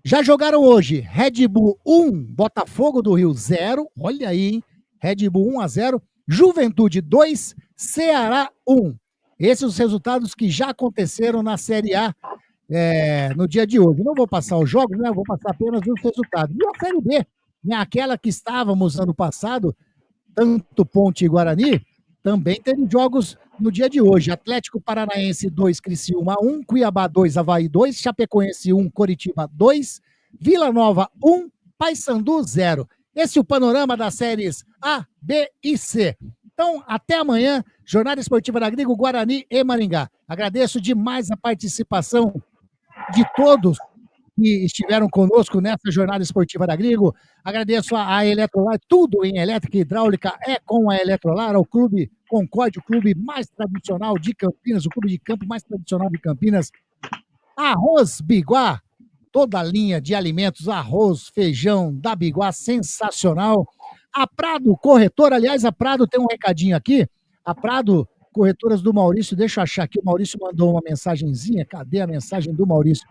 Já jogaram hoje Red Bull 1, Botafogo do Rio 0, olha aí, hein? Red Bull 1-0, Juventude 2, Ceará 1. Esses são os resultados que já aconteceram na Série A no dia de hoje. Não vou passar os jogos, né? Vou passar apenas os resultados. E a Série B, né? Aquela que estávamos ano passado, tanto Ponte e Guarani, também teve jogos no dia de hoje. Atlético Paranaense 2, Criciúma 1, Cuiabá 2, Avaí 2, Chapecoense 1, Coritiba 2, Vila Nova 1, Paysandu 0. Esse é o panorama das séries A, B e C. Então, até amanhã, Jornada Esportiva da Grigo, Guarani e Maringá. Agradeço demais a participação de todos que estiveram conosco nessa Jornada Esportiva da Grigo. Agradeço a Eletrolar, tudo em elétrica e hidráulica é com a Eletrolar, ao Clube Concórdia, o clube mais tradicional de Campinas, o clube de campo mais tradicional de Campinas. Arroz Biguá, toda a linha de alimentos, arroz, feijão da Biguá, sensacional. A Prado Corretora, aliás, a Prado tem um recadinho aqui. A Prado Corretoras do Maurício, deixa eu achar aqui, o Maurício mandou uma mensagenzinha. Cadê a mensagem do Maurício?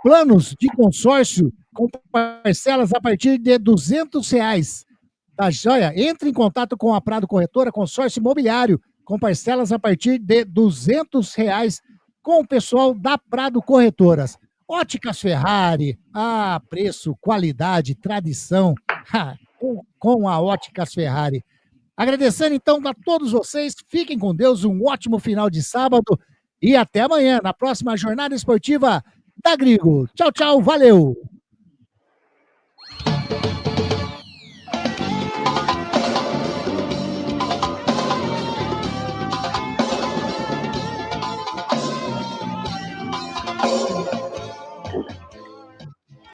Planos de consórcio com parcelas a partir de R$200. Tá joia? Entre em contato com a Prado Corretora, consórcio imobiliário, com parcelas a partir de R$200 com o pessoal da Prado Corretoras. Óticas Ferrari, preço, qualidade, tradição, com a Óticas Ferrari. Agradecendo então a todos vocês, fiquem com Deus, um ótimo final de sábado e até amanhã, na próxima Jornada Esportiva da Grigo. Tchau, tchau, valeu!